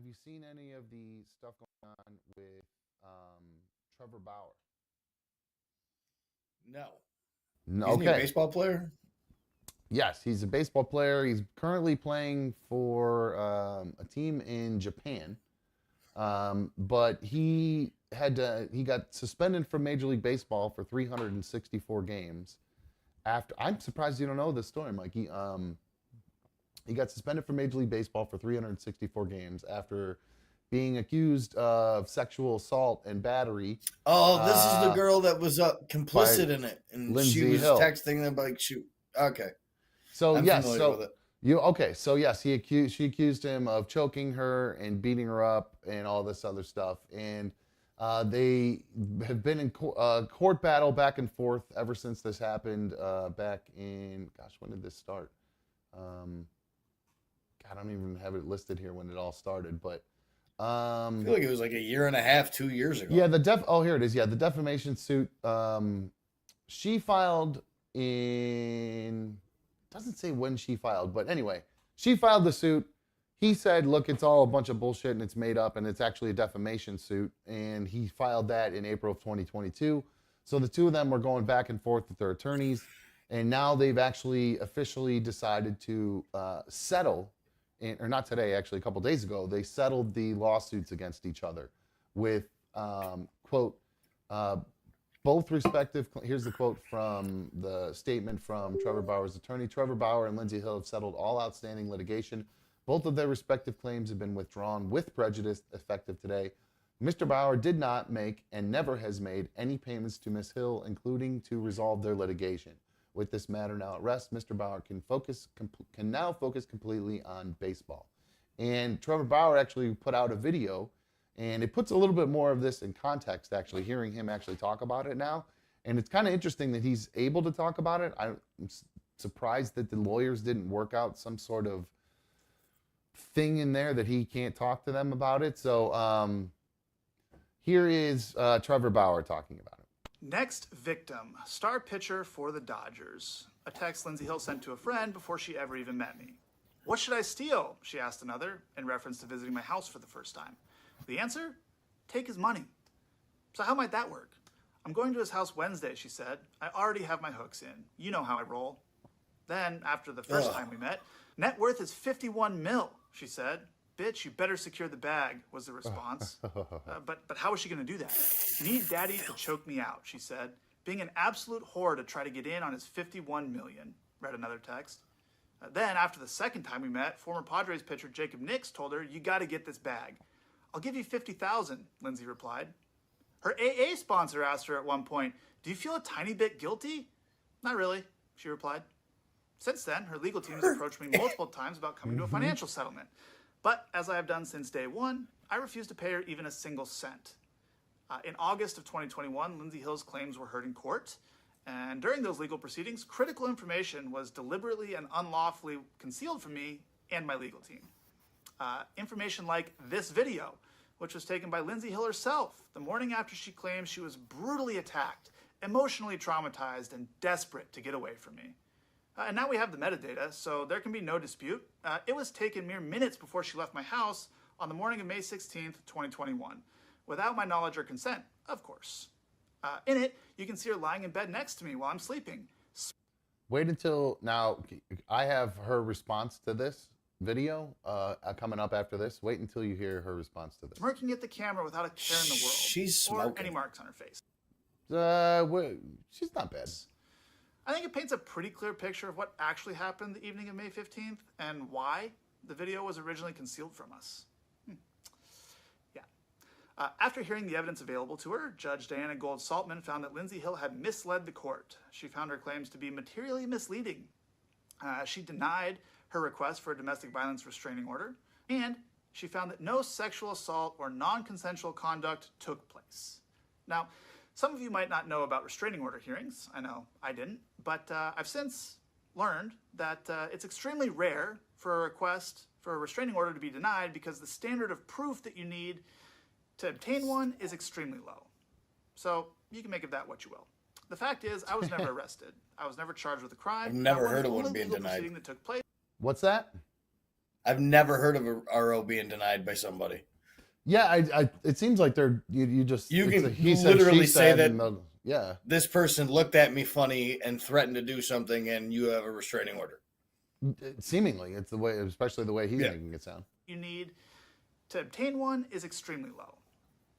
you seen any of the stuff going on with Trevor Bauer? No. No, Isn't he a okay. baseball player? Yes, he's a baseball player. He's currently playing for a team in Japan. But he got suspended from Major League Baseball for 364 games. After I'm surprised you don't know this story, Mikey. He got suspended from Major League Baseball for 364 games after being accused of sexual assault and battery Oh, this is the uh, girl that was by complicit in it, and she Lindsey was Hill. texting them like, "Shoot, okay, So I'm yes, familiar with so it." you okay? So yes, she accused him of choking her and beating her up and all this other stuff, and they have been in court battle back and forth ever since this happened. Back in gosh, when did this start? Um, God, I don't even have it listed here when it all started, but I feel like it was like a year and a half, 2 years ago. yeah, here it is. Yeah, the defamation suit. She filed in doesn't say when she filed, but anyway, she filed the suit. He said, "Look, it's all a bunch of bullshit and it's made up and it's actually a defamation suit." And he filed that in April of 2022. So the two of them were going back and forth with their attorneys, and now they've actually officially decided to settle. Or not today, actually, a couple days ago, they settled the lawsuits against each other with quote. Both respective, here's the quote from the statement from Trevor Bauer's attorney. Trevor Bauer and Lindsey Hill have settled all outstanding litigation. Both of their respective claims have been withdrawn with prejudice effective today. Mr. Bauer did not make and never has made any payments to Ms. Hill, including to resolve their litigation. With this matter now at rest, Mr. Bauer can now focus completely on baseball. And Trevor Bauer actually put out a video, and it puts a little bit more of this in context, actually, hearing him actually talk about it now. And it's kind of interesting that he's able to talk about it. I'm surprised that the lawyers didn't work out some sort of thing in there that he can't talk to them about it. So here is Trevor Bauer talking about it. Next victim, star pitcher for the Dodgers. A text Lindsey Hill sent to a friend before she ever even met me. What should I steal? She asked another, in reference to visiting my house for the first time. The answer? Take his money. So how might that work? I'm going to his house Wednesday, she said. I already have my hooks in. You know how I roll. Then, after the first time we met, net worth is 51 mil, she said. Bitch, you better secure the bag, was the response. But how is she going to do that? Need daddy to choke me out, she said. Being an absolute whore to try to get in on his 51 million, read another text. Then, after the second time we met, former Padres pitcher Jacob Nix told her, you got to get this bag. I'll give you 50,000, Lindsey replied. Her AA sponsor asked her at one point, do you feel a tiny bit guilty? Not really, she replied. Since then, her legal team has approached me multiple times about coming to a financial settlement. But as I have done since day one, I refuse to pay her even a single cent. In August of 2021, Lindsey Hill's claims were heard in court. And during those legal proceedings, critical information was deliberately and unlawfully concealed from me and my legal team. Information like this video, which was taken by Lindsey Hill herself the morning after she claimed she was brutally attacked, emotionally traumatized, and desperate to get away from me. And now we have the metadata, so there can be no dispute. It was taken mere minutes before she left my house on the morning of May 16th, 2021, without my knowledge or consent, of course. In it, you can see her lying in bed next to me while I'm sleeping. Wait until now. I have her response to this video coming up after this. Wait until you hear her response to this. Smirking at the camera without a care in the world. She's smoking. Or any marks on her face. She's not bad. I think it paints a pretty clear picture of what actually happened the evening of May 15th and why the video was originally concealed from us. Yeah. After hearing the evidence available to her, Judge Diana Gold-Saltman found that Lindsey Hill had misled the court. She found her claims to be materially misleading. She denied her request for a domestic violence restraining order, and she found that no sexual assault or non-consensual conduct took place. Now, some of you might not know about restraining order hearings. I know I didn't, but I've since learned that it's extremely rare for a request for a restraining order to be denied because the standard of proof that you need to obtain one is extremely low. So you can make of that what you will. The fact is, I was never arrested. I was never charged with a crime. I've never heard of one being denied. That took place. What's that? I've never heard of a RO being denied by somebody. Yeah, it seems like they're you just You it's can a he said, literally she say said, that and yeah. this person looked at me funny and threatened to do something, and you have a restraining order. Seemingly, it's the way, especially the way he's Yeah. making it sound. You need to obtain one is extremely low.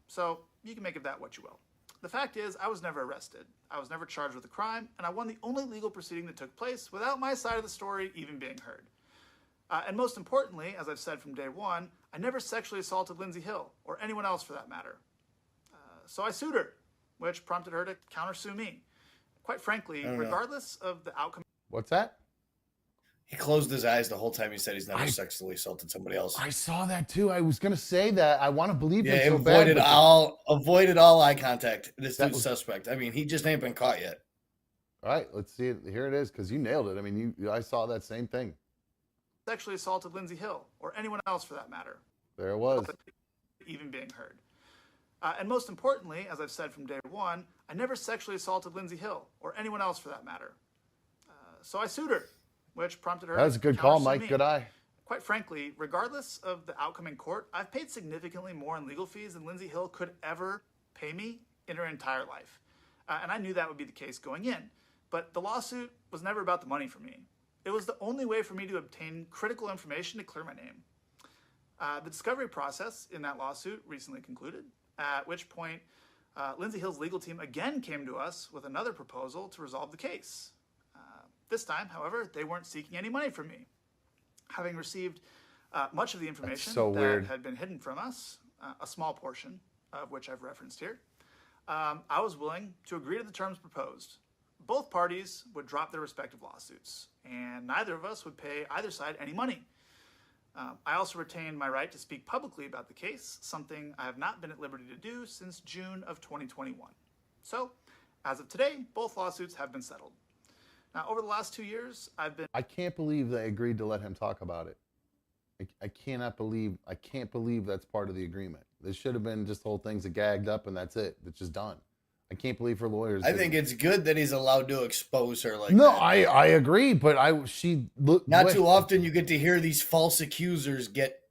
So you can make of that what you will. The fact is, I was never arrested. I was never charged with a crime, and I won the only legal proceeding that took place without my side of the story even being heard. And most importantly, as I've said from day one, I never sexually assaulted Lindsay Hill, or anyone else for that matter. So I sued her, which prompted her to countersue me. Quite frankly, regardless of the outcome. What's that? He closed his eyes the whole time he said he's never sexually assaulted somebody else. I saw that too. I was gonna say that. I want to believe it so avoided bad. Avoided all eye contact. This dude's suspect. I mean, he just ain't been caught yet. All right, let's see it. Here it is, because you nailed it. I mean, I saw that same thing. Sexually assaulted Lindsay Hill, or anyone else for that matter. There it was. Even being heard. And most importantly, as I've said from day one, I never sexually assaulted Lindsay Hill, or anyone else for that matter. So I sued her, which prompted her. That was a good call, Mike. Me. Good eye. Quite frankly, regardless of the outcome in court, I've paid significantly more in legal fees than Lindsay Hill could ever pay me in her entire life. And I knew that would be the case going in. But the lawsuit was never about the money for me. It was the only way for me to obtain critical information to clear my name. The discovery process in that lawsuit recently concluded, at which point Lindsay Hill's legal team again came to us with another proposal to resolve the case. This time, however, they weren't seeking any money from me. Having received much of the information that had been hidden from us, a small portion of which I've referenced here, I was willing to agree to the terms proposed. Both parties would drop their respective lawsuits, and neither of us would pay either side any money. I also retained my right to speak publicly about the case, something I have not been at liberty to do since June of 2021. So, as of today, both lawsuits have been settled. Now, over the last 2 years, I can't believe they agreed to let him talk about it. I can't believe that's part of the agreement. This should have been just whole things that gagged up and that's it. It's just done. I can't believe her lawyers. I think it's good that he's allowed to expose her like that. No, that. I agree, but she looked. Not too often you get to hear these false accusers get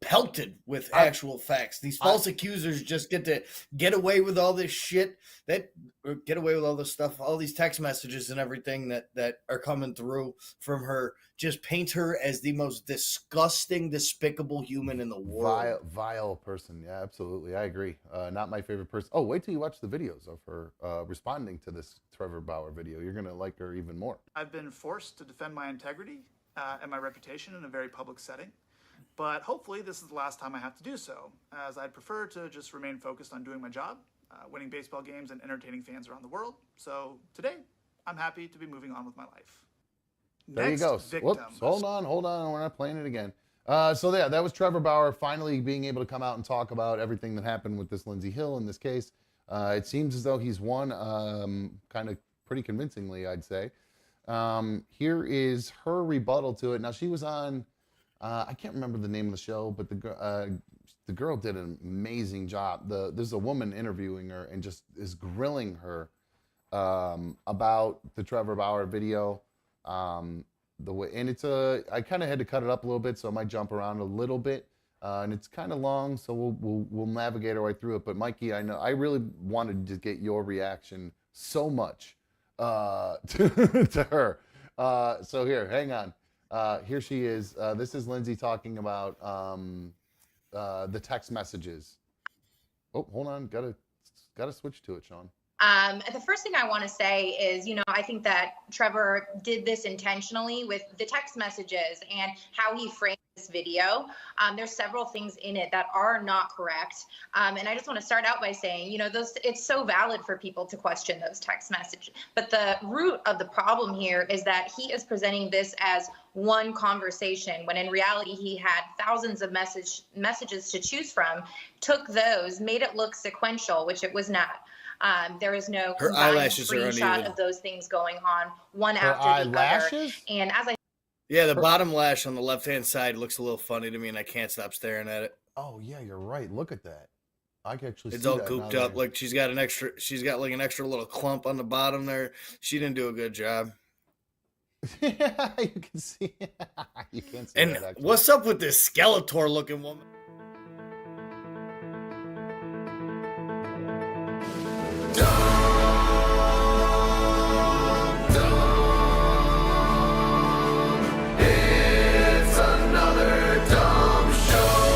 pelted with actual facts. These false accusers just get to get away with all this shit, get away with all this stuff, all these text messages and everything that are coming through from her. Just paint her as the most disgusting, despicable human in the world. Vile person. Yeah, absolutely. I agree. Not my favorite person. Oh, wait till you watch the videos of her responding to this Trevor Bauer video. You're going to like her even more. I've been forced to defend my integrity and my reputation in a very public setting. But hopefully this is the last time I have to do so, as I'd prefer to just remain focused on doing my job, winning baseball games and entertaining fans around the world. So today, I'm happy to be moving on with my life. There you go. Whoops, hold on. We're not playing it again. So yeah, that was Trevor Bauer finally being able to come out and talk about everything that happened with this Lindsay Hill in this case. It seems as though he's won kind of pretty convincingly, I'd say. Here is her rebuttal to it. Now, she was on... I can't remember the name of the show, but the girl did an amazing job. There's a woman interviewing her and just is grilling her about the Trevor Bauer video. The way, and I kind of had to cut it up a little bit, so I might jump around a little bit. And it's kind of long, so we'll navigate our way through it. But Mikey, I know I really wanted to get your reaction so much to her. So here, hang on. Here she is. This is Lindsay talking about the text messages. Oh, hold on. Gotta switch to it, Sean. The first thing I want to say is, I think that Trevor did this intentionally with the text messages and how he framed this video. There's several things in it that are not correct. And I just want to start out by saying, it's so valid for people to question those text messages. But the root of the problem here is that he is presenting this as one conversation, when in reality he had thousands of messages to choose from, took those, made it look sequential, which it was not. There is no screenshot of those things going on one after the other. And as the bottom lash on the left-hand side looks a little funny to me, and I can't stop staring at it. Oh yeah, you're right. Look at that. I can actually. It's all gooped up. Like she's got like an extra little clump on the bottom there. She didn't do a good job. Yeah, you can see. You can't see And that, actually. what's up with this Skeletor looking woman? It's another dumb show.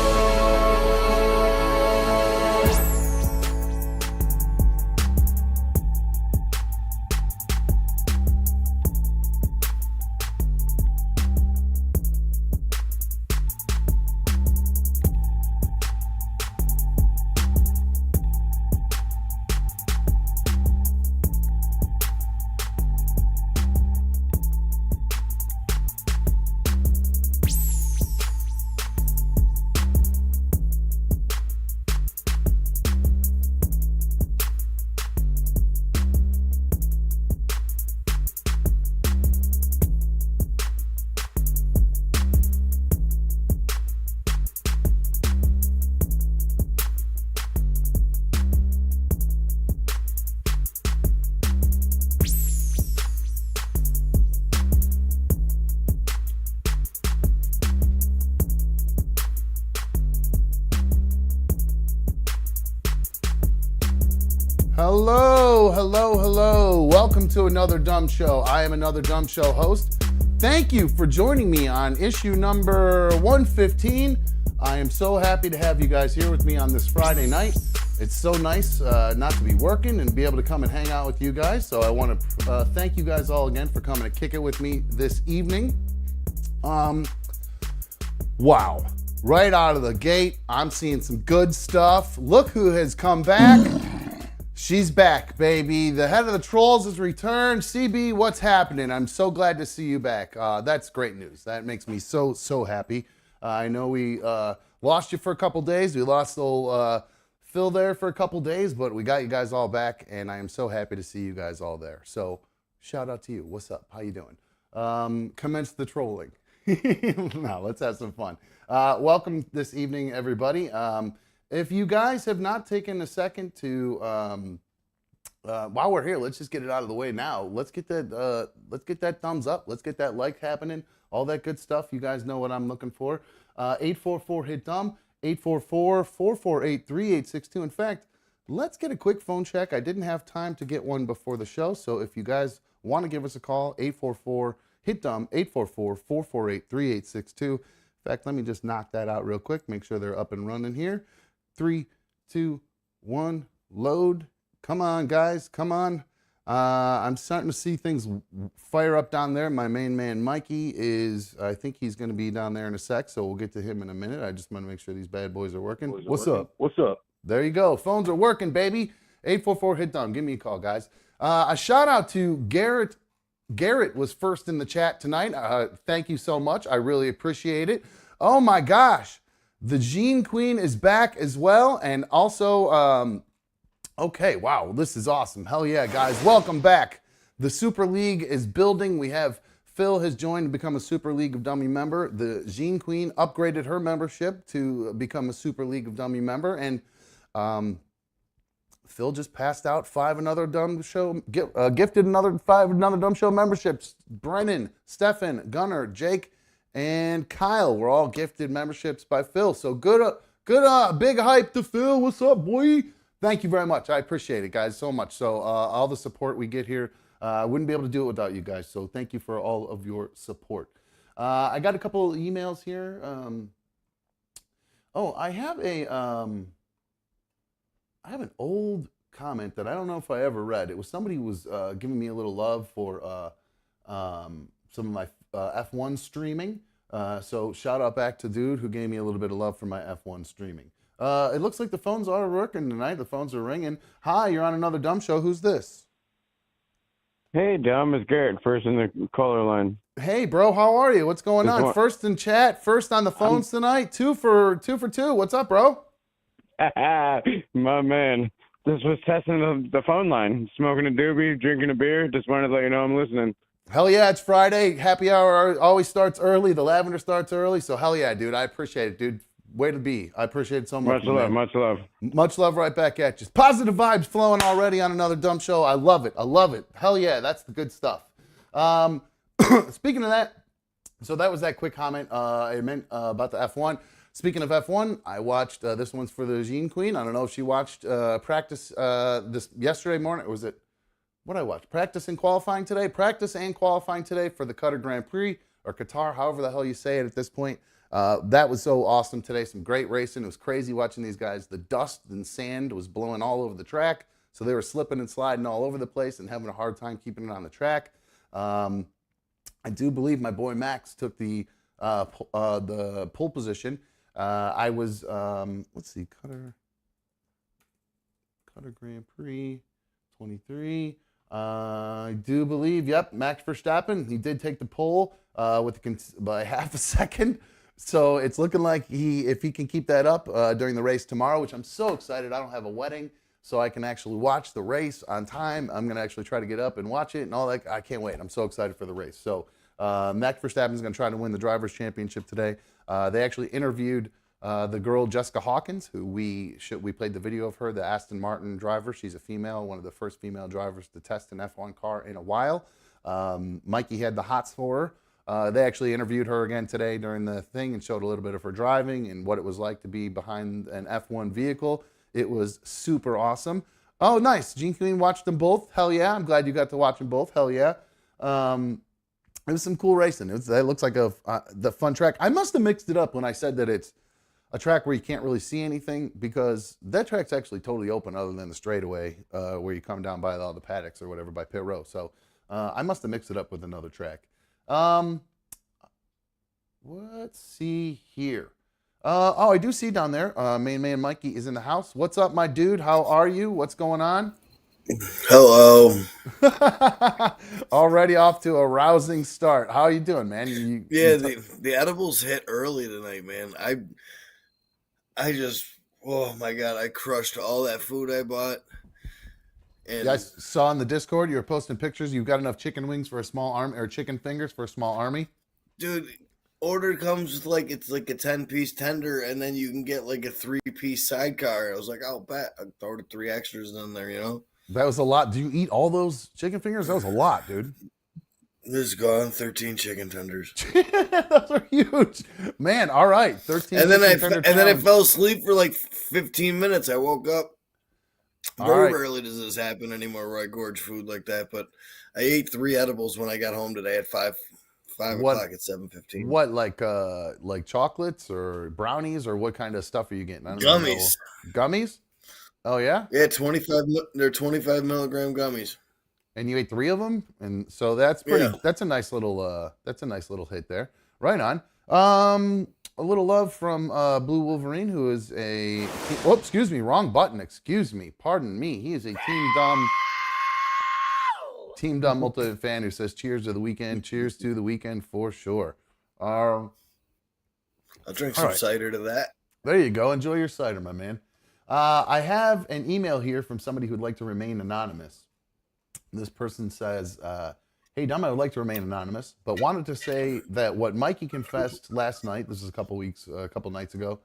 Hello, hello, hello. Welcome to another dumb show. I am another dumb show host. Thank you for joining me on issue number 115. I am so happy to have you guys here with me on this Friday night. It's so nice not to be working and be able to come and hang out with you guys. So I want to thank you guys all again for coming to kick it with me this evening. Wow. Right out of the gate, I'm seeing some good stuff. Look who has come back. She's back, baby. The head of the trolls has returned. CB, what's happening? I'm so glad to see you back. That's great news. That makes me so happy. I know we lost you for a couple days. We lost old Phil there for a couple days, but we got you guys all back, and I am so happy to see you guys all there. So shout out to you. What's up? How you doing? Commence the trolling. Now, let's have some fun. Welcome this evening, everybody. If you guys have not taken a second to, while we're here, let's just get it out of the way now. Let's get that thumbs up. Let's get that like happening. All that good stuff. You guys know what I'm looking for. 844-HIT-DUMB, 844-448-3862. In fact, let's get a quick phone check. I didn't have time to get one before the show, so if you guys want to give us a call, 844-HIT-DUMB, 844-448-3862. In fact, let me just knock that out real quick. Make sure they're up and running here. 3, 2, 1, load. Come on, guys, come on. I'm starting to see things fire up down there. My main man, Mikey, I think he's going to be down there in a sec, so we'll get to him in a minute. I just want to make sure these bad boys are working. What's up? What's up? There you go. Phones are working, baby. 844-HIT-DUMB. Give me a call, guys. A shout out to Garrett. Garrett was first in the chat tonight. Thank you so much. I really appreciate it. Oh, my gosh. The Gene Queen is back as well. And also, okay, wow, this is awesome. Hell yeah, guys. Welcome back. The Super League is building. We have Phil has joined to become a Super League of Dummy member. The Gene Queen upgraded her membership to become a Super League of Dummy member. And Phil just passed out gifted another 5 Dumb Show memberships. Brennan, Stefan, Gunnar, Jake, and Kyle were all gifted memberships by Phil. So good, big hype to Phil. What's up, boy? Thank you very much. I appreciate it, guys, so much. So all the support we get here, I wouldn't be able to do it without you guys. So thank you for all of your support. I got a couple of emails here. I have an old comment that I don't know if I ever read. It was somebody who was giving me a little love for some of my F1 streaming. So shout out back to dude who gave me a little bit of love for my F1 streaming. It looks like the phones are working tonight. The phones are ringing. Hi, you're on another Dumb Show. Who's this? Hey, Dom, it's Garrett, first in the caller line. Hey, bro, how are you? What's going on? First in chat, first on the phones tonight. Two for two. What's up, bro? My man. Just was testing the phone line. Smoking a doobie, drinking a beer. Just wanted to let you know I'm listening. Hell yeah, it's Friday. Happy hour always starts early. The lavender starts early. So hell yeah, dude. I appreciate it, dude. Way to be. I appreciate it so much. Much love, man. Much love. Much love right back at you. Positive vibes flowing already on another Dumb Show. I love it. I love it. Hell yeah, that's the good stuff. Speaking of that, so that was that quick comment I meant about the F1. Speaking of F1, I watched this one's for the Jean Queen. I don't know if she watched practice this yesterday morning. Or was it what I watched? Practice and qualifying today. Practice and qualifying today for the Qatar Grand Prix or Qatar, however the hell you say it at this point. That was so awesome today. Some great racing. It was crazy watching these guys. The dust and sand was blowing all over the track, so they were slipping and sliding all over the place and having a hard time keeping it on the track. I do believe my boy Max took the pole position. I was let's see, Qatar Grand Prix 23. I do believe, yep, Max Verstappen. He did take the pole by half a second. So it's looking like if he can keep that up during the race tomorrow, which I'm so excited. I don't have a wedding, so I can actually watch the race on time. I'm going to actually try to get up and watch it and all that. I can't wait. I'm so excited for the race. So Max Verstappen is going to try to win the Drivers' Championship today. They actually interviewed the girl Jessica Hawkins, who we played the video of her, the Aston Martin driver. She's a female, one of the first female drivers to test an F1 car in a while. Mikey had the hots for her. They actually interviewed her again today during the thing and showed a little bit of her driving and what it was like to be behind an F1 vehicle. It was super awesome. Oh, nice. Gene Queen watched them both. Hell yeah. I'm glad you got to watch them both. Hell yeah. It was some cool racing. It looks like the fun track. I must have mixed it up when I said that it's a track where you can't really see anything, because that track's actually totally open other than the straightaway where you come down by all the paddocks or whatever by pit row. So I must have mixed it up with another track. Let's see here. Oh, I do see down there. Main man Mikey is in the house. What's up, my dude? How are you? What's going on? Hello. Already off to a rousing start. How are you doing, man? The edibles hit early tonight, man. I just, oh my God, I crushed all that food I bought. And I saw in the Discord you were posting pictures. You've got enough chicken wings for a small army, or chicken fingers for a small army. Dude, order comes with it's like a 10-piece tender, and then you can get like a 3-piece sidecar. I was like, I'll bet. I ordered 3 extras in there, you know? That was a lot. Do you eat all those chicken fingers? That was a lot, dude. This is gone. 13 chicken tenders. Those are huge, man. All right, 13. And then I fell asleep for like 15 minutes. I woke up. Very rarely does this happen anymore where I gorge food like that. But I ate 3 edibles when I got home today at 5 o'clock at 7:15. What, like chocolates or brownies, or what kind of stuff are you getting? I don't Gummies. know. Gummies? Oh yeah. Yeah, 25. They're 25 milligram gummies. And you ate 3 of them, and so that's pretty. Yeah. That's a nice little hit there. Right on. A little love from Blue Wolverine, who is excuse me, wrong button. Excuse me, pardon me. He is a Team Dumb multi fan who says, "Cheers to the weekend. Cheers to the weekend for sure." I'll drink some cider to that. There you go. Enjoy your cider, my man. I have an email here from somebody who'd like to remain anonymous. This person says, hey, Dumb, I would like to remain anonymous, but wanted to say that what Mikey confessed last night, this is a couple nights ago,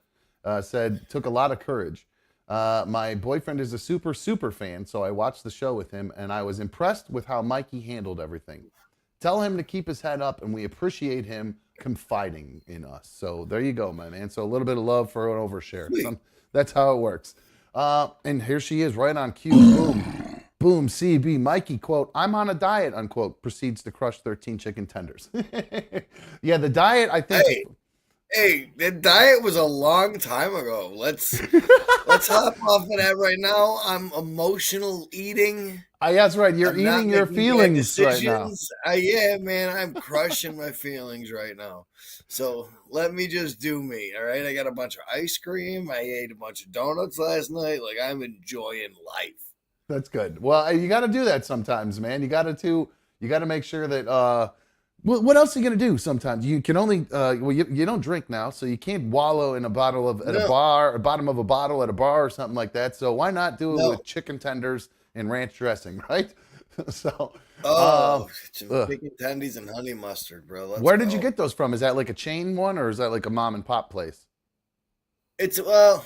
said took a lot of courage. My boyfriend is a super fan, so I watched the show with him, and I was impressed with how Mikey handled everything. Tell him to keep his head up, and we appreciate him confiding in us. So there you go, my man. So a little bit of love for an overshare. That's how it works. And here she is, right on cue. Boom. Boom, CB, Mikey, quote, I'm on a diet, unquote, proceeds to crush 13 chicken tenders. Yeah, the diet, I think. Hey, the diet was a long time ago. Let's hop off of that right now. I'm emotional eating. That's right. You're eating your feelings right now. Yeah, man, I'm crushing my feelings right now. So let me just do me, all right? I got a bunch of ice cream. I ate a bunch of donuts last night. Like, I'm enjoying life. That's good. Well, you got to do that sometimes, man. You got to make sure that. What else are you gonna do? Sometimes you can only. You don't drink now, so you can't wallow in a bottle at a bar, or bottom of a bottle at a bar or something like that. So why not do it with chicken tenders and ranch dressing, right? So. Chicken tendies and honey mustard, bro. Where did you get those from? Is that like a chain one, or is that like a mom and pop place? It's a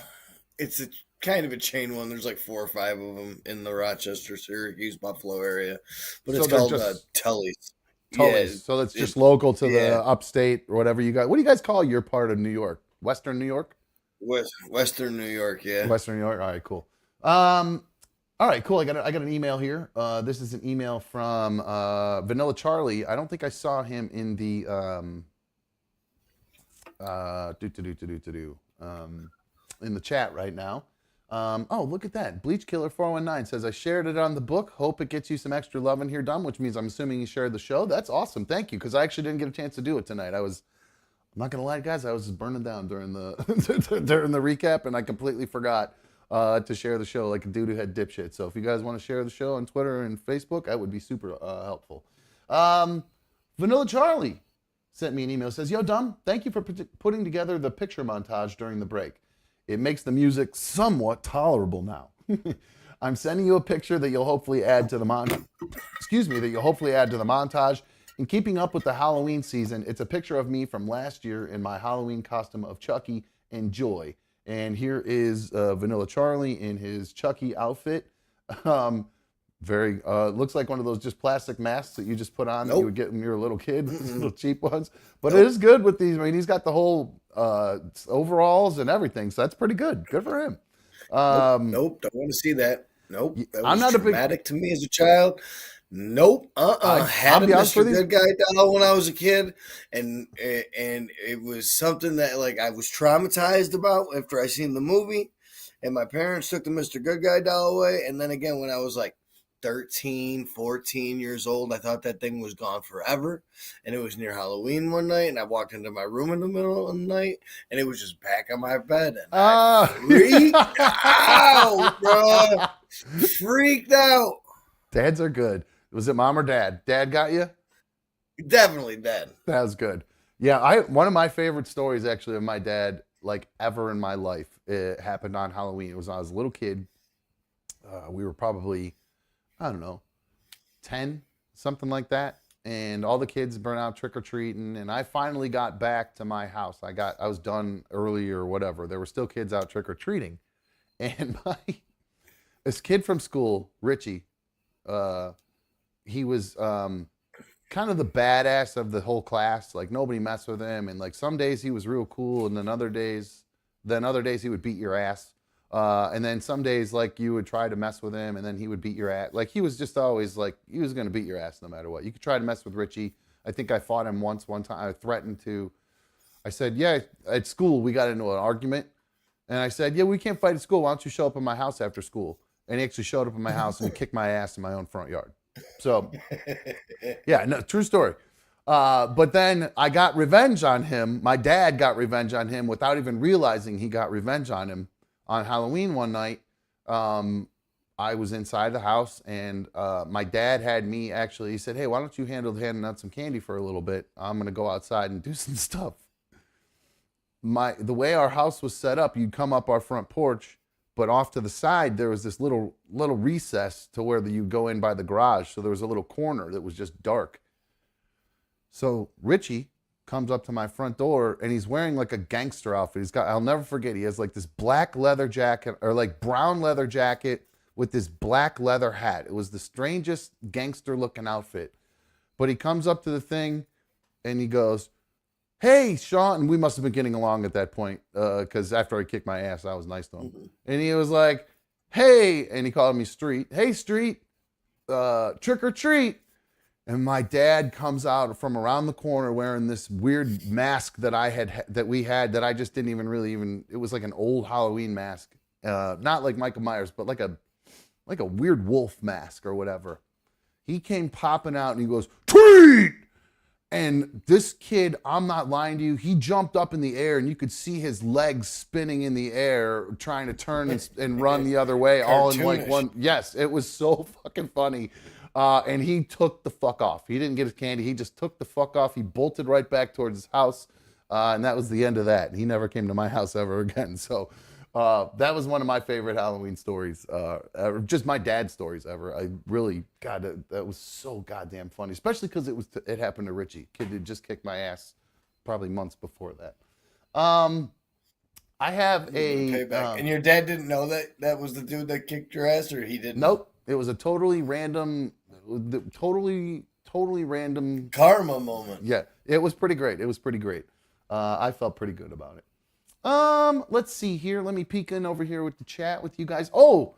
kind of a chain one. There's like 4 or 5 of them in the Rochester, Syracuse, Buffalo area, but it's called Tully's. Totally. Yeah, So that's just local to yeah. the upstate or whatever you got. What do you guys call your part of New York? Western New York? Western New York, yeah. Western New York. All right, cool. All right, cool. I got an email here. This is an email from Vanilla Charlie. I don't think I saw him in the in the chat right now. Oh, look at that. Bleach Killer 419 says, I shared it on the book. Hope it gets you some extra love in here, Dumb, which means I'm assuming you shared the show. That's awesome. Thank you, because I actually didn't get a chance to do it tonight. I'm not going to lie, guys, I was just burning down during the during the recap, and I completely forgot to share the show like a dude who had dipshit. So if you guys want to share the show on Twitter and Facebook, that would be super helpful. Vanilla Charlie sent me an email. Says, yo, Dumb, thank you for putting together the picture montage during the break. It makes the music somewhat tolerable now. I'm sending you a picture that you'll hopefully add to the montage. In keeping up with the Halloween season, it's a picture of me from last year in my Halloween costume of Chucky and Joy. And here is Vanilla Charlie in his Chucky outfit. Looks like one of those just plastic masks that you just put on that you would get when you were a little kid, those little cheap ones. But it is good with these. I mean, he's got the whole overalls and everything, so that's pretty good. Good for him. Nope, don't want to see that. Nope, that was I'm not traumatic to me as a child. Nope, had a Mr. Good Guy doll when I was a kid, and it was something that like I was traumatized about after I seen the movie, and my parents took the Mr. Good Guy doll away, and then again when I was like 13, 14 years old, I thought that thing was gone forever, and it was near Halloween one night, and I walked into my room in the middle of the night, and it was just back on my bed, and I freaked out, bro. Freaked out. Dads are good. Was it mom or dad? Dad got you? Definitely dad. That was good. Yeah, one of my favorite stories actually of my dad, like ever in my life, it happened on Halloween. It was when I was a little kid. We were probably, I don't know, 10, something like that. And all the kids burnt out trick-or-treating. And I finally got back to my house. I was done early or whatever. There were still kids out trick-or-treating. And this kid from school, Richie, he was kind of the badass of the whole class. Like nobody messed with him. And like some days he was real cool. And then other days he would beat your ass. And then some days, like, you would try to mess with him, and then he would beat your ass. Like, he was just always, like, he was going to beat your ass no matter what. You could try to mess with Richie. I think I fought him one time. I said, yeah, at school, we got into an argument. And I said, yeah, we can't fight at school. Why don't you show up at my house after school? And he actually showed up at my house and he kicked my ass in my own front yard. So, yeah, no, true story. But then I got revenge on him. My dad got revenge on him without even realizing he got revenge on him. On Halloween one night, I was inside the house, and my dad had me actually, he said, hey, why don't you handing out some candy for a little bit? I'm going to go outside and do some stuff. The way our house was set up, you'd come up our front porch, but off to the side, there was this little recess to where you go in by the garage. So there was a little corner that was just dark. So Richie comes up to my front door, and he's wearing like a gangster outfit. I'll never forget, he has like this black leather jacket, or like brown leather jacket with this black leather hat. It was the strangest gangster looking outfit. But he comes up to the thing and he goes, hey, Sean. And we must have been getting along at that point, because after I kicked my ass, I was nice to him. Mm-hmm. And he was like, hey, and he called me Street. Hey, Street, trick or treat. And my dad comes out from around the corner wearing this weird mask that we had that I just didn't even it was like an old Halloween mask. Not like Michael Myers, but like a weird wolf mask or whatever. He came popping out and he goes, tweet! And this kid, I'm not lying to you, he jumped up in the air and you could see his legs spinning in the air, trying to turn and run the other way, all in like one. Yes, it was so fucking funny. And he took the fuck off. He didn't get his candy. He just took the fuck off. He bolted right back towards his house. And that was the end of that. He never came to my house ever again. So that was one of my favorite Halloween stories, ever, just my dad's stories ever. I really, God, that was so goddamn funny, especially because it happened to Richie. Kid who just kicked my ass probably months before that. I have and your dad didn't know that was the dude that kicked your ass, or he didn't? Nope. It was a totally random, totally random karma moment. Yeah, it was pretty great. I felt pretty good about it. Let's see here. Let me peek in over here with the chat with you guys. Oh,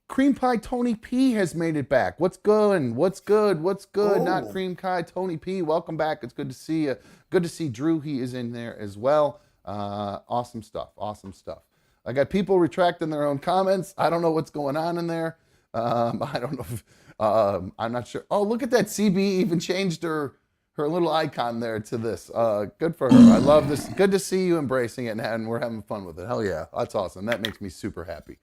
Cream Pie Tony P has made it back. What's good? Oh. Not Cream Pie Tony P. Welcome back. It's good to see you. Good to see Drew. He is in there as well. Awesome stuff. I got people retracting their own comments. I don't know what's going on in there. I don't know if, I'm not sure. Oh, look at that. CB even changed her little icon there to this. Good for her. I love this. Good to see you embracing it and we're having fun with it. Hell yeah. That's awesome. That makes me super happy.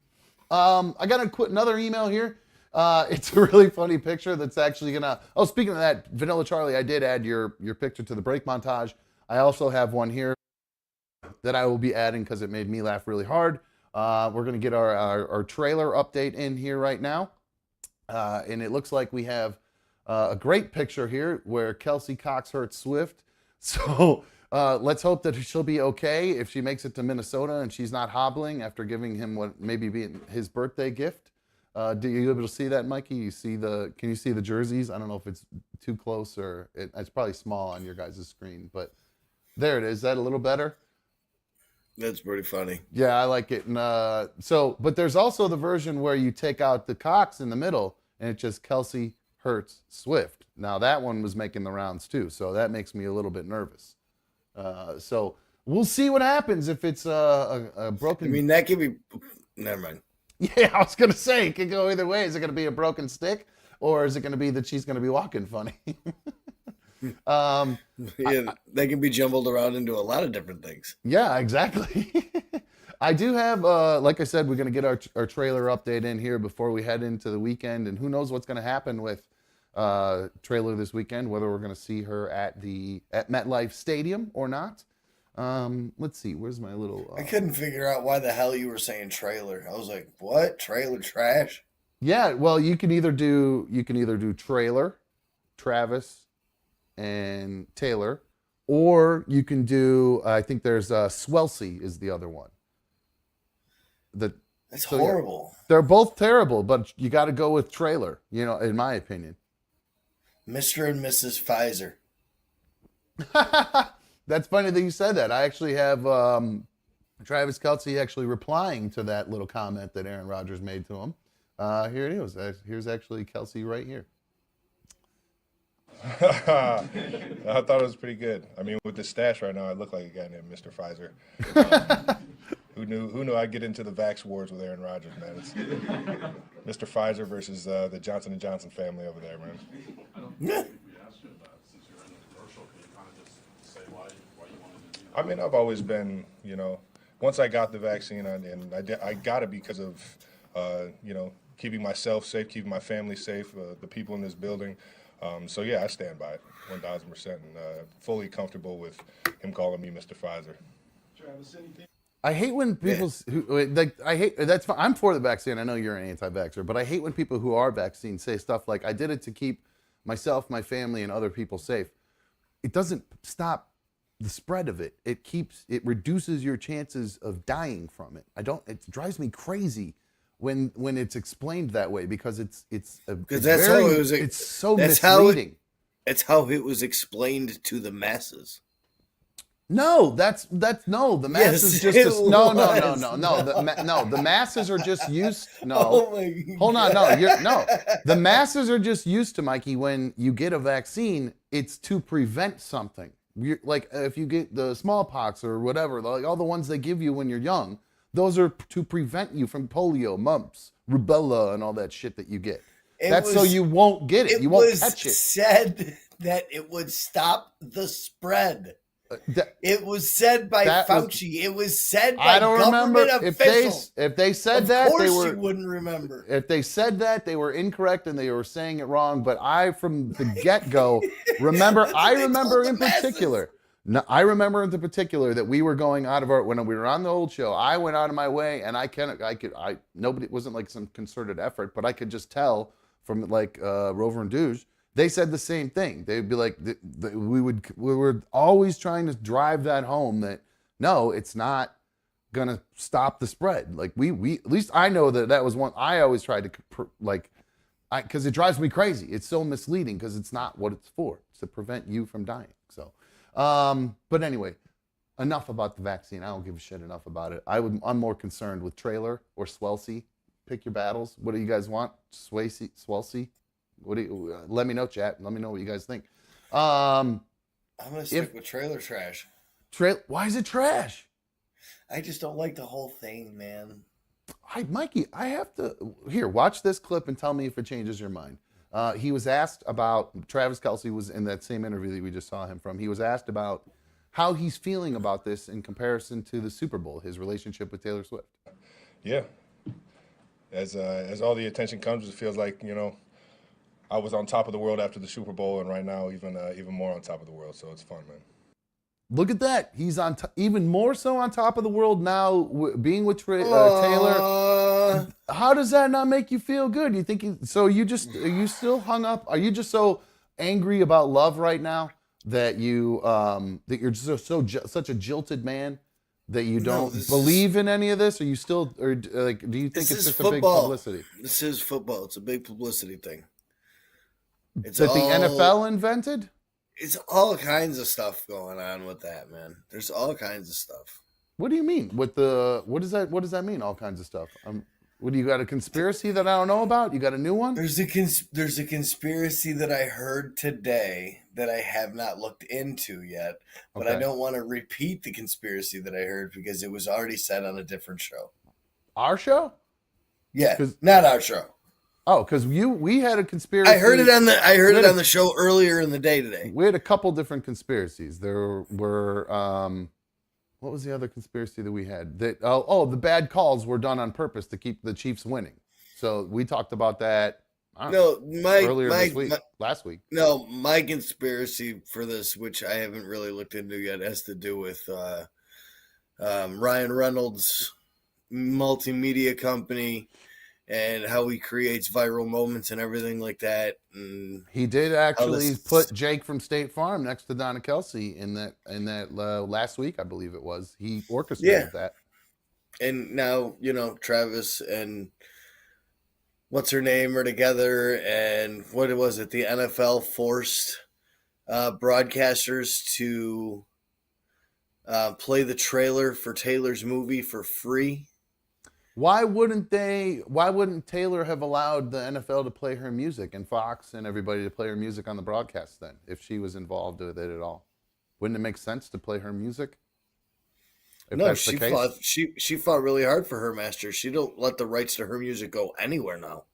I got to quit another email here. It's a really funny picture that's actually gonna. Oh, speaking of that, Vanilla Charlie, I did add your picture to the break montage. I also have one here that I will be adding because it made me laugh really hard. We're gonna get our trailer update in here right now, and it looks like we have a great picture here where Kelsey Cox hurts Swift. So let's hope that she'll be okay if she makes it to Minnesota and she's not hobbling after giving him what maybe be his birthday gift. Do you able to see that, Mikey? Can you see the jerseys? I don't know if it's too close or it's probably small on your guys' screen, but there it is. Is that a little better? That's pretty funny. Yeah, I like it. And but there's also the version where you take out the Cox in the middle and it's just Kelsey hurts Swift. Now that one was making the rounds too, so that makes me a little bit nervous. So we'll see what happens if it's a broken. I mean, that could be. Never mind. Yeah, I was gonna say it could go either way. Is it gonna be a broken stick, or is it gonna be that she's gonna be walking funny? Yeah, they can be jumbled around into a lot of different things. Yeah, exactly. I do have, like I said, we're gonna get our trailer update in here before we head into the weekend, and who knows what's gonna happen with Traylor this weekend, whether we're going to see her at MetLife Stadium or not. Let's see, where's my little I couldn't figure out why the hell you were saying trailer. I was like, what? Trailer trash? Yeah, well, you can either do Traylor, Travis, and Taylor, or you can do I think there's Swelce is the other one. That's horrible. Yeah, they're both terrible, but you got to go with Traylor, in my opinion. Mr. and Mrs. Pfizer. That's funny that you said that. I actually have Travis Kelce actually replying to that little comment that Aaron Rodgers made to him. Here it is. Here's actually Kelce right here. I thought it was pretty good. I mean, with the stash right now, I look like a guy named Mr. Pfizer. Who knew I'd get into the vax wars with Aaron Rodgers, man? It's Mr. Pfizer versus the Johnson & Johnson family over there, man. I mean, I've always been, once I got the vaccine, I got it because of, keeping myself safe, keeping my family safe, the people in this building. So, yeah, I stand by it 1,000% and fully comfortable with him calling me Mr. Pfizer. Travis, anything? I hate when people that's fine. I'm for the vaccine. I know you're an anti-vaxxer, but I hate when people who are vaccine say stuff like, I did it to keep myself, my family, and other people safe. It doesn't stop the spread of it. It reduces your chances of dying from it. It drives me crazy when it's explained that way because it's so misleading. It's how it was explained to the masses. No, the masses yes, just no. The masses are just used. No, oh hold on. The masses are just used to, Mikey. When you get a vaccine, it's to prevent something. Like if you get the smallpox or whatever, like all the ones they give you when you're young, those are to prevent you from polio, mumps, rubella, and all that shit that you get. So you won't get it. You won't catch it. It was said that it would stop the spread. It was said by Fauci. It was said by government officials. If they said that, of course you wouldn't remember. If they said that, they were incorrect and they were saying it wrong. But I, from the get-go, remember. I remember in particular that we were going out of when we were on the old show. I went out of my way, and nobody. It wasn't like some concerted effort, but I could just tell from like Rover and Douche. They said the same thing. They'd be like, we were always trying to drive that home that no, it's not gonna stop the spread. Like we at least I know that was one I always tried to Because it drives me crazy. It's so misleading because it's not what it's for. It's to prevent you from dying. So, but anyway, enough about the vaccine. I don't give a shit enough about it. I'm more concerned with Traylor or Swelce. Pick your battles. What do you guys want? Swelce? What do you? Let me know, chat. Let me know what you guys think. I'm gonna stick with trailer trash. Why is it trash? I just don't like the whole thing, man. Mikey, I have to here. Watch this clip and tell me if it changes your mind. He was asked about Travis Kelce was in that same interview that we just saw him from. He was asked about how he's feeling about this in comparison to the Super Bowl, his relationship with Taylor Swift. Yeah. As all the attention comes, it feels like, I was on top of the world after the Super Bowl, and right now even more on top of the world. So it's fun, man. Look at that. He's on even more so on top of the world now, being with Taylor. How does that not make you feel good? You think are you still hung up? Are you just so angry about love right now that that you're just such a jilted man that you don't believe in any of this? Or you still, or like, do you think it's just a big publicity? This is football. It's a big publicity thing. It's that the NFL invented? It's all kinds of stuff going on with that, man. There's all kinds of stuff. What do you mean? What does that mean? All kinds of stuff. What do you got, a conspiracy that I don't know about? You got a new one? There's a conspiracy that I heard today that I have not looked into yet, but I don't want to repeat the conspiracy that I heard because it was already said on a different show. Our show? Yeah, not our show. Oh, because we had a conspiracy. I heard it on the show earlier in the day today. We had a couple different conspiracies. There were what was the other conspiracy that we had? That the bad calls were done on purpose to keep the Chiefs winning. So we talked about that. Last week. No, my conspiracy for this, which I haven't really looked into yet, has to do with Ryan Reynolds' multimedia company and how he creates viral moments and everything like that. And he did actually put Jake from State Farm next to Donna Kelce in that last week, I believe it was. He orchestrated that. And now, Travis and what's her name are together, and what was it? The NFL forced broadcasters to play the trailer for Taylor's movie for free. Why wouldn't Taylor have allowed the NFL to play her music and Fox and everybody to play her music on the broadcast then, if she was involved with it at all? Wouldn't it make sense to play her music? No, she fought really hard for her master. She don't let the rights to her music go anywhere now.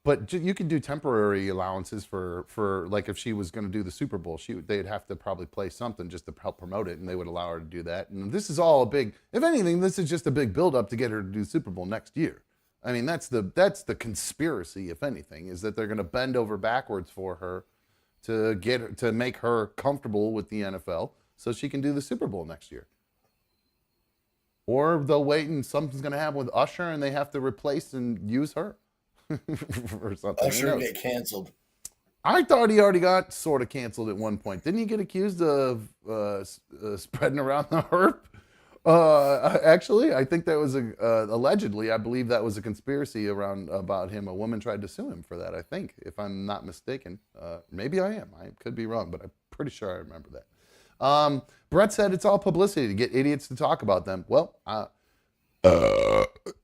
But you could do temporary allowances for like if she was going to do the Super Bowl, they'd have to probably play something just to help promote it, and they would allow her to do that. And this is all if anything, this is just a big buildup to get her to do Super Bowl next year. I mean, that's the conspiracy, if anything, is that they're going to bend over backwards for her to make her comfortable with the NFL so she can do the Super Bowl next year. Or they'll wait and something's going to happen with Usher and they have to replace and use her. Or something. Usher get canceled. I thought he already got sort of canceled at one point. Didn't he get accused of spreading around the herp? Actually, I think that was allegedly. I believe that was a conspiracy about him. A woman tried to sue him for that. I think, if I'm not mistaken. Maybe I am. I could be wrong, but I'm pretty sure I remember that. Brett said it's all publicity to get idiots to talk about them. Well,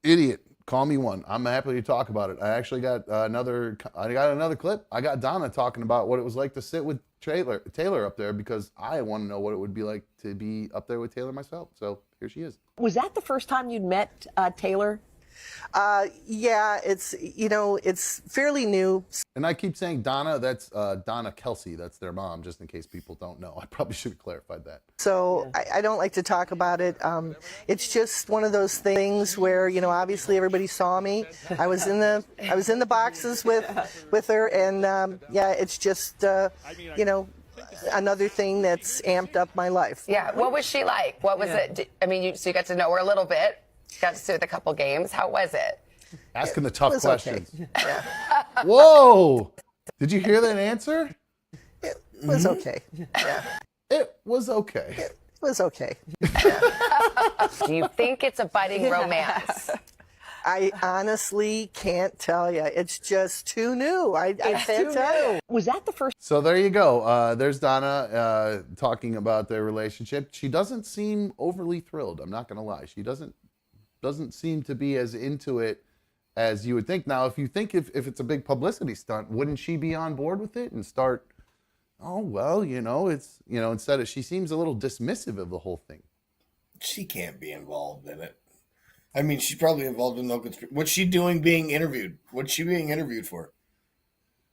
idiot. Call me one. I'm happy to talk about it. I actually got another clip. I got Donna talking about what it was like to sit with Taylor up there because I want to know what it would be like to be up there with Taylor myself. So here she is. Was that the first time you'd met Taylor? Yeah, it's fairly new. And I keep saying Donna, that's Donna Kelce, that's their mom, just in case people don't know. I probably should have clarified that. So I don't like to talk about it. It's just one of those things where, obviously everybody saw me. I was in the boxes with her, and it's just another thing that's amped up my life. Yeah, what was she like? What was it? I mean, so you got to know her a little bit. Got to sit with a couple games. How was it? Asking the tough questions. Okay. Yeah. Whoa! Did you hear that answer? It was okay. Yeah. It was okay. It was okay. Do you think it's a budding romance? I honestly can't tell you. It's just too new. I can't tell you. Was that the first? So there you go. There's Donna talking about their relationship. She doesn't seem overly thrilled. I'm not going to lie. She doesn't seem to be as into it as you would think. Now, if you think if it's a big publicity stunt, wouldn't she be on board with it and start, oh, well, it's, instead of, she seems a little dismissive of the whole thing. She can't be involved in it. I mean, she's probably involved in no conspiracy. What's she doing being interviewed? What's she being interviewed for?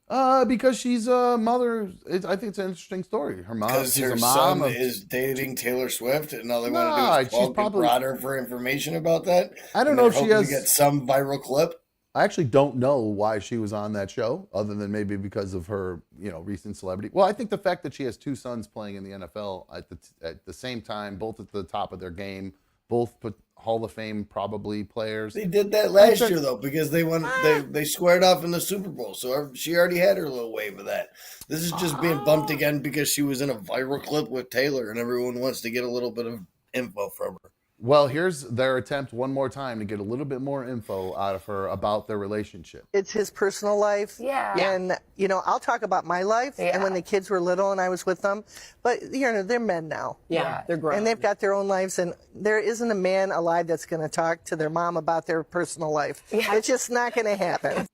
Because she's a mother. I think it's an interesting story. Her mom, because she's her a mom son of, is dating Taylor Swift, and all they want to do is she's call probably her for information about that. I don't know if she has to get some viral clip. I actually don't know why she was on that show, other than maybe because of her, recent celebrity. Well, I think the fact that she has two sons playing in the NFL at the same time, both at the top of their game, both put Hall of Fame probably players. They did that last year though, because they won. They squared off in the Super Bowl, so she already had her little wave of that. This is just being bumped again because she was in a viral clip with Taylor, and everyone wants to get a little bit of info from her. Well, here's their attempt one more time to get a little bit more info out of her about their relationship. It's his personal life. Yeah. And, I'll talk about my life and when the kids were little and I was with them. But, they're men now. Yeah, they're grown. And they've got their own lives. And there isn't a man alive that's going to talk to their mom about their personal life. Yeah. It's just not going to happen.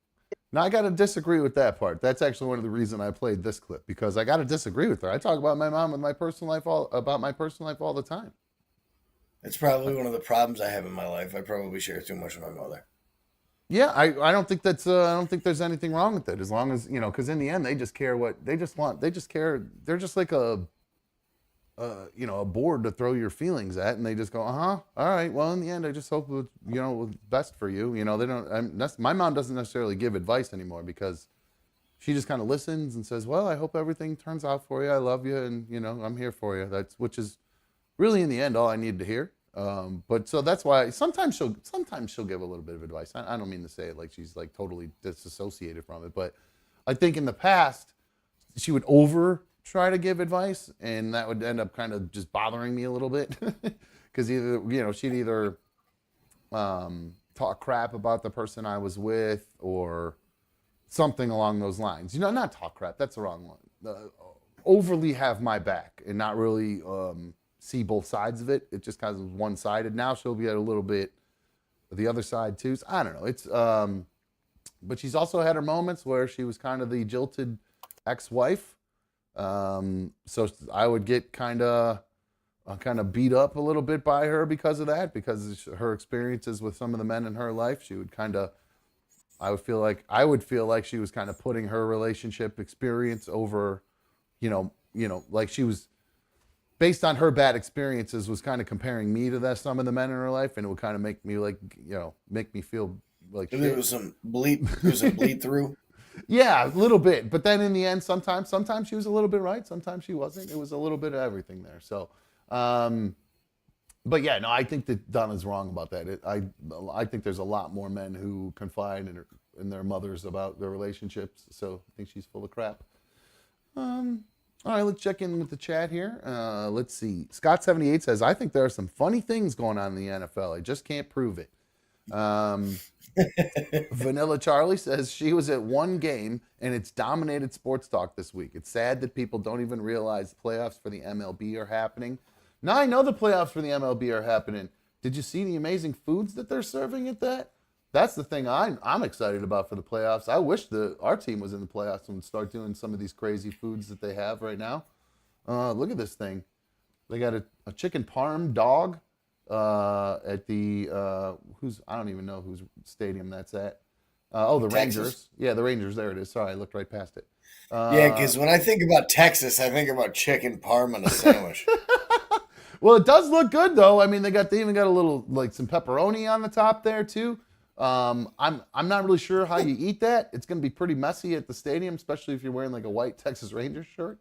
Now, I got to disagree with that part. That's actually one of the reasons I played this clip, because I got to disagree with her. I talk about my mom and my personal life all the time. It's probably one of the problems I have in my life. I probably share too much with my mother. Yeah, I don't think that's I don't think there's anything wrong with it, as long as because in the end they just care what they just want. They just care. They're just like a board to throw your feelings at, and they just go, all right. Well, in the end, I just hope what's best for you. They don't. My mom doesn't necessarily give advice anymore, because she just kind of listens and says, well, I hope everything turns out for you. I love you, and I'm here for you. Which is really in the end all I needed to hear. But so that's why sometimes she'll give a little bit of advice. I don't mean to say it like she's like totally disassociated from it, but I think in the past she would try to give advice, and that would end up kind of just bothering me a little bit, because she'd either talk crap about the person I was with or something along those lines. Not talk crap. That's the wrong one. Overly have my back and not really see both sides of it. It just kind of one-sided. Now she'll be at a little bit of the other side too. So I don't know. It's but she's also had her moments where she was kind of the jilted ex-wife. So I would get kind of beat up a little bit by her because of that, because her experiences with some of the men in her life. She would I would feel like she was kind of putting her relationship experience over, like she was, based on her bad experiences, was kind of comparing me to some of the men in her life, and it would kind of make me make me feel like shit. There was some bleed through. Yeah, a little bit. But then in the end, sometimes she was a little bit right, sometimes she wasn't. It was a little bit of everything there. So, but yeah, no, I think that Donna's wrong about that. I think there's a lot more men who confide in their mothers about their relationships. So I think she's full of crap. All right, let's check in with the chat here. Let's see. Scott78 says, I think there are some funny things going on in the NFL. I just can't prove it. Vanilla Charlie says, she was at one game and it's dominated sports talk this week. It's sad that people don't even realize the playoffs for the MLB are happening. Now I know the playoffs for the MLB are happening. Did you see the amazing foods that they're serving at that? That's the thing I'm excited about for the playoffs. I wish our team was in the playoffs and would start doing some of these crazy foods that they have right now. Look at this thing. They got a chicken parm dog at the I don't even know whose stadium that's at. The Texas. Rangers. Yeah, the Rangers. There it is. Sorry, I looked right past it. Yeah, because when I think about Texas, I think about chicken parm and a sandwich. Well, it does look good though. I mean, they even got a little some pepperoni on the top there too. I'm not really sure how you eat that. It's going to be pretty messy at the stadium, especially if you're wearing like a white Texas Rangers shirt.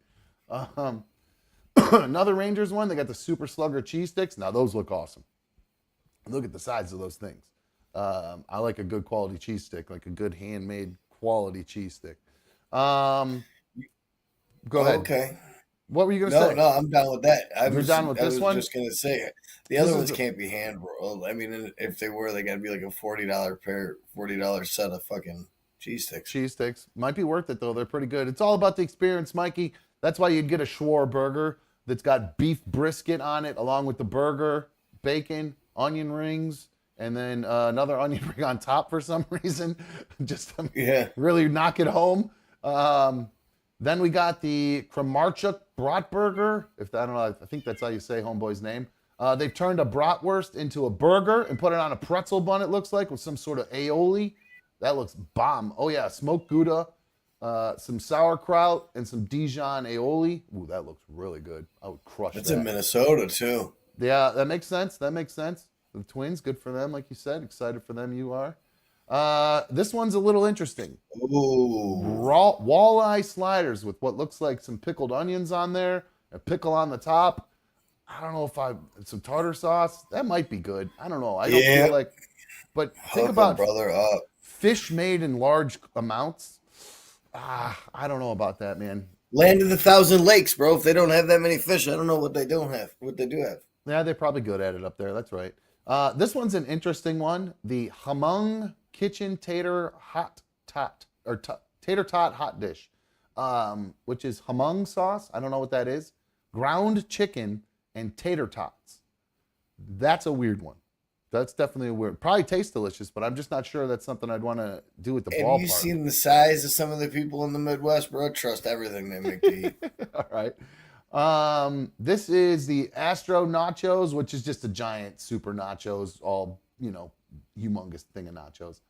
Another Rangers one, they got the Super Slugger cheese sticks. Now those look awesome. Look at the size of those things. I like a good quality cheese stick, like a good handmade quality cheese stick. Go ahead. Okay. What were you gonna say? No, I'm down with that. You're down with this one? I was just gonna say the other ones can't be hand rolled. I mean, if they were, they gotta be like a $40 set of fucking cheese sticks. Cheese sticks might be worth it though. They're pretty good. It's all about the experience, Mikey. That's why you'd get a Schwar burger that's got beef brisket on it, along with the burger, bacon, onion rings, and then another onion ring on top for some reason, just to really knock it home. Then we got the Kramarchuk Bratburger. I don't know, I think that's how you say homeboy's name. They've turned a bratwurst into a burger and put it on a pretzel bun, it looks like, with some sort of aioli. That looks bomb. Oh yeah, smoked Gouda, some sauerkraut, and some Dijon aioli. Ooh, that looks really good. I would crush that. It's in Minnesota too. Yeah, that makes sense. The Twins, good for them, like you said. Excited for them, you are. This one's a little interesting. Ooh. Walleye sliders with what looks like some pickled onions on there, a pickle on the top. I don't know if some tartar sauce. That might be good. I don't know. I don't feel like. But think about fish made in large amounts. I don't know about that, man. Land of the Thousand Lakes, bro. If they don't have that many fish, I don't know what they don't have. What they do have. Yeah, they're probably good at it up there. That's right. This one's an interesting one. The Hamung Kitchen Tater Tater Tot Hot Dish, which is Hamung sauce. I don't know what that is. Ground chicken and tater tots. That's a weird one. That's definitely a weird. Probably tastes delicious, but I'm just not sure that's something I'd want to do at the ballpark. Have you seen the size of some of the people in the Midwest, bro? Trust everything they make to eat. All right. This is the Astro Nachos, which is just a giant super nachos, all, humongous thing of nachos.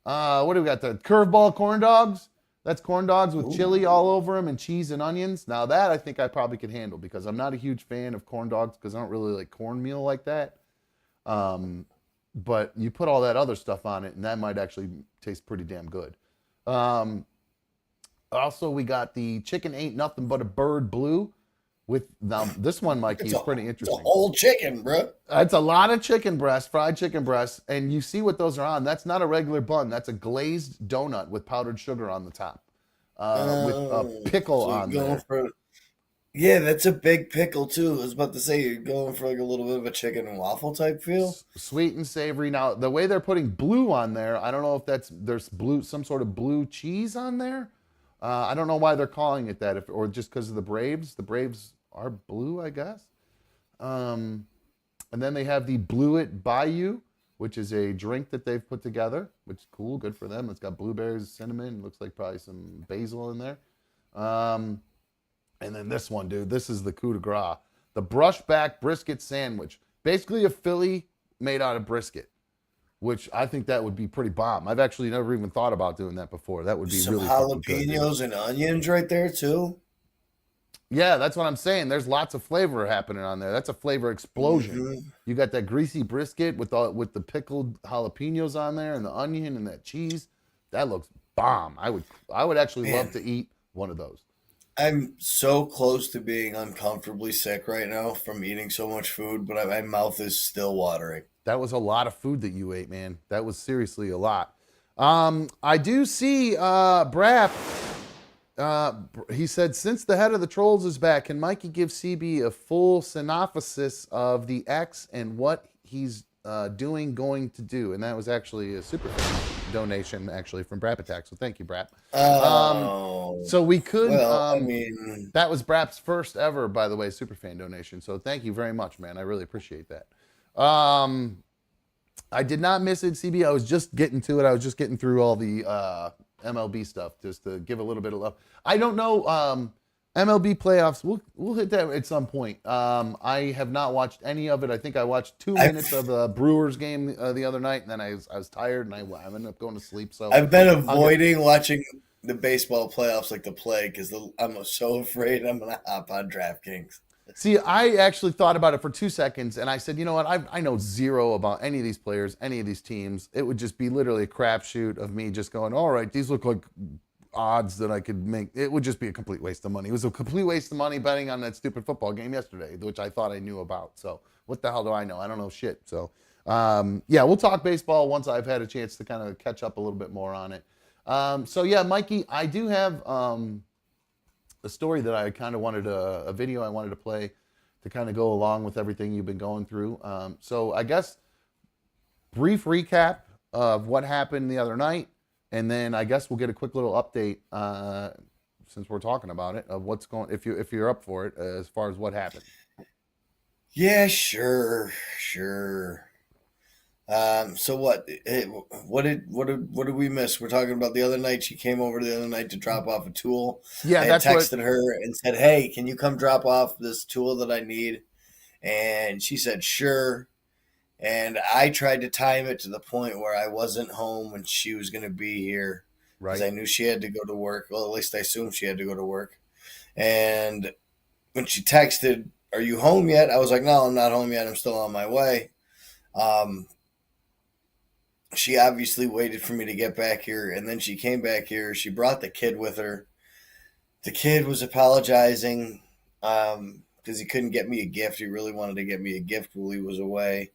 What do we got there? Curveball corn dogs. That's corn dogs with chili all over them and cheese and onions. Now that I think I probably could handle because I'm not a huge fan of corn dogs because I don't really like cornmeal like that. But you put all that other stuff on it and that might actually taste pretty damn good. Also, we got the Chicken Ain't Nothing But a Bird Blue. Now this one, Mikey, is pretty interesting. It's a whole chicken, bro. It's a lot of chicken breast, fried chicken breasts, and you see what those are on. That's not a regular bun. That's a glazed donut with powdered sugar on the top, with a pickle on there. Yeah, that's a big pickle too. I was about to say you're going for like a little bit of a chicken and waffle type feel. Sweet and savory. Now the way they're putting blue on there, I don't know if there's blue, some sort of blue cheese on there. I don't know why they're calling it that, or just because of the Braves. The Braves are blue, I guess. And then they have the Blue It Bayou, which is a drink that they've put together, which is cool, good for them. It's got blueberries, cinnamon, looks like probably some basil in there. And then this one, dude, this is the coup de grace. The brushback brisket sandwich. Basically a Philly made out of brisket, which I think that would be pretty bomb. I've actually never even thought about doing that before. That would be some really jalapenos and onions right there too. Yeah, that's what I'm saying. There's lots of flavor happening on there. That's a flavor explosion. Mm-hmm. You got that greasy brisket with the pickled jalapenos on there and the onion and that cheese. That looks bomb. I would actually love to eat one of those. I'm so close to being uncomfortably sick right now from eating so much food, but my mouth is still watering. That was a lot of food that you ate, man. That was seriously a lot. I do see Brap. He said, since the head of the Trolls is back, can Mikey give CB a full synopsis of the X and what he's going to do? And that was actually a super donation, actually, from Brap Attack. So thank you, Brap. So we could. Well, I mean, that was Brap's first ever, by the way, super fan donation. So thank you very much, man. I really appreciate that. I did not miss it, CB. I was just getting to it. I was just getting through all the MLB stuff just to give a little bit of love. I don't know. MLB Playoffs, we'll hit that at some point. I have not watched any of it. I think I watched 2 minutes of the Brewers game the other night, and then I was tired, and I ended up going to sleep. So I've been avoiding watching the baseball playoffs like the plague because I'm so afraid I'm going to hop on DraftKings. See, I actually thought about it for 2 seconds, and I said, you know what? I know zero about any of these players, any of these teams. It would just be literally a crapshoot of me just going, all right, these look like odds that I could make. It would just be a complete waste of money. It was a complete waste of money betting on that stupid football game yesterday, which I thought I knew about. So what the hell do I know? I don't know shit. So, yeah, we'll talk baseball once I've had a chance to kind of catch up a little bit more on it. So, yeah, Mikey, I do have a story that I kind of wanted a video I wanted to play to kind of go along with everything you've been going through. So I guess brief recap of what happened the other night, and then I guess we'll get a quick little update since we're talking about it of what's going. If you're up for it, as far as what happened. Yeah, sure. So what did we miss? We're talking about the other night. She came over the other night to drop off a tool. Yeah, I that's texted her and said, "Hey, can you come drop off this tool that I need?" And she said, "Sure." And I tried to time it to the point where I wasn't home when she was going to be here, because I knew she had to go to work. Well, at least I assumed she had to go to work. And when she texted, "Are you home yet?" I was like, "No, I'm not home yet. I'm still on my way." She obviously waited for me to get back here, and then she came back here. She brought the kid with her. The kid was apologizing because he couldn't get me a gift. He really wanted to get me a gift while he was away.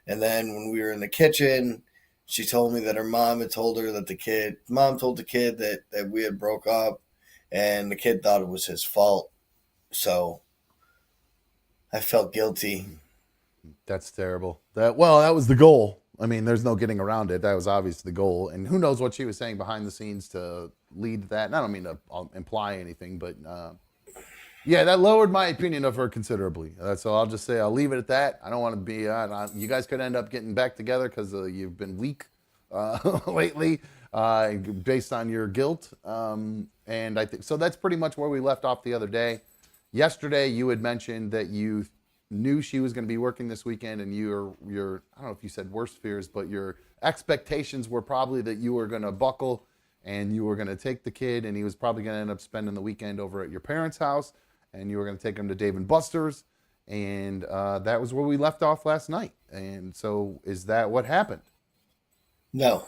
And then when we were in the kitchen, she told me that her mom had told her that mom told the kid that we had broke up, and the kid thought it was his fault. So I felt guilty. That's terrible. That was the goal. I mean, there's no getting around it. That was obviously the goal. And who knows what she was saying behind the scenes to lead to that. And I don't mean to imply anything, but yeah, that lowered my opinion of her considerably. So I'll just say I'll leave it at that. I don't want to be, you guys could end up getting back together because you've been weak lately based on your guilt. And I think, so that's pretty much where we left off the other day. Yesterday, you had mentioned that you knew she was going to be working this weekend, and your I don't know if you said worst fears, but your expectations were probably that you were going to buckle and you were going to take the kid, and he was probably going to end up spending the weekend over at your parents' house, and you were going to take him to Dave & Buster's, and that was where we left off last night. And so is that what happened? No.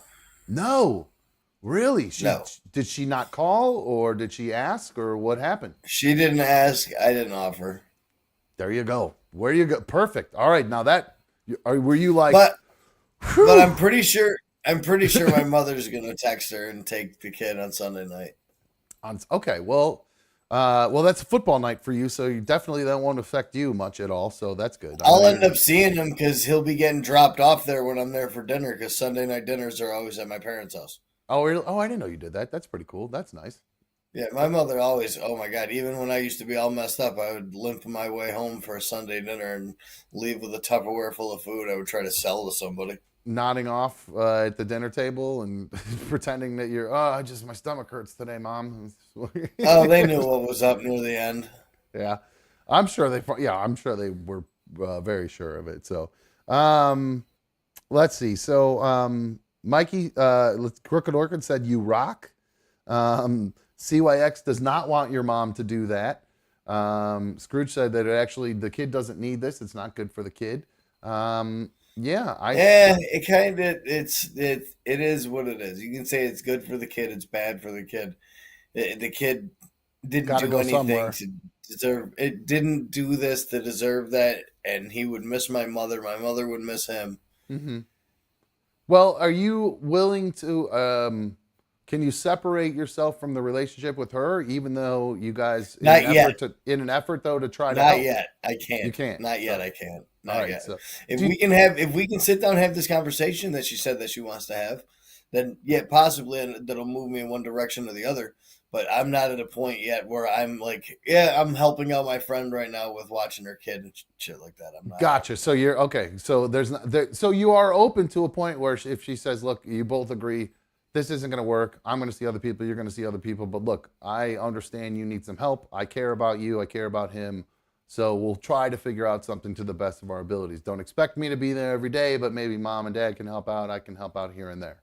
Really? No. Did she not call, or did she ask, or what happened? She didn't ask. I didn't offer. There you go. Where you go? Perfect. All right. Now were you like? But I'm pretty sure my mother's gonna text her and take the kid on Sunday night. Okay. Well, that's a football night for you, so you definitely that won't affect you much at all. So that's good. I'll end up seeing him because he'll be getting dropped off there when I'm there for dinner. Because Sunday night dinners are always at my parents' house. Oh, really? Oh, I didn't know you did that. That's pretty cool. That's nice. Yeah, my mother always, oh my God, even when I used to be all messed up, I would limp my way home for a Sunday dinner and leave with a Tupperware full of food I would try to sell to somebody. Nodding off at the dinner table and pretending that my stomach hurts today, Mom. Oh, they knew what was up near the end. Yeah, I'm sure they were very sure of it. So, let's see. So, Mikey, Crooked Orchid said you rock. CYX does not want your mom to do that. Scrooge said that the kid doesn't need this. It's not good for the kid. It is what it is. You can say it's good for the kid. It's bad for the kid. The kid didn't do anything to deserve it. Didn't do this to deserve that. And he would miss my mother. My mother would miss him. Mm-hmm. Well, are you willing to, can you separate yourself from the relationship with her, even though you guys, in an effort to try to help? Not yet. I can't. You can't. Not yet. I can't. Not yet. So, if we can sit down and have this conversation that she said that she wants to have, then possibly that'll move me in one direction or the other. But I'm not at a point yet where I'm like, I'm helping out my friend right now with watching her kid and shit like that. I'm not. Gotcha. So you're okay. So so you are open to a point where if she says, look, you both agree, this isn't going to work. I'm going to see other people. You're going to see other people. But look, I understand you need some help. I care about you. I care about him. So we'll try to figure out something to the best of our abilities. Don't expect me to be there every day, but maybe Mom and Dad can help out. I can help out here and there.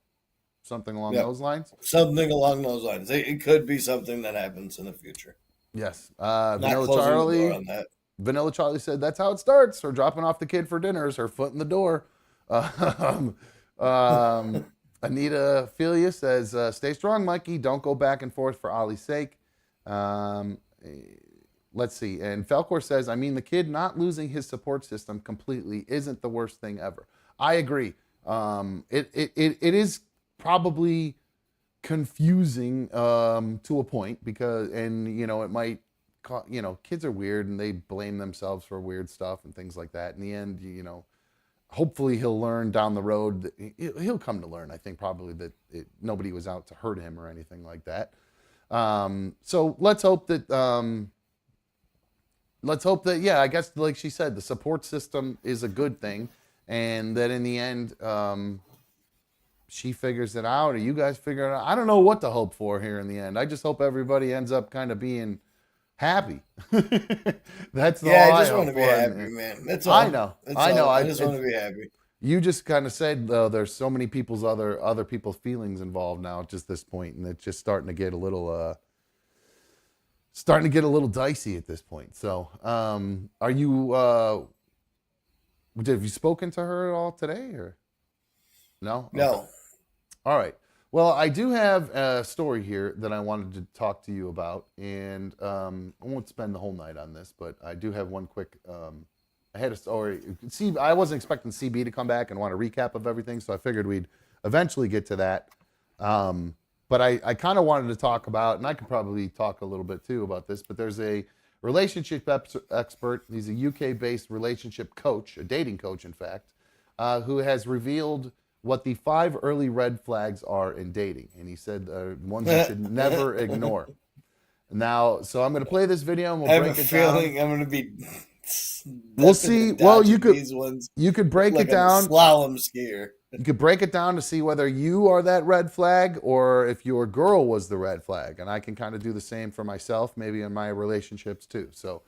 Something along those lines? Something along those lines. It could be something that happens in the future. Yes. Vanilla Charlie said that's how it starts. Her dropping off the kid for dinners, her foot in the door. Anita Philia says, stay strong, Mikey. Don't go back and forth for Ollie's sake. Let's see. And Falcor says, I mean, the kid not losing his support system completely isn't the worst thing ever. I agree. It is probably confusing to a point because, and you know, it might kids are weird and they blame themselves for weird stuff and things like that. In the end, hopefully he'll learn down the road. He'll come to learn, I think, probably that nobody was out to hurt him or anything like that. So let's hope that, yeah, I guess like she said, the support system is a good thing, and that in the end, she figures it out, or you guys figure it out. I don't know what to hope for here in the end. I just hope everybody ends up kind of being happy. That's all I just want hope to be for. happy, man. That's all. I know. I just want to be happy. You just kind of said, though, there's so many people's other people's feelings involved now at just this point, and it's just starting to get a little dicey at this point. So, are you? Have you spoken to her at all today, or no? No. Okay. All right. Well, I do have a story here that I wanted to talk to you about, and I won't spend the whole night on this, but I do have one quick. I had a story. I wasn't expecting CB to come back and want a recap of everything, so I figured we'd eventually get to that. But I kind of wanted to talk about, and I could probably talk a little bit too about this, but there's a relationship expert. He's a UK-based relationship coach, a dating coach, in fact, who has revealed what the 5 early red flags are in dating. And he said ones you should never ignore. Now, so I'm going to play this video and we'll break it down. I have a feeling I'm going to be... We'll see. Well, you could break like it down. A slalom skier. You could break it down to see whether you are that red flag or if your girl was the red flag. And I can kind of do the same for myself, maybe in my relationships too. So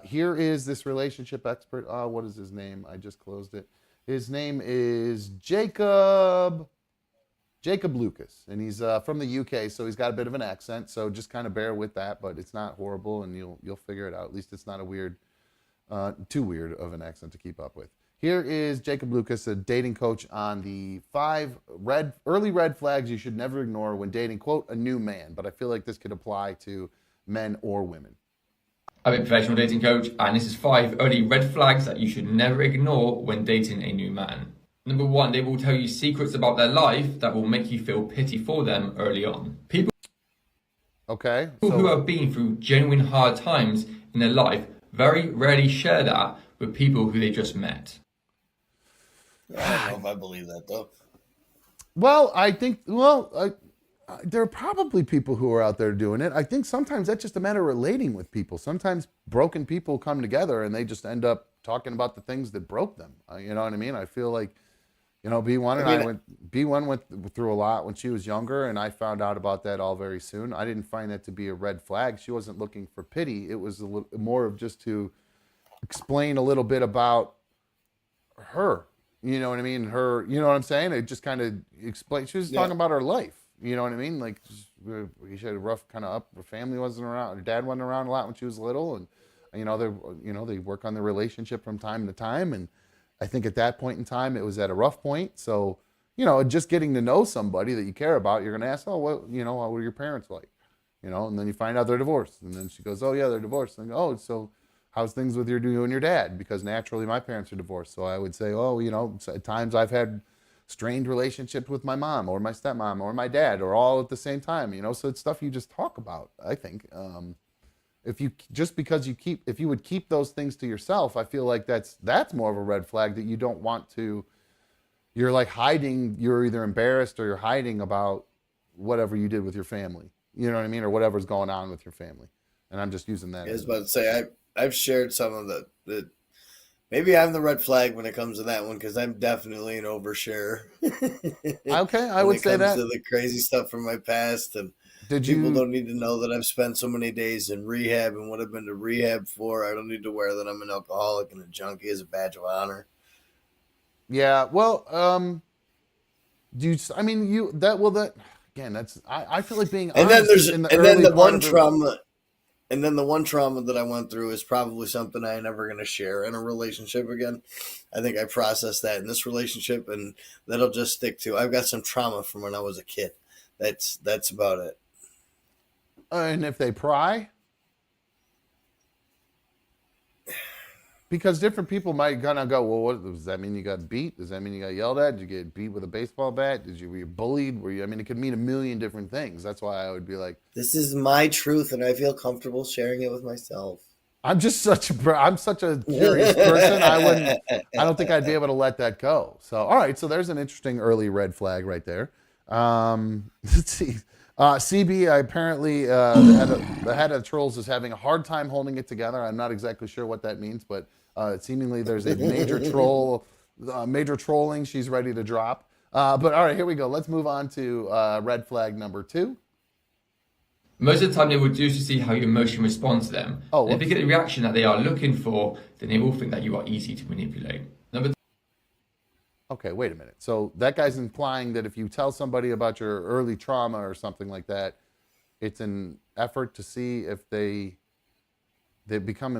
here is this relationship expert. What is his name? I just closed it. His name is Jacob Lucas, and he's from the UK, so he's got a bit of an accent. So just kind of bear with that, but it's not horrible, and you'll figure it out. At least it's not too weird of an accent to keep up with. Here is Jacob Lucas, a dating coach, on the 5 early red flags you should never ignore when dating, quote, a new man. But I feel like this could apply to men or women. I'm a professional dating coach, and this is 5 early red flags that you should never ignore when dating a new man. Number 1, they will tell you secrets about their life that will make you feel pity for them early on. People who have been through genuine hard times in their life very rarely share that with people who they just met. I don't know if I believe that, though. Well, I think, there are probably people who are out there doing it. I think sometimes that's just a matter of relating with people. Sometimes broken people come together and they just end up talking about the things that broke them. You know what I mean? I feel like, B1 went through a lot when she was younger, and I found out about that all very soon. I didn't find that to be a red flag. She wasn't looking for pity. It was a little more of just to explain a little bit about her. You know what I mean? Her, you know what I'm saying? It just kind of explained. She was talking about her life. You know what I mean? Like, she had a rough kind of up. Her family wasn't around. Her dad wasn't around a lot when she was little, and they work on their relationship from time to time. And I think at that point in time, it was at a rough point. So, just getting to know somebody that you care about, you're going to ask, what were your parents like? And then you find out they're divorced, and then she goes, oh yeah, they're divorced. And so how's things with you and your dad? Because naturally my parents are divorced. So I would say, at times I've had strained relationships with my mom or my stepmom or my dad, or all at the same time, so it's stuff you just talk about. I think, if you would keep those things to yourself, I feel like that's more of a red flag, that you don't want to, you're like hiding, you're either embarrassed or you're hiding about whatever you did with your family, you know what I mean? Or whatever's going on with your family. And I'm just using that. I was about to say, I've shared some of the maybe I'm the red flag when it comes to that one, because I'm definitely an overshare. Okay, I would say that. When it comes to the crazy stuff from my past, and people don't need to know that I've spent so many days in rehab and what I've been to rehab for. I don't need to wear that I'm an alcoholic and a junkie as a badge of honor. Yeah, well, I feel like being honest And then the one trauma that I went through is probably something I'm never going to share in a relationship again. I think I processed that in this relationship, and that'll just stick to. I've got some trauma from when I was a kid. That's about it. And if they pry? Because different people might kind of go, well, what does that mean? You got beat? Does that mean you got yelled at? Did you get beat with a baseball bat? Were you bullied? I mean, it could mean a million different things. That's why I would be like, This is my truth, and I feel comfortable sharing it with myself. I'm such a curious person. I don't think I'd be able to let that go. So, all right. So there's an interesting early red flag right there. Let's see. CB apparently the head of Trolls is having a hard time holding it together. I'm not exactly sure what that means, but seemingly there's a major trolling she's ready to drop. But all right, here we go. Let's move on to red flag number 2. Most of the time, they will do to see how you emotionally respond to them. And if they get the reaction that they are looking for, then they will think that you are easy to manipulate. Okay, wait a minute. So that guy's implying that if you tell somebody about your early trauma or something like that, it's an effort to see if they become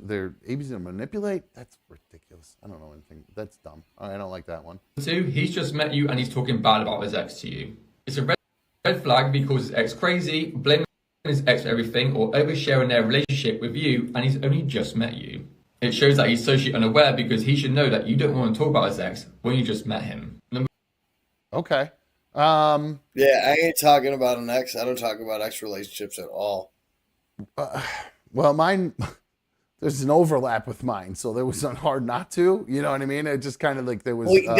they're easy to manipulate? That's ridiculous. I don't know anything. That's dumb. I don't like that one. 2, he's just met you and he's talking bad about his ex to you. It's a red flag because his ex crazy, blaming his ex for everything, or oversharing their relationship with you, and he's only just met you. It shows that he's socially unaware because he should know that you don't want to talk about his ex when you just met him. Okay. Yeah, I ain't talking about an ex. I don't talk about ex relationships at all. Well, mine, there's an overlap with mine, so there was hard not to. You know what I mean? It just kind of like there was. Well,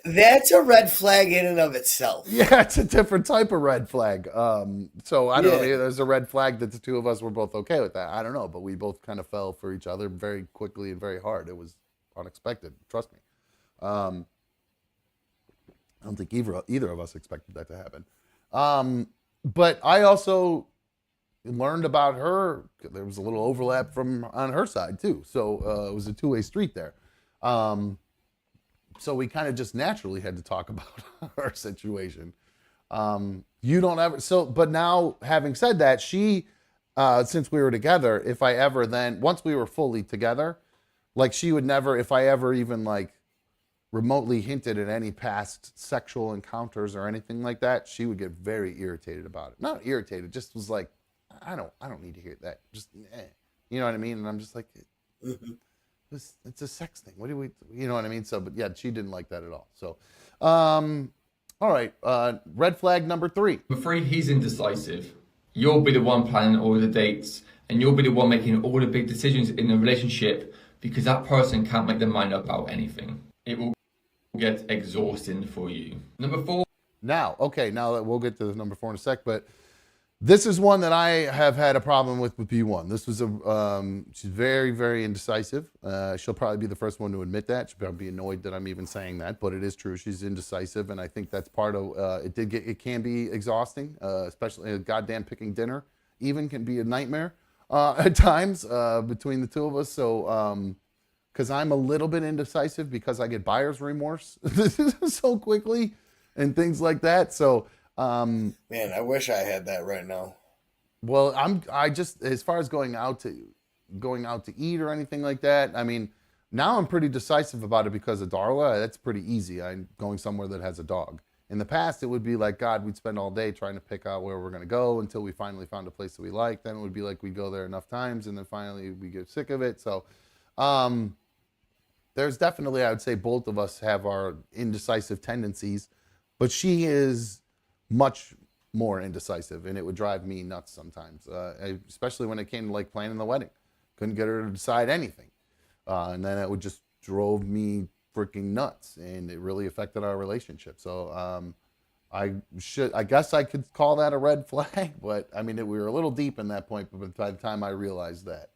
that's a red flag in and of itself. Yeah, it's a different type of red flag. So I don't know. There's a red flag that the two of us were both okay with that. I don't know, but we both kind of fell for each other very quickly and very hard. It was unexpected. Trust me. I don't think either of us expected that to happen. But I also learned about her. There was a little overlap on her side too. So it was a two-way street there. So we kind of just naturally had to talk about her situation. You don't ever, but now having said that, she, since we were together, once we were fully together, like she would never, if I ever even like remotely hinted at any past sexual encounters or anything like that, she would get very irritated about it. Not irritated, just was like, I don't need to hear that. Just, you know what I mean? And I'm just like, it's a sex thing. What do we, you know what I mean? So, but yeah, she didn't like that at all. So, all right. Red flag number 3. Number 3, he's indecisive. You'll be the one planning all the dates, and you'll be the one making all the big decisions in the relationship because that person can't make their mind up about anything. It will get exhausting for you. Number 4. Now that we'll get to the number 4 in a sec, but this is one that I have had a problem with B1. This was she's very, very indecisive. She'll probably be the first one to admit that. She'll probably be annoyed that I'm even saying that, but it is true. She's indecisive, and I think that's part of it can be exhausting, especially goddamn picking dinner even can be a nightmare at times between the two of us. So, because I'm a little bit indecisive because I get buyer's remorse so quickly and things like that. So, man, I wish I had that right now. Well, I just, as far as going out to eat or anything like that, I mean, now I'm pretty decisive about it because of Darla. That's pretty easy. I'm going somewhere that has a dog. In the past, it would be like, God, we'd spend all day trying to pick out where we're going to go until we finally found a place that we like. Then it would be like we'd go there enough times, and then finally we get sick of it. So there's definitely, I would say both of us have our indecisive tendencies, but she is much more indecisive, and it would drive me nuts sometimes, especially when it came to like planning the wedding. Couldn't get her to decide anything. And then it would just drove me freaking nuts, and it really affected our relationship. So I guess I could call that a red flag, but I mean, we were a little deep in that point, but by the time I realized that.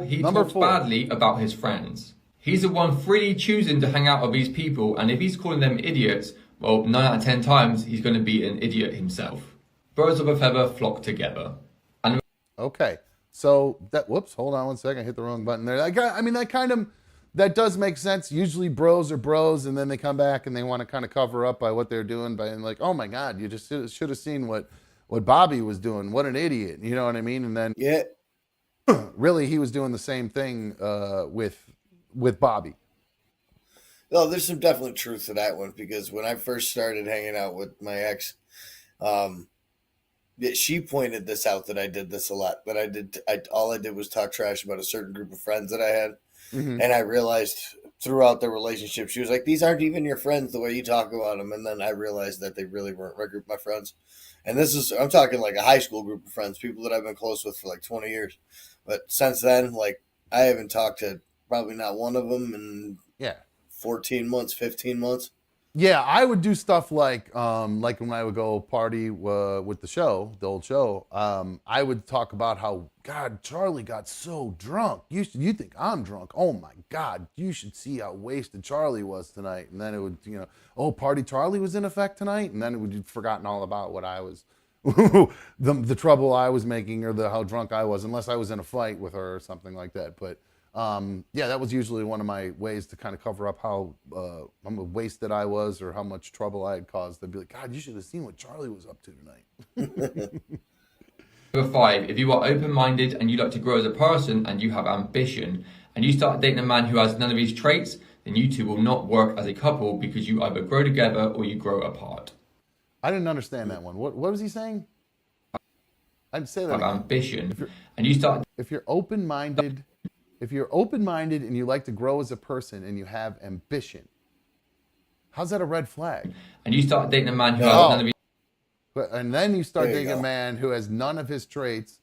He talks badly about his friends. He's the one freely choosing to hang out with these people, and if he's calling them idiots, well, 9 out of 10 times, he's going to be an idiot himself. Birds of a feather flock together. And okay, so hold on one second, I hit the wrong button there. That does make sense. Usually bros are bros, and then they come back and they want to kind of cover up by what they're doing by like, oh my God, you just should have seen what Bobby was doing. What an idiot. You know what I mean? And then really he was doing the same thing with Bobby. No, there's some definite truth to that one, because when I first started hanging out with my ex, she pointed this out that I did this a lot. But all I did was talk trash about a certain group of friends that I had. Mhm. And I realized throughout the relationship, she was like, "These aren't even your friends the way you talk about them." And then I realized that they really weren't my group, my friends. And I'm talking like a high school group of friends, people that I've been close with for like 20 years. But since then, like, I haven't talked to probably not one of them in Yeah. 14 months, 15 months. Yeah, I would do stuff like when I would go party with the show, the old show. I would talk about how, God, Charlie got so drunk. You think I'm drunk? Oh my God, you should see how wasted Charlie was tonight. And then it would, oh, party Charlie was in effect tonight, and then it would you'd forgotten all about what I was, the trouble I was making or how drunk I was, unless I was in a fight with her or something like that. But yeah, that was usually one of my ways to kind of cover up how wasted I was or how much trouble I had caused. They'd be like, God, you should have seen what Charlie was up to tonight. Number 5, if you are open-minded and you like to grow as a person and you have ambition, and you start dating a man who has none of these traits, then you two will not work as a couple because you either grow together or you grow apart. I didn't understand that one. What was he saying? I'd say that Have again. ambition, and you start. If you're open-minded and you like to grow as a person and you have ambition, how's that a red flag? And you start dating a man who has none of these. And then you start There you dating a go. man who has none of his traits,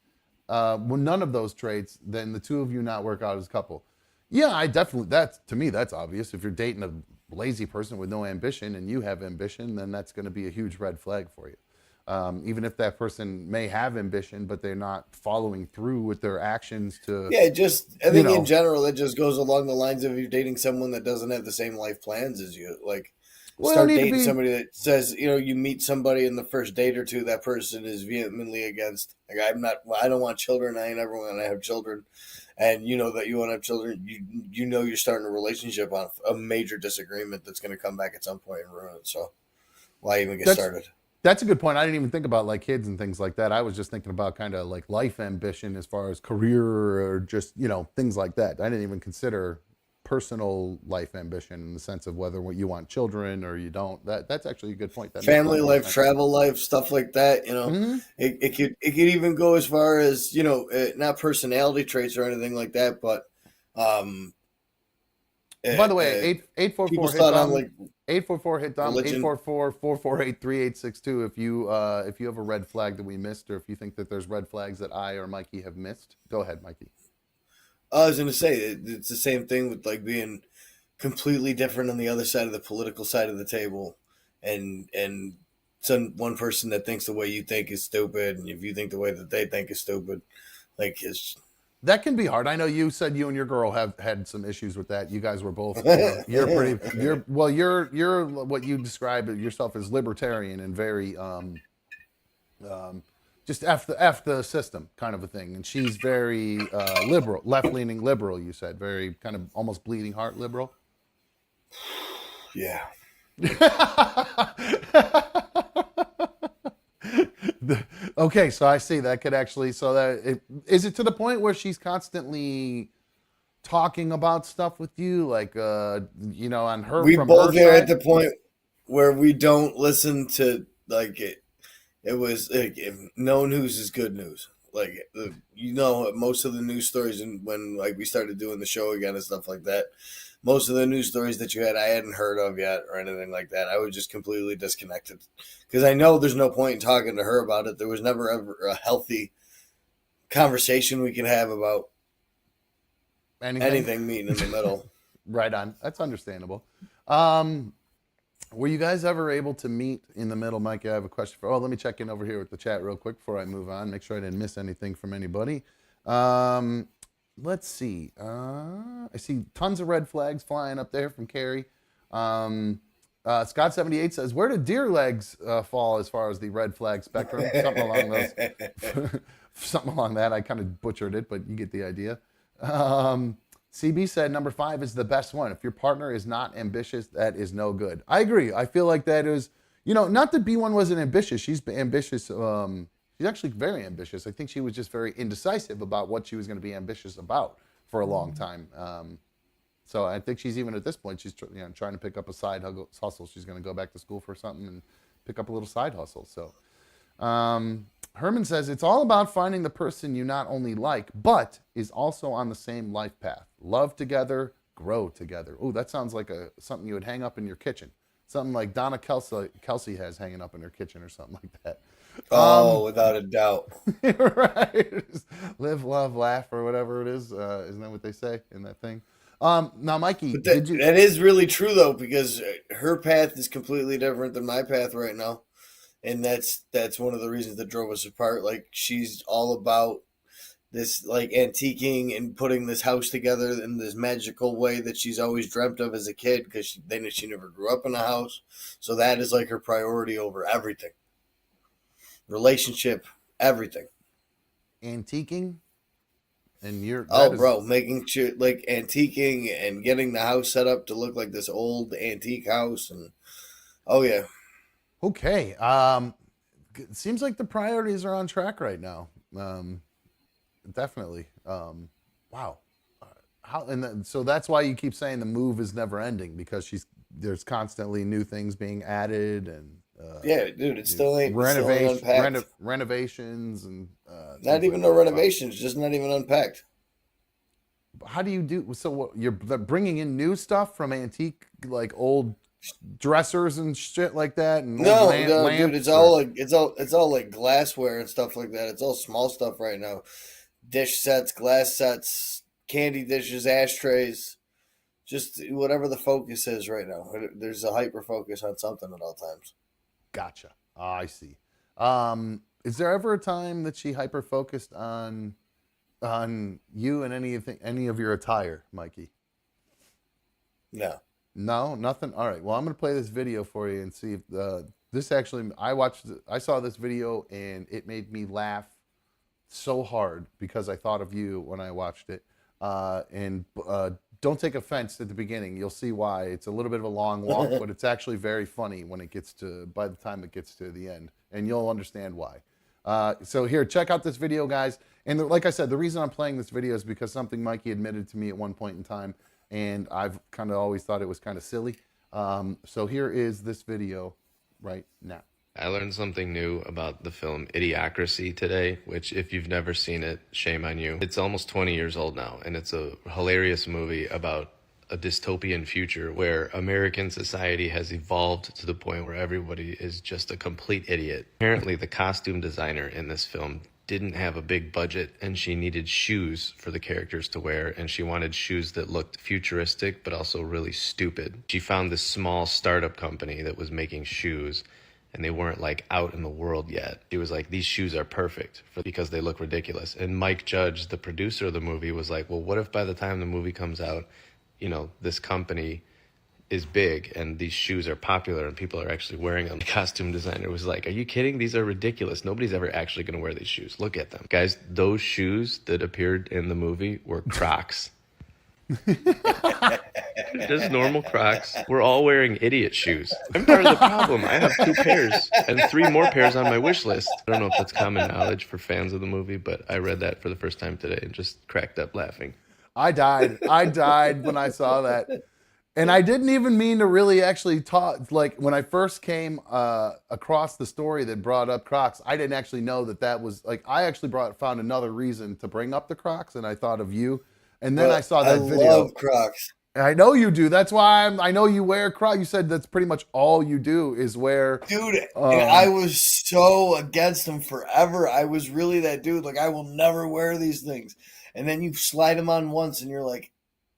none of those traits, then the two of you not work out as a couple. Yeah, to me, that's obvious. If you're dating a lazy person with no ambition and you have ambition, then that's going to be a huge red flag for you. Even if that person may have ambition, but they're not following through with their actions to... Yeah, I think in general, it just goes along the lines of you dating someone that doesn't have the same life plans as you. Like, Well, start you need to dating be- somebody that says, you meet somebody in the first date or two, that person is vehemently against. Like, I don't want children. I ain't ever going to have children. And you know that you want to have children. You know you're starting a relationship on a major disagreement that's going to come back at some point and ruin it. So why even get started? That's a good point. I didn't even think about like kids and things like that. I was just thinking about kind of like life ambition as far as career or just, things like that. I didn't even consider personal life ambition in the sense of whether you want children or you don't. That's actually a good point. That makes Family a lot of life, sense. travel life, stuff like that. It could even go as far as not personality traits or anything like that, but By the way, 844 people hit thought on dumb. like 844 hit dumb. religion. 844-448-3862. If you have a red flag that we missed, or if you think that there's red flags that I or Mikey have missed, go ahead, Mikey. I was going to say it's the same thing with like being completely different on the other side of the political side of the table, and one person that thinks the way you think is stupid, and if you think the way that they think is stupid, like that can be hard. I know you said you and your girl have had some issues with that. You guys were both. You're what you describe yourself as libertarian and very just F the system kind of a thing. And she's very liberal, left-leaning liberal, you said. Very kind of almost bleeding heart liberal. Yeah. Okay, so I see that could actually, is it to the point where she's constantly talking about stuff with you, like, on her, We from both her are side? at the point where we don't listen to like it. It was like, no news is good news. Like, most of the news stories, and when like we started doing the show again and stuff like that, most of the news stories that you had, I hadn't heard of yet or anything like that. I was just completely disconnected because I know there's no point in talking to her about it. There was never ever a healthy conversation we can have about anything meeting in the middle. Right on. That's understandable. Were you guys ever able to meet in the middle? Mikey, I have a question let me check in over here with the chat real quick before I move on. Make sure I didn't miss anything from anybody. Let's see. I see tons of red flags flying up there from Carrie. Scott78 says, where did deer legs fall as far as the red flag spectrum? Something along those. Something along that. I kind of butchered it, but you get the idea. CB said number 5 is the best one. If your partner is not ambitious, that is no good. I agree. I feel like that is, not that B1 wasn't ambitious. She's ambitious. She's actually very ambitious. I think she was just very indecisive about what she was going to be ambitious about for a long time. So I think she's even at this point, she's trying to pick up a side hustle. She's going to go back to school for something and pick up a little side hustle. So Herman says it's all about finding the person you not only like, but is also on the same life path. Love together, grow together. Oh, that sounds like something you would hang up in your kitchen. Something like Donna Kelsey has hanging up in her kitchen or something like that. Oh, without a doubt. Right. Live, love, laugh, or whatever it is. Isn't that what they say in that thing? Now, Mikey, that is really true though, because her path is completely different than my path right now, and that's one of the reasons that drove us apart. Like, she's all about this, like, antiquing and putting this house together in this magical way that she's always dreamt of as a kid, because she never grew up in a house. So that is like her priority over everything. Relationship, everything. Antiquing? And making sure, like, antiquing and getting the house set up to look like this old antique house, and yeah. Okay. It seems like the priorities are on track right now. Definitely. Wow. So that's why you keep saying the move is never ending, because there's constantly new things being added, and yeah, dude, it still ain't unpacked. Renovations and not even no renovations, just not even unpacked. How do you do? So what, you're bringing in new stuff from antique, like old dressers and shit like that, and no, dude, it's all like glassware and stuff like that. It's all small stuff right now. Dish sets, glass sets, candy dishes, ashtrays, just whatever the focus is right now. There's a hyper focus on something at all times. Gotcha. I see. Is there ever a time that she hyper focused on you and any of your attire, Mikey? No. No, nothing. All right. Well, I'm gonna play this video for you and see if this actually. I saw this video and it made me laugh so hard because I thought of you when I watched it. Don't take offense at the beginning. You'll see why. It's a little bit of a long walk, but it's actually very funny by the time it gets to the end, and you'll understand why. So here, check out this video, guys. And like I said, the reason I'm playing this video is because something Mikey admitted to me at one point in time, and I've kind of always thought it was kind of silly. So here is this video right now. I learned something new about the film Idiocracy today, which, if you've never seen it, shame on you. It's almost 20 years old now, and it's a hilarious movie about a dystopian future where American society has evolved to the point where everybody is just a complete idiot. Apparently, the costume designer in this film didn't have a big budget, and she needed shoes for the characters to wear, and she wanted shoes that looked futuristic but also really stupid. She found this small startup company that was making shoes, and they weren't like out in the world yet. She was like, these shoes are perfect because they look ridiculous. And Mike Judge, the producer of the movie, was like, well, what if by the time the movie comes out, this company is big and these shoes are popular and people are actually wearing them? The costume designer was like, are you kidding? These are ridiculous. Nobody's ever actually going to wear these shoes. Look at them. Guys, those shoes that appeared in the movie were Crocs. Just normal Crocs. We're all wearing idiot shoes. I'm part of the problem. I have 2 pairs and 3 more pairs on my wish list. I don't know if that's common knowledge for fans of the movie, but I read that for the first time today and just cracked up laughing. I died when I saw that. And I didn't even mean to really actually talk. Like, when I first came across the story that brought up Crocs, I didn't actually know that was, like, I actually found another reason to bring up the Crocs, and I thought of you. And then I saw that video. I love Crocs. I know you do. That's why I know you wear Crocs. You said that's pretty much all you do is wear. Dude, and I was so against them forever. I was really that dude. Like, I will never wear these things. And then you slide them on once and you're like,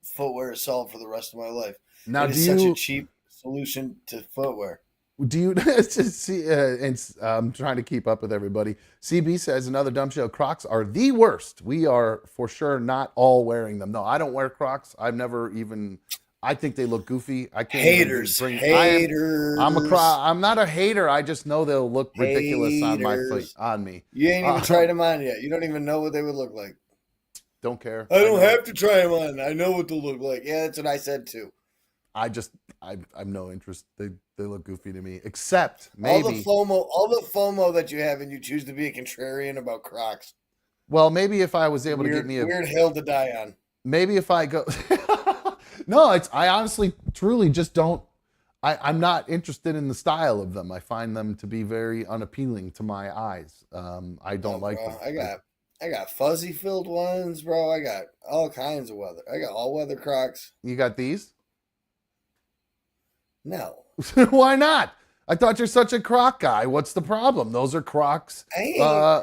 footwear is solved for the rest of my life. Now, it is such a cheap solution to footwear. Do you just see? And I'm trying to keep up with everybody. CB says another dumb show. Crocs are the worst. We are for sure not all wearing them. No, I don't wear Crocs. I've never even. I think they look goofy. I can't. Haters. I'm not a hater. I just know they'll look ridiculous on my feet, on me. You ain't even tried them on yet. You don't even know what they would look like. Don't care. I don't have to try them on. I know what they'll look like. Yeah, that's what I said too. I've no interest. They look goofy to me, except maybe all the FOMO that you have, and you choose to be a contrarian about Crocs. Well, maybe if I was able to get me a weird hill to die on. Maybe if I go, no, I honestly, truly just don't. I'm not interested in the style of them. I find them to be very unappealing to my eyes. I don't like bro, them. I got fuzzy filled ones, bro. I got all kinds of weather. I got all weather Crocs. You got these? No. Why not? I thought you're such a Croc guy. What's the problem? Those are Crocs. Those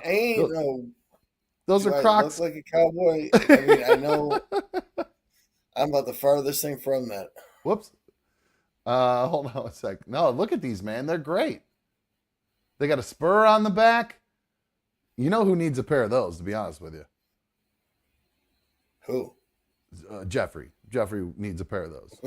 are Crocs. Look like a cowboy. I mean, I know I'm about the farthest thing from that. Whoops. Hold on a sec. No, look at these, man. They're great. They got a spur on the back. You know who needs a pair of those, to be honest with you? Who? Jeffrey. Jeffrey needs a pair of those.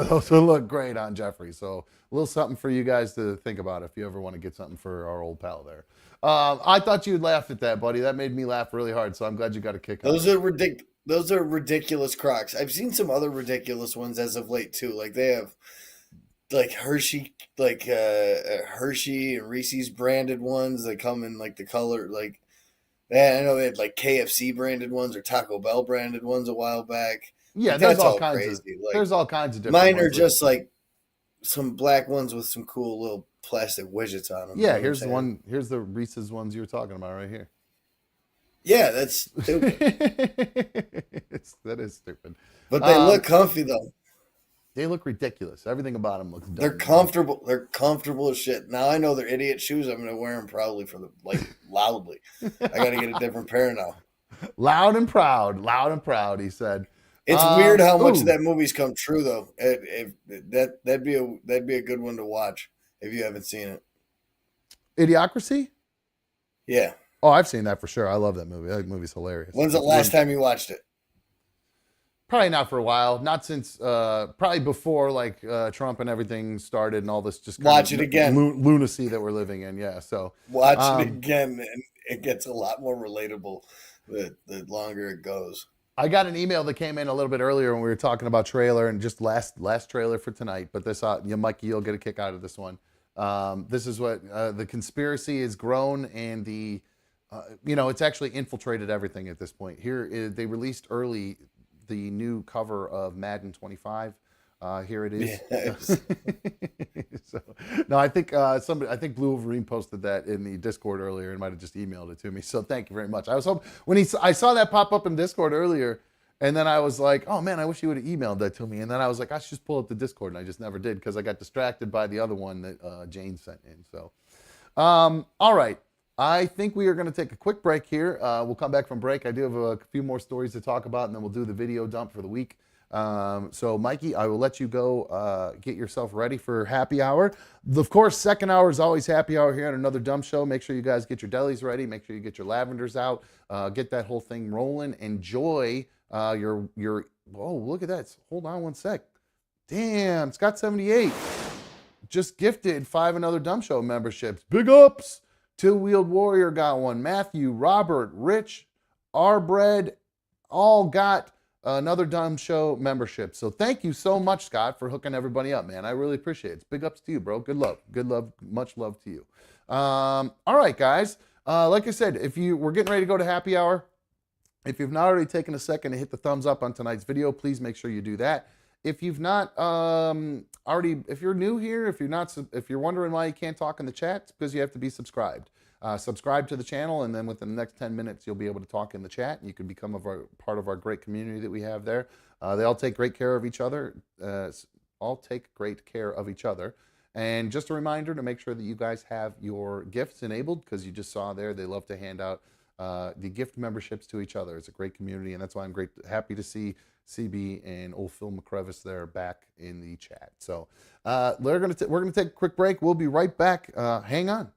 Those will look great on Jeffrey. So a little something for you guys to think about if you ever want to get something for our old pal there. I thought you'd laugh at that, buddy. That made me laugh really hard. So I'm glad you got a kick out of it. Those are ridiculous Crocs. I've seen some other ridiculous ones as of late too. Like they have like Hershey and Reese's branded ones that come in like the color like I know they had like KFC branded ones or Taco Bell branded ones a while back. Yeah, like, there's all kinds of there's all kinds of different mine ones. are just like some black ones with some cool little plastic widgets on them. Yeah, here's the one. Here's the Reese's ones you were talking about right here. Yeah, that's stupid. That is stupid. But they look comfy though. They look ridiculous. Everything about them looks dumb. They're comfortable. They're comfortable as shit. Now I know they're idiot shoes. I'm gonna wear them probably for the loudly. I gotta get a different pair now. Loud and proud. He said. It's weird how much of that movie's come true though. That'd be a good one to watch if you haven't seen it. Idiocracy? Yeah. Oh, I've seen that for sure. I love that movie. That movie's hilarious. When's the last time you watched it? Probably not for a while. Not since probably before like Trump and everything started and all this just watch it again. Lunacy that we're living in. Yeah. So watch it again, and it gets a lot more relatable the longer it goes. I got an email that came in a little bit earlier when we were talking about Traylor and just last trailer for tonight. But this, Mikey, you'll get a kick out of this one. This is what the conspiracy has grown and the, it's actually infiltrated everything at this point. They released early the new cover of Madden 25. Here it is. Yes. So, no, I think I think Blue Wolverine posted that in the Discord earlier and might have just emailed it to me. So thank you very much. I was hoping I saw that pop up in Discord earlier, and then I was like, oh man, I wish you would have emailed that to me. And then I was like, I should just pull up the Discord, and I just never did because I got distracted by the other one that Jane sent in. So, all right. I think we are going to take a quick break here. We'll come back from break. I do have a few more stories to talk about, and then we'll do the video dump for the week. So Mikey, I will let you go get yourself ready for happy hour. Of course, second hour is always happy hour here on Another Dumb Show. Make sure you guys get your delis ready. Make sure you get your lavenders out. Get that whole thing rolling. Enjoy your oh, look at that. Hold on one sec. Damn, Scott 78 just gifted 5 Another Dumb Show memberships. Big ups. Two Wheeled Warrior got one. Matthew, Robert, Rich, R Bread all got Another Dumb Show membership. So thank you so much, Scott, for hooking everybody up, man. I really appreciate it. It's big ups to you, bro. Good love, much love to you. All right, guys. Like I said, we're getting ready to go to happy hour. If you've not already taken a second to hit the thumbs up on tonight's video, please make sure you do that. If you've not if you're new here, if you're wondering why you can't talk in the chat, it's because you have to be subscribed. Subscribe to the channel, and then within the next 10 minutes, you'll be able to talk in the chat, and you can become part of our great community that we have there. They all take great care of each other. And just a reminder to make sure that you guys have your gifts enabled, because you just saw there, they love to hand out the gift memberships to each other. It's a great community, and that's why I'm happy to see CB and old Phil McCrevis there back in the chat. So we're gonna take a quick break. We'll be right back. Hang on.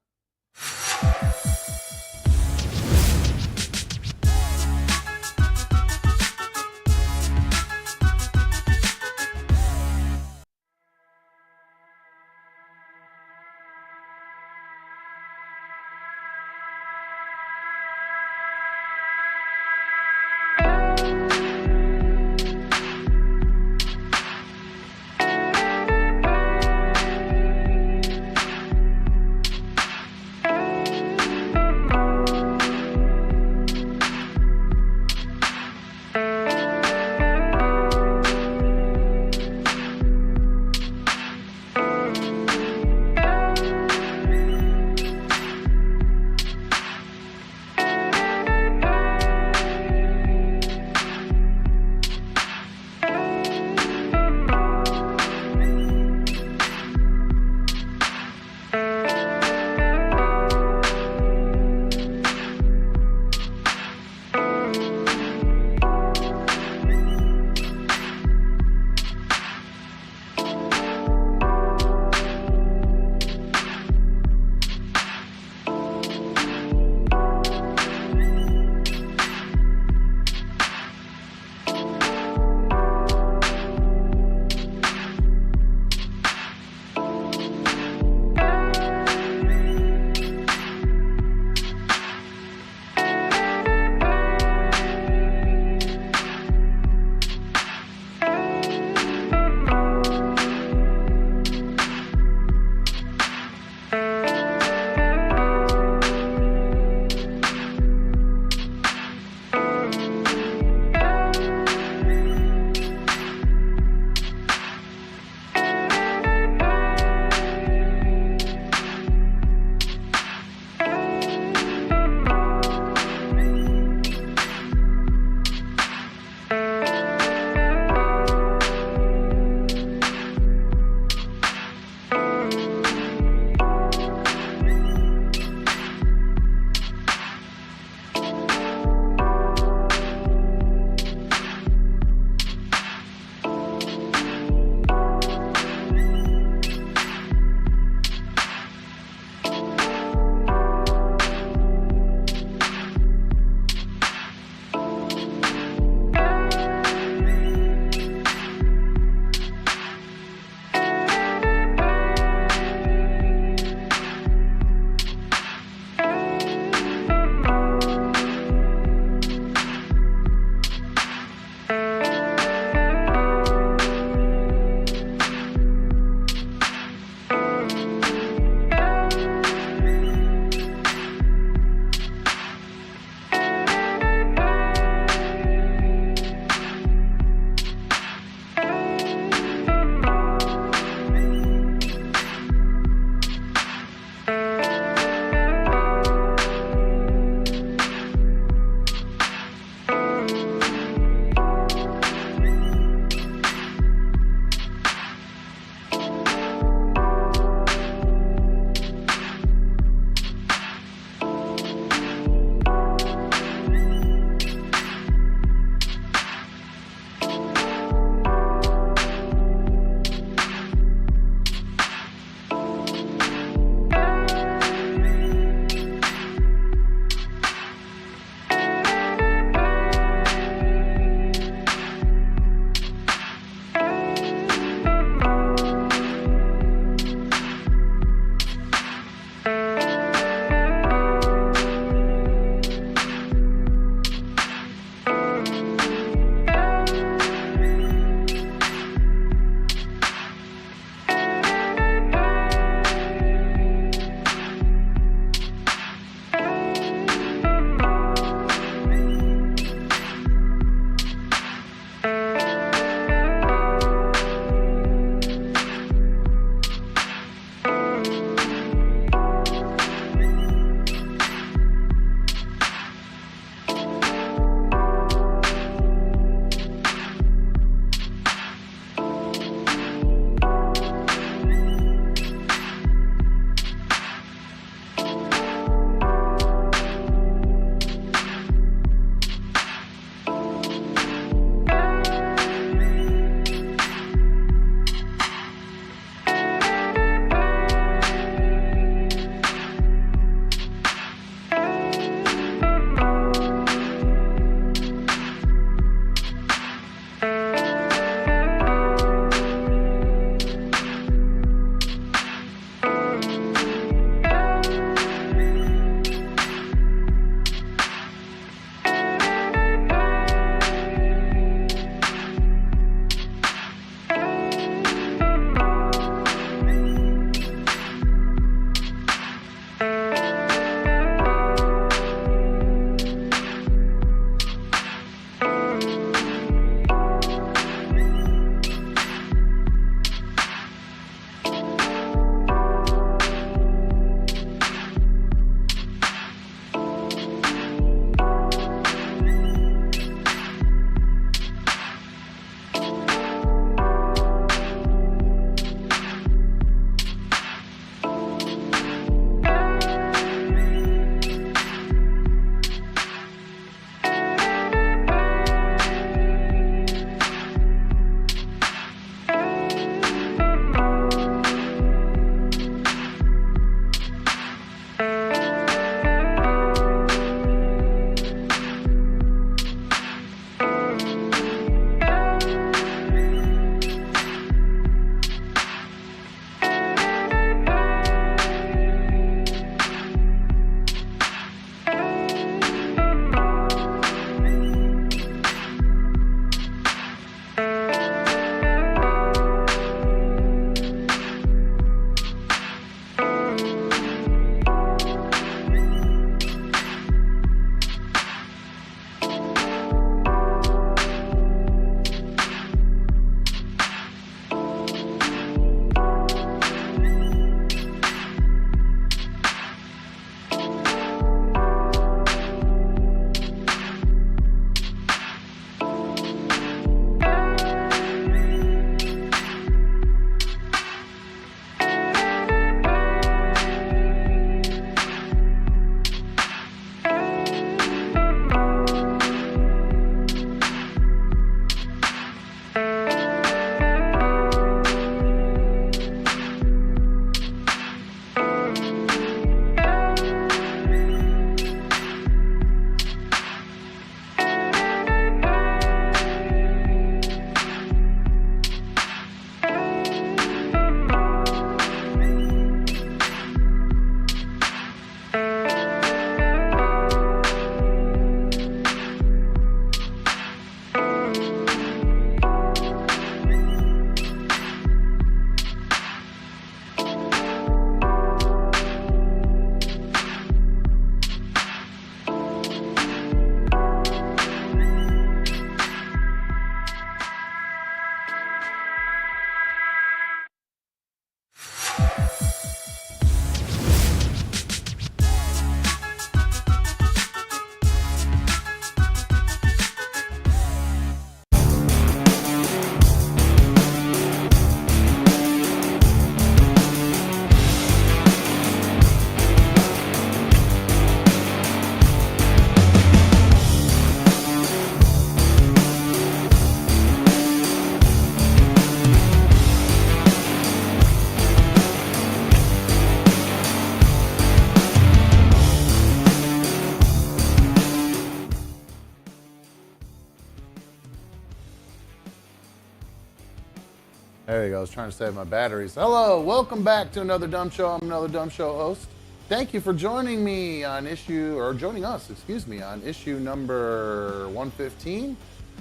There you go. I was trying to save my batteries. Hello, welcome back to another Dumb Show. I'm another Dumb Show host. Thank you for joining me on joining us, on issue number 115.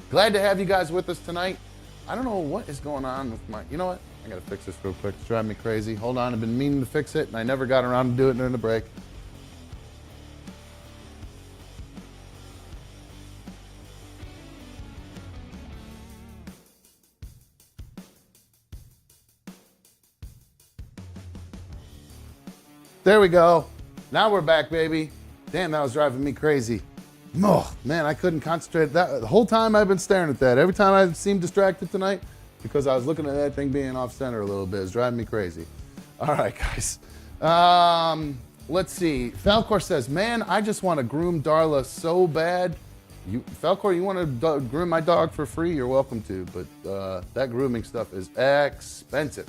Glad to have you guys with us tonight. I don't know what is going on with you know what? I gotta fix this real quick. It's driving me crazy. Hold on, I've been meaning to fix it and I never got around to do it during the break. There we go. Now we're back, baby. Damn, that was driving me crazy. Oh, man, I couldn't concentrate. The whole time I've been staring at that. Every time I seemed distracted tonight, because I was looking at that thing being off center a little bit. It's driving me crazy. All right, guys. Let's see. Falcor says, man, I just want to groom Darla so bad. Falcor, you want to groom my dog for free? You're welcome to, but that grooming stuff is expensive.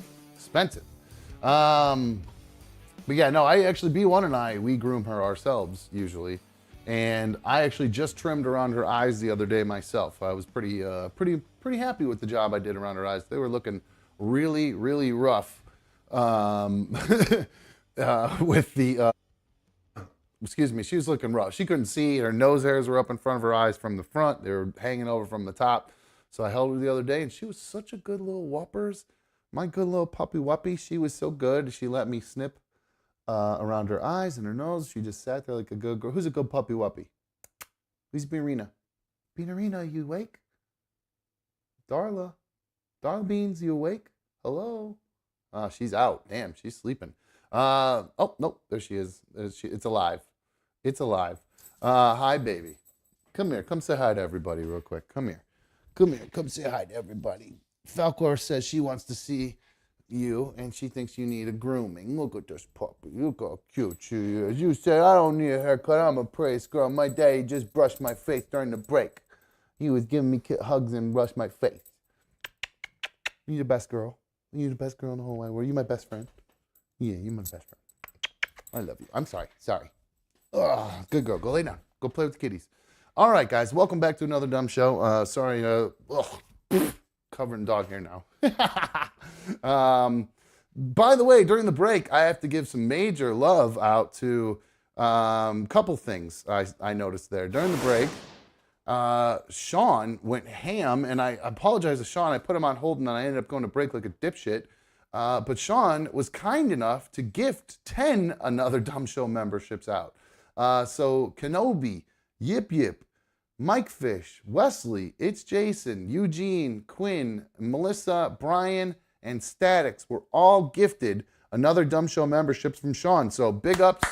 But yeah, no, I actually, B1 and I, we groom her ourselves usually. And I actually just trimmed around her eyes the other day myself. I was pretty happy with the job I did around her eyes. They were looking really, really rough with the, excuse me, she was looking rough. She couldn't see, her nose hairs were up in front of her eyes from the front. They were hanging over from the top. So I held her the other day and she was such a good little whoppers. My good little puppy whuppy. She was so good. She let me snip around her eyes and her nose. She just sat there like a good girl. Who's a good puppy whuppy? Who's Beanarina? Beanarina, you awake? Darla? Darla Beans, you awake? Hello? She's out. Damn, she's sleeping. Oh, nope, there she is. It's alive. It's alive. Hi, baby. Come here. Come say hi to everybody real quick. Come here. Come here. Come say hi to everybody. Falcor says she wants to see you, and she thinks you need a grooming. Look at this puppy. Look how cute she is. You said, I don't need a haircut. I'm a praise girl. My daddy just brushed my face during the break. He was giving me hugs and brushed my face. You're the best girl. You're the best girl in the whole wide world. You're my best friend. Yeah, you're my best friend. I love you. I'm sorry. Oh, good girl. Go lay down. Go play with the kitties. All right, guys. Welcome back to another Dumb Show. Sorry. Covering dog hair now. By the way, during the break, I have to give some major love out to couple things I noticed there. During the break, Sean went ham, and I apologize to Sean. I put him on hold, and I ended up going to break like a dipshit. But Sean was kind enough to gift 10 another Dumb Show memberships out. So Kenobi, Yip Yip, Mike Fish, Wesley, It's Jason, Eugene, Quinn, Melissa, Brian, and Statics were all gifted another Dumb Show memberships from Sean. So big ups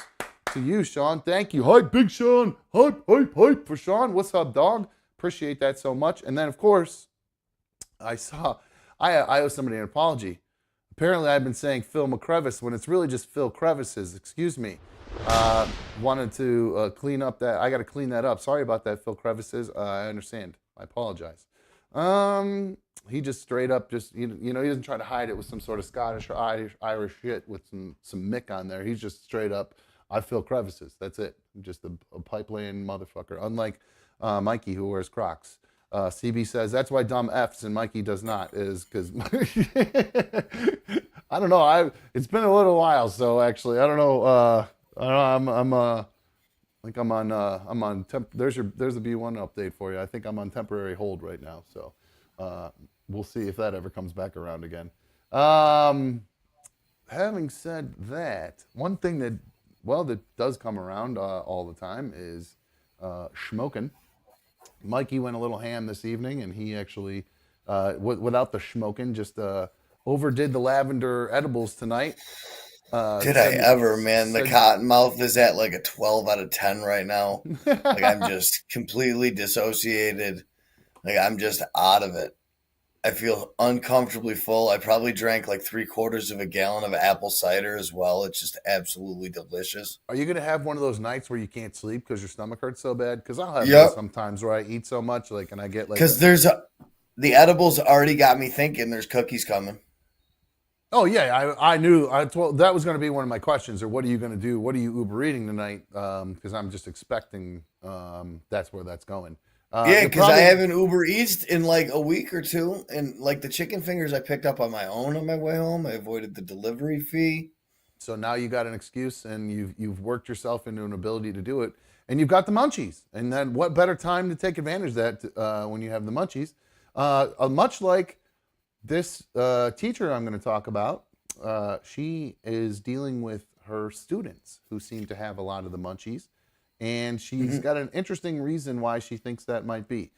to you, Sean. Thank you. Hype, Big Sean. Hype for Sean. What's up, dog? Appreciate that so much. And then, of course, I owe somebody an apology. Apparently, I've been saying Phil McCrevice when it's really just Phil Crevices. Excuse me. Wanted to clean up that. I got to clean that up. Sorry about that, Phil Crevices. I understand. I apologize. He just straight up he doesn't try to hide it with some sort of Scottish or Irish shit with some Mick on there. He's just straight up, I feel crevices. That's it. I'm just a pipe laying motherfucker. Unlike Mikey, who wears Crocs. CB says that's why dumb F's and Mikey does not, is because I don't know. It's been a little while, so actually I don't know. I'm on temp. There's a B1 update for you. I think I'm on temporary hold right now, so we'll see if that ever comes back around again. Having said that, one thing that does come around all the time is schmoking. Mikey went a little ham this evening, and he actually, without the schmoking, just overdid the lavender edibles tonight. Did I ever, man? The Cottonmouth is at like a 12 out of 10 right now. Like, I'm just completely dissociated. Like, I'm just out of it. I feel uncomfortably full. I probably drank like 3/4 of a gallon of apple cider as well. It's just absolutely delicious. Are you going to have one of those nights where you can't sleep because your stomach hurts so bad? Because I'll have those sometimes where I eat so much, like, and I get like. Because the edibles already got me thinking there's cookies coming. Oh yeah, I knew. That was going to be one of my questions. Or what are you going to do? What are you Uber eating tonight? Because I'm just expecting that's where that's going. Yeah, because I haven't Uber Eats in like a week or two, and like the chicken fingers I picked up on my own on my way home. I avoided the delivery fee. So now you got an excuse, and you've worked yourself into an ability to do it, and you've got the munchies. And then what better time to take advantage of that when you have the munchies? Much like this teacher I'm going to talk about, she is dealing with her students who seem to have a lot of the munchies, and she's got an interesting reason why she thinks that might be.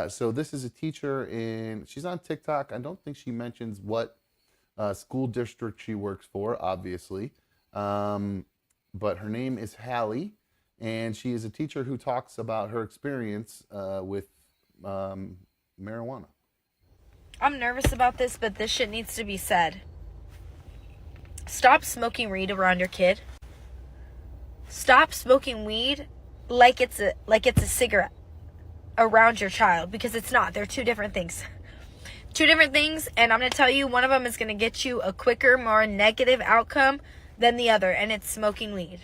So this is a teacher she's on TikTok. I don't think she mentions what school district she works for, obviously, but her name is Hallie, and she is a teacher who talks about her experience with marijuana. I'm nervous about this, but this shit needs to be said. Stop smoking weed around your kid. Stop smoking weed like it's a cigarette around your child, because it's not. They're two different things. Two different things, and I'm going to tell you, one of them is going to get you a quicker, more negative outcome than the other, and it's smoking weed.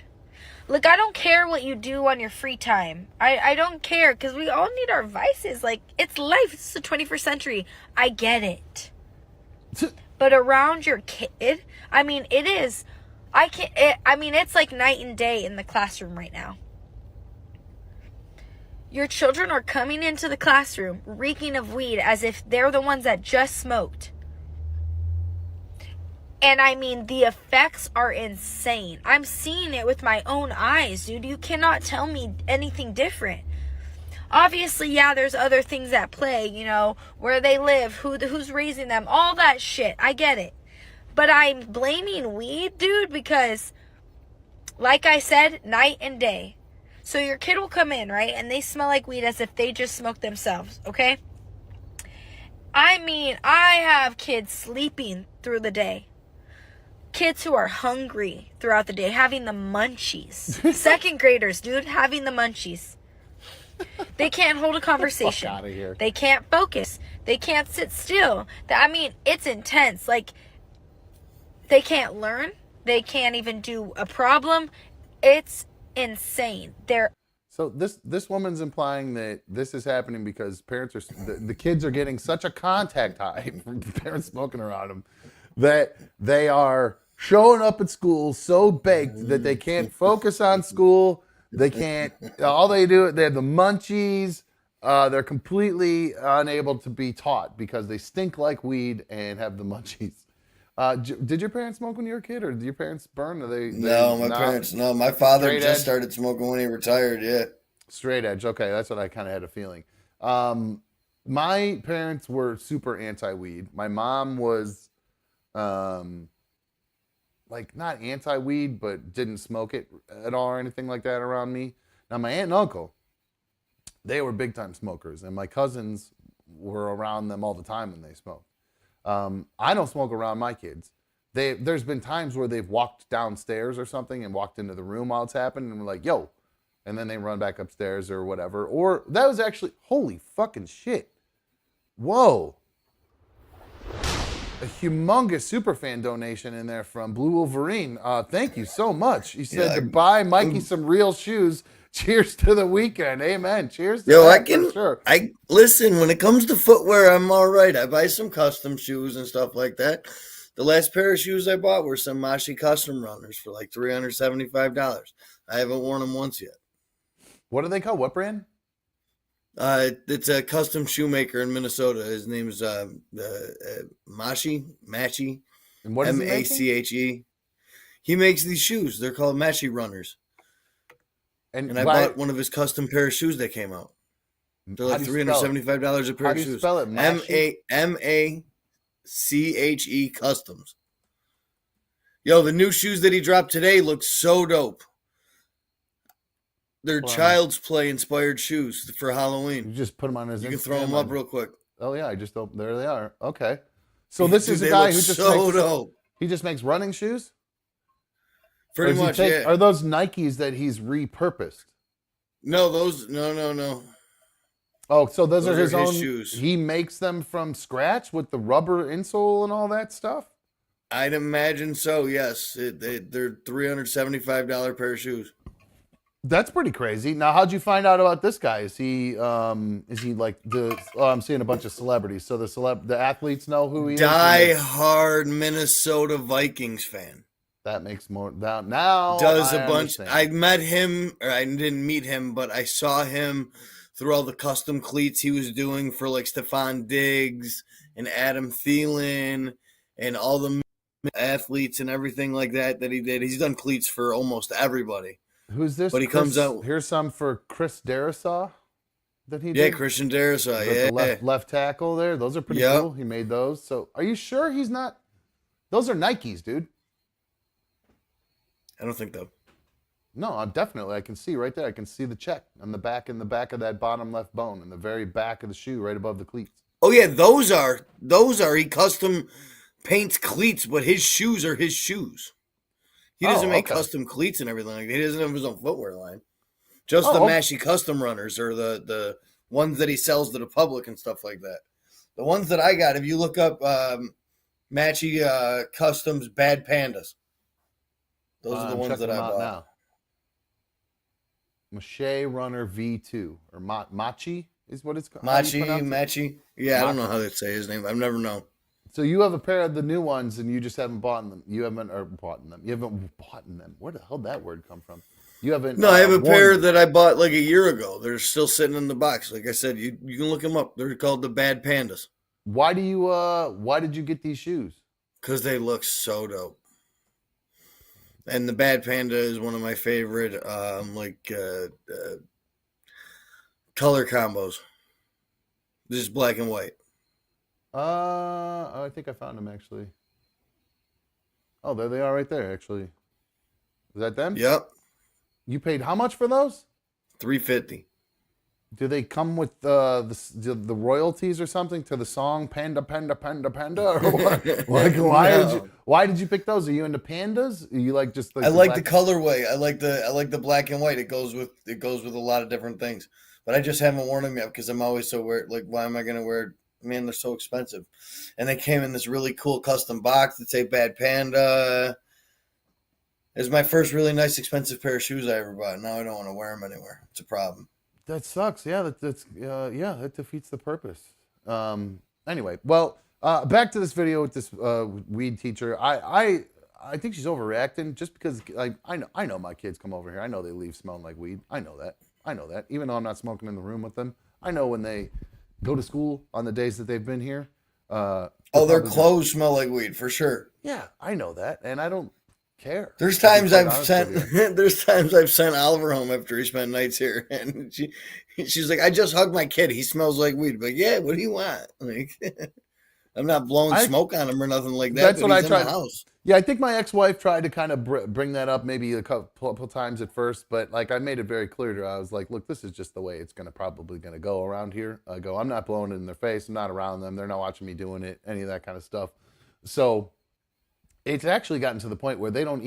Look, I don't care what you do on your free time. I don't care, because we all need our vices. Like, it's life. It's the 21st century. I get it. But around your kid, I mean, it is. It's like night and day in the classroom right now. Your children are coming into the classroom reeking of weed as if they're the ones that just smoked. And I mean, the effects are insane. I'm seeing it with my own eyes, dude. You cannot tell me anything different. Obviously, yeah, there's other things at play, you know, where they live, who's raising them, all that shit. I get it. But I'm blaming weed, dude, because, like I said, night and day. So your kid will come in, right, and they smell like weed as if they just smoked themselves, okay? I mean, I have kids sleeping through the day. Kids who are hungry throughout the day, having the munchies. Second graders, dude, having the munchies. They can't hold a conversation. Fuck outta here. They can't focus. They can't sit still. I mean, it's intense. Like, they can't learn. They can't even do a problem. It's insane. So this woman's implying that this is happening because parents are the kids are getting such a contact high from parents smoking around them that they are showing up at school so baked that they can't focus on school. They can't. All they do, they have the munchies. They're completely unable to be taught because they stink like weed and have the munchies. Did your parents smoke when you were a kid, or did your parents burn? No, my parents. No, my father just started smoking when he retired. Yeah, straight edge. Okay, that's what I kind of had a feeling. My parents were super anti-weed. My mom was, like not anti-weed, but didn't smoke it at all or anything like that around me. Now my aunt and uncle, they were big time smokers, and my cousins were around them all the time when they smoked. I don't smoke around my kids. There's been times where they've walked downstairs or something and walked into the room while it's happening and we're like, yo, and then they run back upstairs or whatever. Or that was actually, holy fucking shit. Whoa. A humongous superfan donation in there from Blue Wolverine. Thank you so much. He said to buy Mikey some real shoes. Cheers to the weekend. Amen. Cheers to that, for sure. I listen, when it comes to footwear, I'm all right. I buy some custom shoes and stuff like that. The last pair of shoes I bought were some Mashi custom runners for like $375. I haven't worn them once yet. What do they call? What brand? It's a custom shoemaker in Minnesota. His name is Machi. And what is Mache. He makes these shoes. They're called Machi runners. And I bought one of his custom pair of shoes that came out. They're like $375 a pair of shoes. How do you spell it? Mache customs. Yo, the new shoes that he dropped today look so dope. They're Child's Play inspired shoes for Halloween. You just put them on his Instagram. You can throw them up real quick. Oh yeah, I just opened. There they are. Okay. So this Dude, is a they guy look who just so makes, dope. he just makes running shoes? Pretty much, yeah. Are those Nikes that he's repurposed? No, no. Oh, so those are his own shoes. He makes them from scratch with the rubber insole and all that stuff? I'd imagine so, yes. They're $375 pair of shoes. That's pretty crazy. Now, how'd you find out about this guy? Is he like the? Oh, I'm seeing a bunch of celebrities. So the athletes know who he is. Die-hard Minnesota Vikings fan. That makes more now. Does I a bunch. understand. I met him, or I didn't meet him, but I saw him through all the custom cleats he was doing for like Stephon Diggs and Adam Thielen and all the athletes and everything like that he did. He's done cleats for almost everybody. Who's this? But he comes out. Here's some for Chris Darisaw that he did. Yeah, Christian Darisaw. Yeah, the left tackle there. Those are pretty cool. He made those. So, are you sure he's not? Those are Nikes, dude. I don't think so. No, definitely. I can see right there. I can see the check on the back, in the back of that bottom left bone, in the very back of the shoe, right above the cleats. Oh yeah, those are. He custom paints cleats, but his shoes are his shoes. He doesn't make custom cleats and everything like that. He doesn't have his own footwear line. Just the Mashy custom runners or the ones that he sells to the public and stuff like that. The ones that I got, if you look up Mashy Customs Bad Pandas, those are the ones that I bought. Now. Mache Runner V2 or Machi is what it's called. Machi. Yeah, I don't know how they say his name. I've never known. So you have a pair of the new ones, and you just haven't bought them. You haven't bought them. Where the hell did that word come from? You haven't. No, I have a pair that I bought like a year ago. They're still sitting in the box. Like I said, you can look them up. They're called the Bad Pandas. Why did you get these shoes? Because they look so dope. And the Bad Panda is one of my favorite, color combos. Just black and white. I think I found them actually. Oh, there they are right there, actually. Is that them? Yep. You paid how much for those? $350. Do they come with the royalties or something to the song Panda Panda Panda Panda? Or what? Like why did you pick those? Are you into pandas? Are you like just like I like the colorway. I like the black and white. It goes with a lot of different things. But I just haven't worn them yet because I'm always so weird. Like, why am I gonna wear? Man, they're so expensive. And they came in this really cool custom box that say Bad Panda. It's my first really nice expensive pair of shoes I ever bought. Now I don't want to wear them anywhere. It's a problem. That sucks. Yeah, that defeats the purpose. Anyway, well, back to this video with this weed teacher. I think she's overreacting just because I know my kids come over here. I know they leave smelling like weed. I know that. Even though I'm not smoking in the room with them, I know when they go to school on the days that they've been here. Their clothes smell like weed for sure. Yeah, I know that, and I don't care. There's times I've sent Oliver home after he spent nights here, and she's like, "I just hugged my kid. He smells like weed." But yeah, what do you want? Like, I'm not blowing smoke on him or nothing like that. That's what I tried. In the house. Yeah, I think my ex-wife tried to kind of bring that up maybe a couple times at first, but like I made it very clear to her. I was like, "Look, this is just the way it's probably gonna go around here." I'm not blowing it in their face. I'm not around them. They're not watching me doing it. Any of that kind of stuff. So it's actually gotten to the point where they don't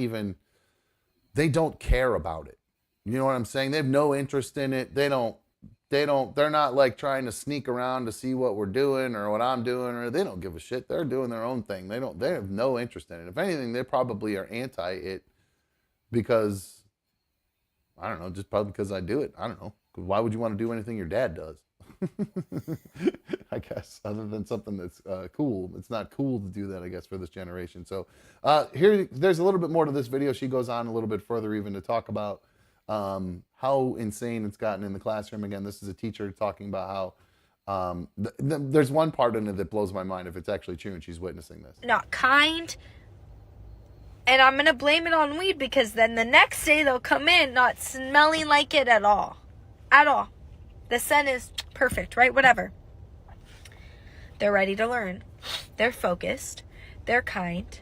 care about it. You know what I'm saying? They have no interest in it. They're not like trying to sneak around to see what we're doing or what I'm doing, or they don't give a shit. They're doing their own thing. They have no interest in it. If anything, they probably are anti it because, I don't know, just probably because I do it. I don't know. Why would you want to do anything your dad does? I guess, other than something that's cool. It's not cool to do that, I guess, for this generation. So there's a little bit more to this video. She goes on a little bit further even to talk about how insane it's gotten in the classroom. Again, this is a teacher talking about how there's one part in it that blows my mind if it's actually true and she's witnessing this. Not kind. And I'm going to blame it on weed because then the next day they'll come in not smelling like it at all. At all. The scent is perfect, right? Whatever. They're ready to learn. They're focused. They're kind.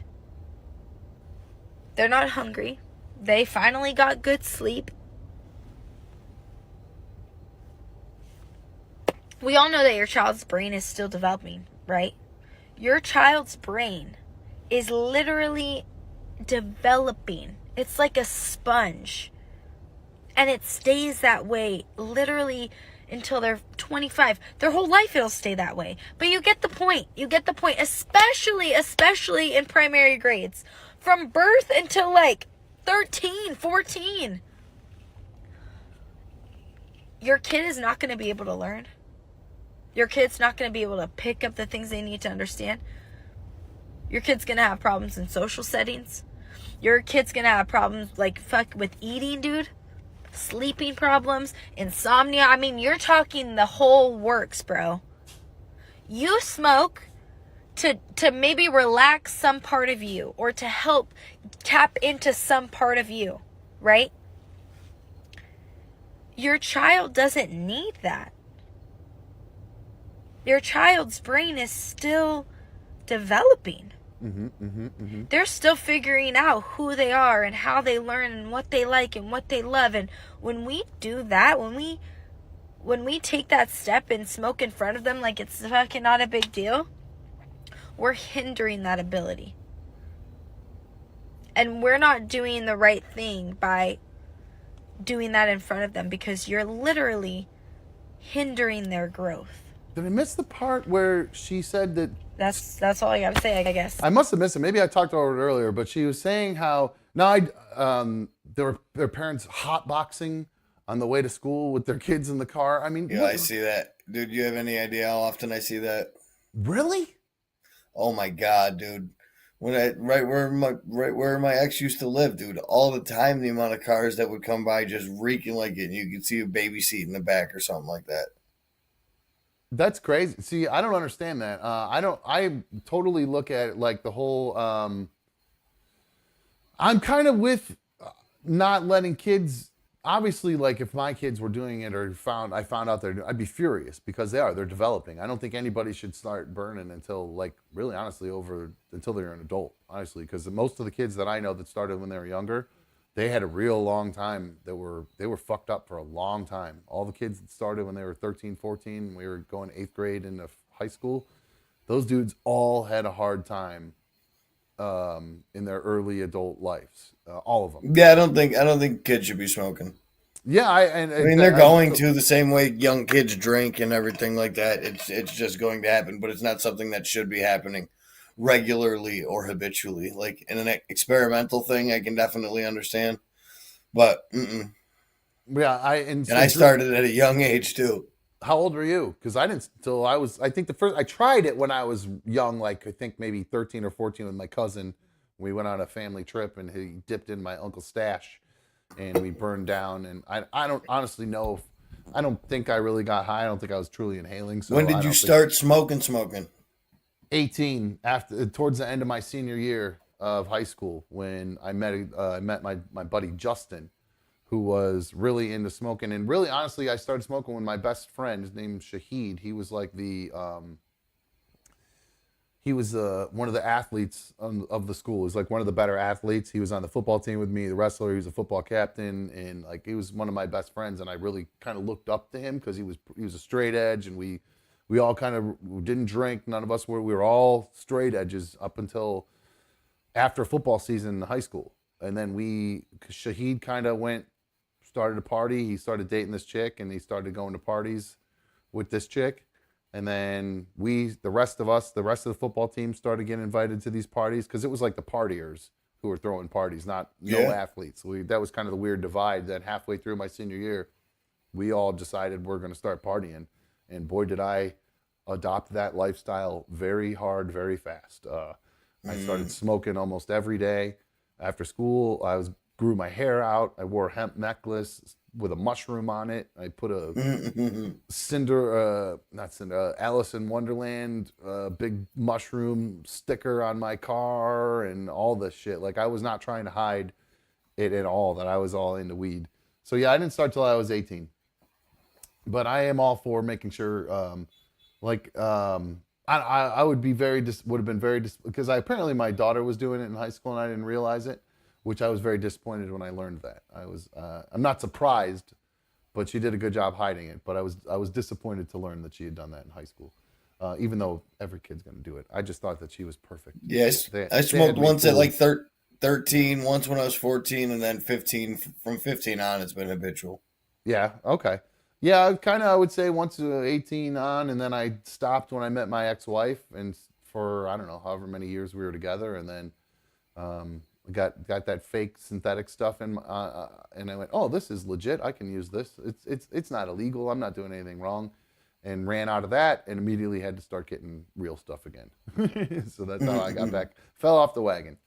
They're not hungry. They finally got good sleep. We all know that your child's brain is still developing, right? Your child's brain is literally developing. It's like a sponge. And it stays that way literally until they're 25. Their whole life it'll stay that way. But you get the point. You get the point. Especially in primary grades. From birth until like 13, 14. Your kid is not going to be able to learn. Your kid's not going to be able to pick up the things they need to understand. Your kid's going to have problems in social settings. Your kid's going to have problems like with eating, dude. Sleeping problems, insomnia. I mean, you're talking the whole works, bro. You smoke to maybe relax some part of you or to help tap into some part of you, right? Your child doesn't need that. Your child's brain is still developing. They're still figuring out who they are and how they learn and what they like and what they love. And when we do that, when we take that step and smoke in front of them like it's fucking not a big deal, we're hindering that ability. And we're not doing the right thing by doing that in front of them, because you're literally hindering their growth. Did I miss the part where she said that? That's all I gotta say, I guess. I must have missed it. Maybe I talked about it earlier, but she was saying how their parents hotboxing on the way to school with their kids in the car. I mean, Yeah, I see that. Dude, you have any idea how often I see that? Really? Oh my God, dude. Right where my ex used to live, dude, all the time the amount of cars that would come by just reeking like it, and you could see a baby seat in the back or something like that. That's crazy. See, I don't understand that. I totally look at it like the whole, I'm kind of with not letting kids, obviously, like if my kids were doing it or I found out I'd be furious, because they're developing. I don't think anybody should start burning until, like, really honestly until they're an adult, honestly, because most of the kids that I know that started when they were younger, they had a real long time. They were fucked up for a long time. All the kids that started when they were 13, 14, we were going 8th grade into high school, those dudes all had a hard time in their early adult lives. All of them. Yeah, I don't think kids should be smoking. Yeah, I mean, they're going to the same way young kids drink and everything like that. It's just going to happen, but it's not something that should be happening regularly or habitually. Like in an experimental thing, I can definitely understand, but yeah, I started at a young age too. How old were you? Because I didn't until I think I tried it when I was young, like I think maybe 13 or 14 with my cousin. We went on a family trip and he dipped in my uncle's stash and we burned down. And I don't honestly know I don't think I really got high. I don't think I was truly inhaling. So when did you start smoking? 18, towards the end of my senior year of high school, when I met my buddy Justin, who was really into smoking. And really, honestly, I started smoking when my best friend, his name is Shahid, he was like one of the athletes of the school. He was like one of the better athletes. He was on the football team with me, the wrestler. He was a football captain, and like he was one of my best friends. And I really kind of looked up to him because he was a straight edge, and we all kind of didn't drink. None of us we were all straight edges up until after football season in high school. And then Shahid kind of started a party. He started dating this chick, and he started going to parties with this chick. And then the rest of the football team started getting invited to these parties, because it was like the partiers who were throwing parties, no athletes. That was kind of the weird divide. That halfway through my senior year, we all decided we're going to start partying. And boy, did I adopt that lifestyle very hard, very fast. I started smoking almost every day. After school, grew my hair out. I wore a hemp necklace with a mushroom on it. I put a Alice in Wonderland big mushroom sticker on my car and all this shit. Like, I was not trying to hide it at all, that I was all into weed. So yeah, I didn't start till I was 18. But I am all for making sure, I would be would have been very, because apparently my daughter was doing it in high school and I didn't realize it. which I was very disappointed when I learned that. I'm not surprised, but she did a good job hiding it. But I was disappointed to learn that she had done that in high school, even though every kid's going to do it. I just thought that she was perfect. Yes, They I had smoked me once at fooled. like 13, once when I was 14, and then 15. From 15 on, it's been habitual. Yeah. Okay. Yeah. I would say once 18 on, and then I stopped when I met my ex-wife, and for I don't know however many years we were together, and then got that fake synthetic stuff in, and I went, oh, this is legit. I can use this. It's not illegal. I'm not doing anything wrong, and ran out of that, and immediately had to start getting real stuff again. So that's how I got back. Fell off the wagon.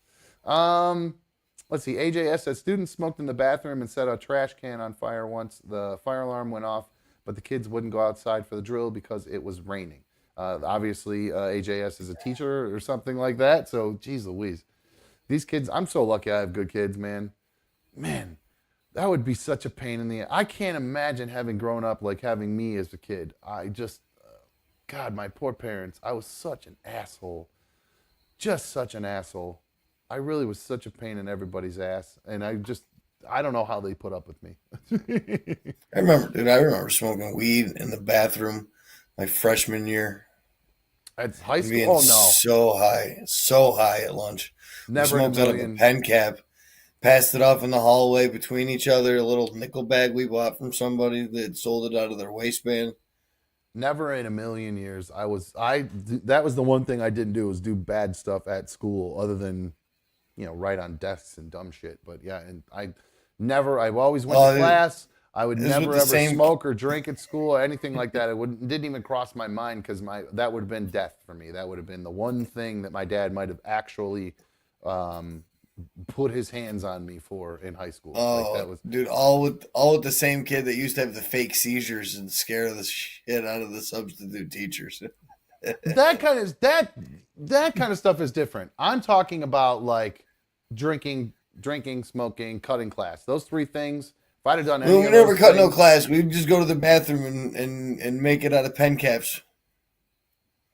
Let's see. AJS says students smoked in the bathroom and set a trash can on fire once. The fire alarm went off, but the kids wouldn't go outside for the drill because it was raining. Obviously, AJS is a teacher or something like that. So, geez Louise. These kids, I'm so lucky I have good kids, man. Man, that would be such a pain in the... I can't imagine having grown up like having me as a kid. I just... God, my poor parents. I was such an asshole. Just such an asshole. I really was such a pain in everybody's ass, and I don't know how they put up with me. I remember smoking weed in the bathroom my freshman year. At high school? Being Oh, no. so high at lunch. Never we in a smoked out of a million. pen cap, passed it off in the hallway between each other, a little nickel bag we bought from somebody that had sold it out of their waistband. Never in a million years. That was the one thing I didn't do, was do bad stuff at school other than, write on desks and dumb shit. But yeah, and I've always went to class. I would never ever smoke or drink at school or anything like that. It didn't even cross my mind because that would have been death for me. That would have been the one thing that my dad might have actually put his hands on me for in high school. Dude, all with the same kid that used to have the fake seizures and scare the shit out of the substitute teachers. that kind of stuff is different. I'm talking about like drinking, smoking, cutting class. Those three things. If I'd have done any We never cut no class. We'd just go to the bathroom and make it out of pen caps.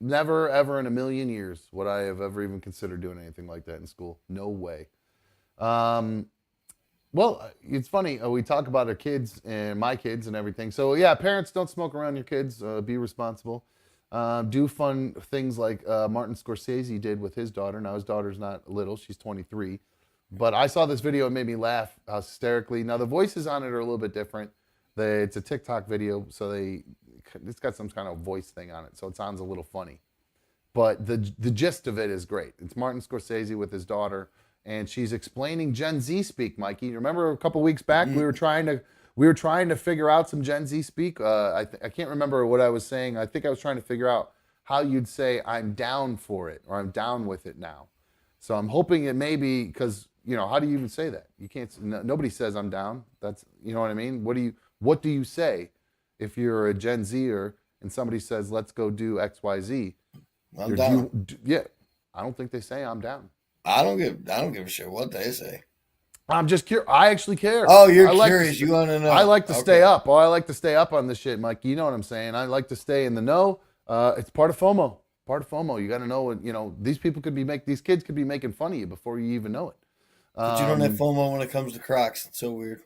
Never, ever in a million years would I have ever even considered doing anything like that in school. No way. Well, it's funny. We talk about our kids and my kids and everything. So, yeah, parents, don't smoke around your kids. Be responsible. Do fun things like Martin Scorsese did with his daughter. Now, his daughter's not little. She's 23. But I saw this video. It made me laugh hysterically. Now, the voices on it are a little bit different. It's a TikTok video, so it's got some kind of voice thing on it, so it sounds a little funny. But the gist of it is great. It's Martin Scorsese with his daughter, and she's explaining Gen Z speak, Mikey. Remember a couple weeks back we were trying to figure out some Gen Z speak? I can't remember what I was saying. I think I was trying to figure out how you'd say I'm down for it or I'm down with it now. So I'm hoping it may be because, how do you even say that? You can't. Nobody says I'm down. That's, you know what I mean? What do you say if you're a Gen Zer and somebody says, let's go do X, Y, Z? I'm down. Yeah. I don't think they say I'm down. I don't give a shit what they say. I'm just curious. I actually care. Oh, you're curious. You want to know. I like to stay up. I like to stay up on this shit, Mike. You know what I'm saying? I like to stay in the know. It's part of FOMO. You got to know what, these kids could be making fun of you before you even know it. But you don't have FOMO when it comes to Crocs. It's so weird.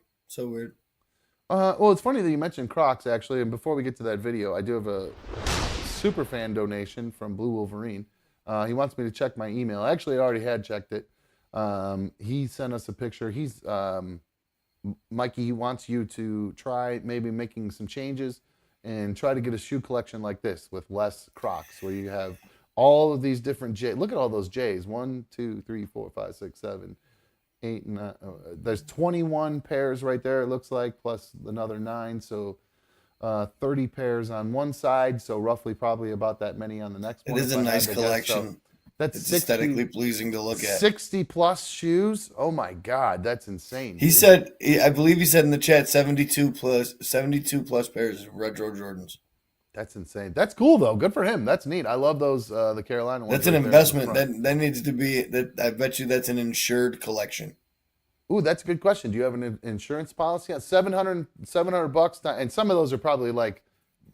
Well, it's funny that you mentioned Crocs, actually. And before we get to that video, I do have a super fan donation from Blue Wolverine. He wants me to check my email. Actually, I already had checked it. He sent us a picture. Mikey, he wants you to try maybe making some changes and try to get a shoe collection like this with less Crocs, where you have all of these different J's. Look at all those J's. 1, 2, 3, 4, 5, 6, 7, 8, 9. There's 21 pairs right there, it looks like, plus another 9. So 30 pairs on one side. So roughly probably about that many on the next one. It is a nice collection. That's it's aesthetically pleasing to look at. 60 plus shoes. Oh my God, that's insane. He said, I believe he said in the chat, 72 plus pairs of retro Jordans. That's insane. That's cool though. Good for him. That's neat. I love those the Carolina ones. That's an investment. That needs to be. That I bet you that's an insured collection. Ooh, that's a good question. Do you have an insurance policy? $700 and some of those are probably like,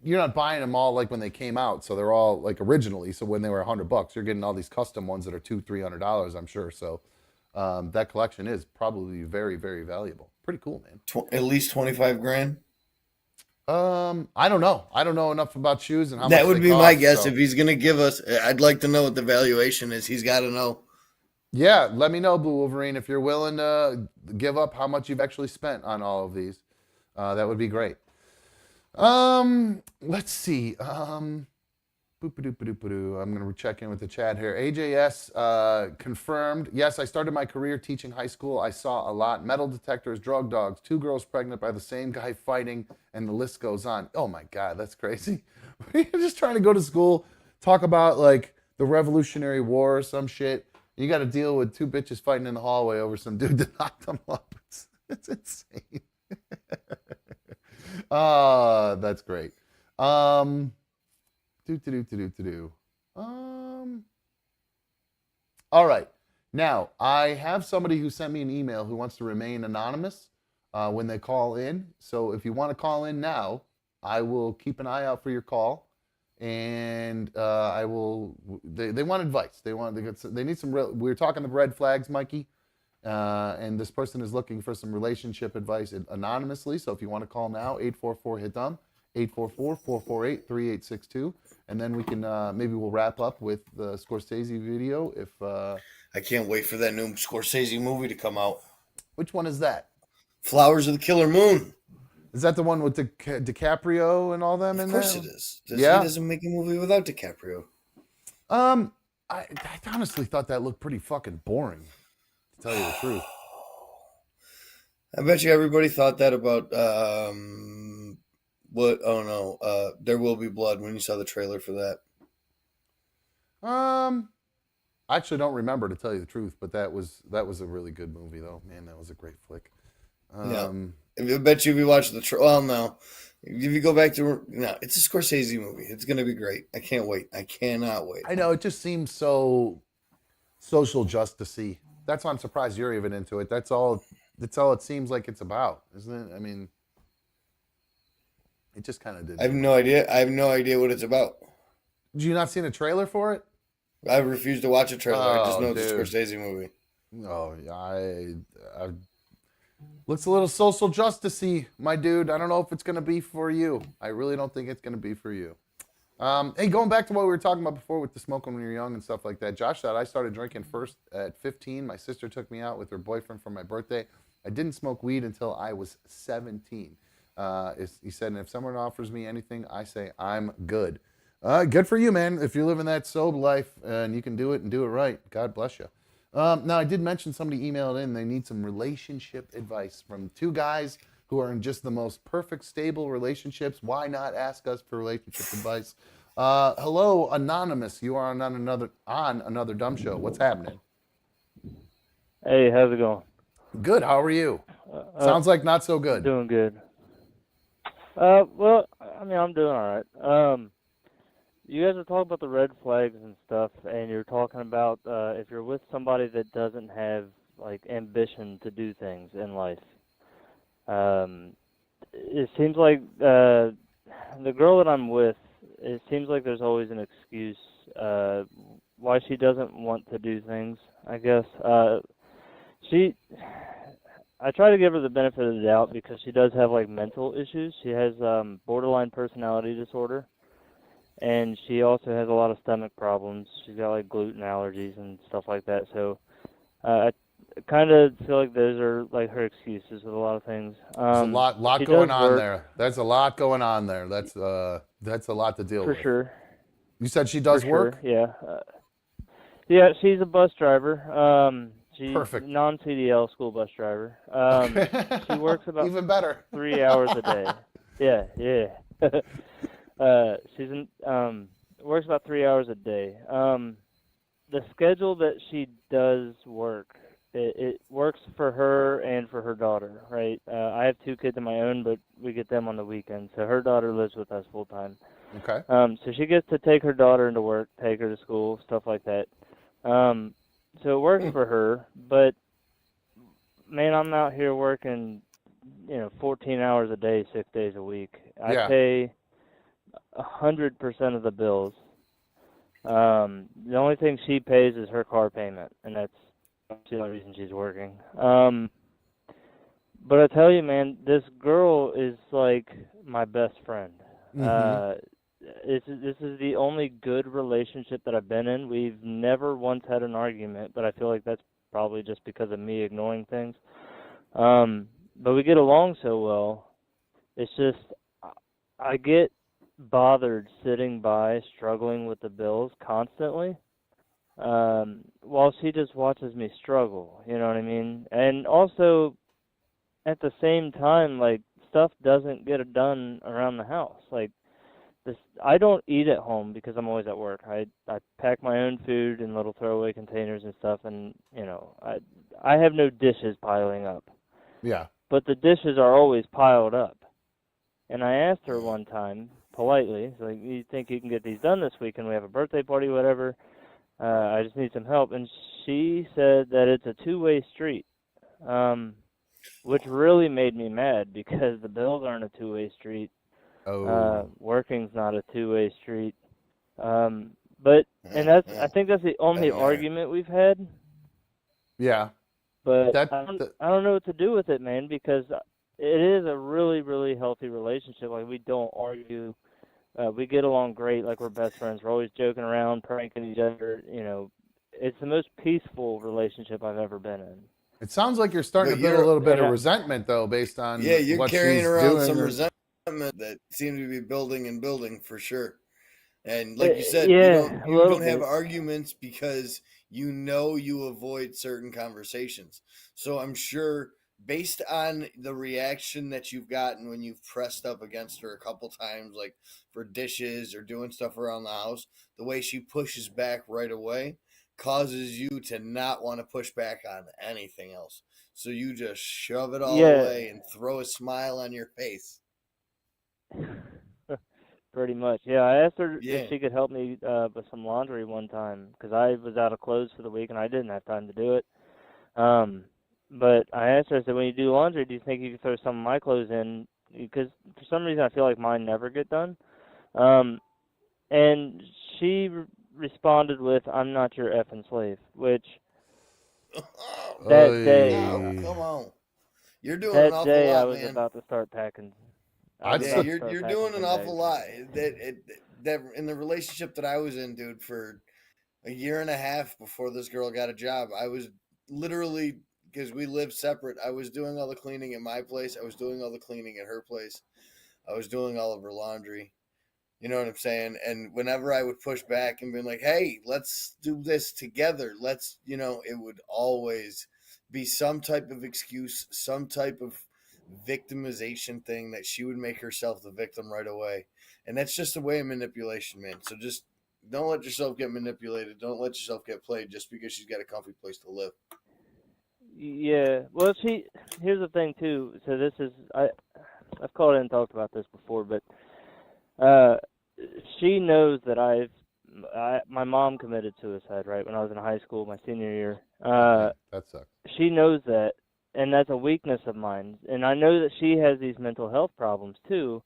you're not buying them all like when they came out, so they're all like originally. So when they were $100, you're getting all these custom ones that are $200-$300, I'm sure. So that collection is probably very, very valuable. Pretty cool, man. At least 25 grand. I don't know. I don't know enough about shoes and how That much would they be cost, my guess. so- If he's gonna give us, I'd like to know what the valuation is. He's got to know. Yeah, let me know, Blue Wolverine, if you're willing to give up how much you've actually spent on all of these. That would be great. Let's see. Boop-a-doop-a-doop-a-doo. I'm going to check in with the chat here. AJS confirmed. Yes, I started my career teaching high school. I saw a lot. Metal detectors, drug dogs, 2 girls pregnant by the same guy fighting, and the list goes on. Oh my God, that's crazy. You're just trying to go to school, talk about like the Revolutionary War or some shit. You got to deal with 2 bitches fighting in the hallway over some dude that knocked them up. It's insane. That's great. All right. Now, I have somebody who sent me an email who wants to remain anonymous when they call in. So if you want to call in now, I will keep an eye out for your call. And I will. They want advice. They need some. We were talking the red flags, Mikey, and this person is looking for some relationship advice anonymously. So if you want to call now, 844-HIT-DUM, 844-448-3862, and then we can maybe we'll wrap up with the Scorsese video. If I can't wait for that new Scorsese movie to come out. Which one is that? Flowers of the Killer Moon. Is that the one with DiCaprio and all them in there? Of course it is. Yeah. He doesn't make a movie without DiCaprio. I honestly thought that looked pretty fucking boring, to tell you the truth. I bet you everybody thought that about what? Oh no, There Will Be Blood when you saw the trailer for that. I actually don't remember, to tell you the truth, but that was a really good movie, though. Man, that was a great flick. Yeah. I bet you if you watch the well, no. If you go back to it's a Scorsese movie. It's gonna be great. I can't wait. I cannot wait. I know, it just seems so social justice-y. That's why I'm surprised you're even into it. That's all it seems like it's about, isn't it? I mean, it just kind of did. I have no idea. I have no idea what it's about. Did you not see a trailer for it? I refuse to watch a trailer. I just know dude. it's a Scorsese movie. Oh, I looks a little social justice-y, my dude. I don't know if it's going to be for you. I really don't think it's going to be for you. Hey, going back to what we were talking about before with the smoking when you're young and stuff like that. Josh said I started drinking first at 15. My sister took me out with her boyfriend for my birthday. I didn't smoke weed until I was 17. He said, and if someone offers me anything, I say I'm good. Good for you, man. If you're living that sober life and you can do it and do it right, God bless you. Now, I did mention somebody emailed in. They need some relationship advice from 2 guys who are in just the most perfect, stable relationships. Why not ask us for relationship advice? Hello, Anonymous. You are on another dumb show. What's happening? Hey, how's it going? Good. How are you? Sounds like not so good. Doing good. Well, I mean, I'm doing all right. You guys are talking about the red flags and stuff, and you're talking about if you're with somebody that doesn't have like ambition to do things in life. It seems like the girl that I'm with, it seems like there's always an excuse why she doesn't want to do things, I guess. I try to give her the benefit of the doubt because she does have like mental issues. She has borderline personality disorder. And she also has a lot of stomach problems. She's got like gluten allergies and stuff like that. So I kind of feel like those are like her excuses with a lot of things. There's a lot going on there. There's a lot going on there. That's a lot to deal with. For sure. You said she does work? Yeah. Yeah, she's a bus driver. She's Perfect. Non-CDL school bus driver. She works about even better 3 hours a day. Yeah. Works about 3 hours a day. The schedule that she does work, it works for her and for her daughter, right? I have 2 kids of my own, but we get them on the weekends. So her daughter lives with us full time. Okay. So she gets to take her daughter into work, take her to school, stuff like that. So it works for her, but man, I'm out here working, 14 hours a day, 6 days a week. I pay 100% of the bills. The only thing she pays is her car payment, and That's the only reason she's working. But I tell you, man, this girl is like my best friend. This is the only good relationship that I've been in. We've never once had an argument, but I feel like that's probably just because of me ignoring things. But we get along so well. It's just I get bothered sitting by struggling with the bills constantly, while she just watches me struggle. You know what I mean? And also, at the same time, like, stuff doesn't get done around the house. Like, I don't eat at home because I'm always at work. I pack my own food in little throwaway containers and stuff, and you know, I have no dishes piling up. Yeah. But the dishes are always piled up. And I asked her one time, politely, like, you think you can get these done this week, and we have a birthday party, whatever. I just need some help. And she said that it's a two-way street, which really made me mad because the bills aren't a two-way street. Working's not a two-way street. And I think that's the only argument we've had. Yeah. But I don't know what to do with it, man, because it is a really, really healthy relationship. Like, we don't argue. We get along great, like we're best friends. We're always joking around, pranking each other. You know, it's the most peaceful relationship I've ever been in. It sounds like you're starting to build a little bit of resentment, though, based on you're what carrying she's around doing some or... resentment that seems to be building and building for sure. And like you said, yeah, you don't have arguments because you know you avoid certain conversations. So I'm sure, based on the reaction that you've gotten when you've pressed up against her a couple times, like for dishes or doing stuff around the house, the way she pushes back right away causes you to not want to push back on anything else. So you just shove it all away and throw a smile on your face. Pretty much. Yeah, I asked her if she could help me with some laundry one time because I was out of clothes for the week and I didn't have time to do it. But I asked her, I said, when you do laundry, do you think you could throw some of my clothes in? Because for some reason I feel like mine never get done. And she responded with, I'm not your effing slave, which that day... Oh, come on. You're doing an awful day lot, I was man. about to start packing. You're doing an awful lot. That in the relationship that I was in, dude, for a year and a half before this girl got a job, I was literally, because we lived separate, I was doing all the cleaning at my place. I was doing all the cleaning at her place. I was doing all of her laundry. You know what I'm saying? And whenever I would push back and be like, hey, let's do this together. Let's, you know, it would always be some type of excuse, some type of victimization thing that she would make herself the victim right away. And that's just a way of manipulation, man. So just don't let yourself get manipulated. Don't let yourself get played just because she's got a comfy place to live. Yeah. Well, here's the thing too. So this is, I've called in and talked about this before, but she knows that my mom committed suicide, right, when I was in high school, my senior year. That sucks. She knows that. And that's a weakness of mine. And I know that she has these mental health problems too.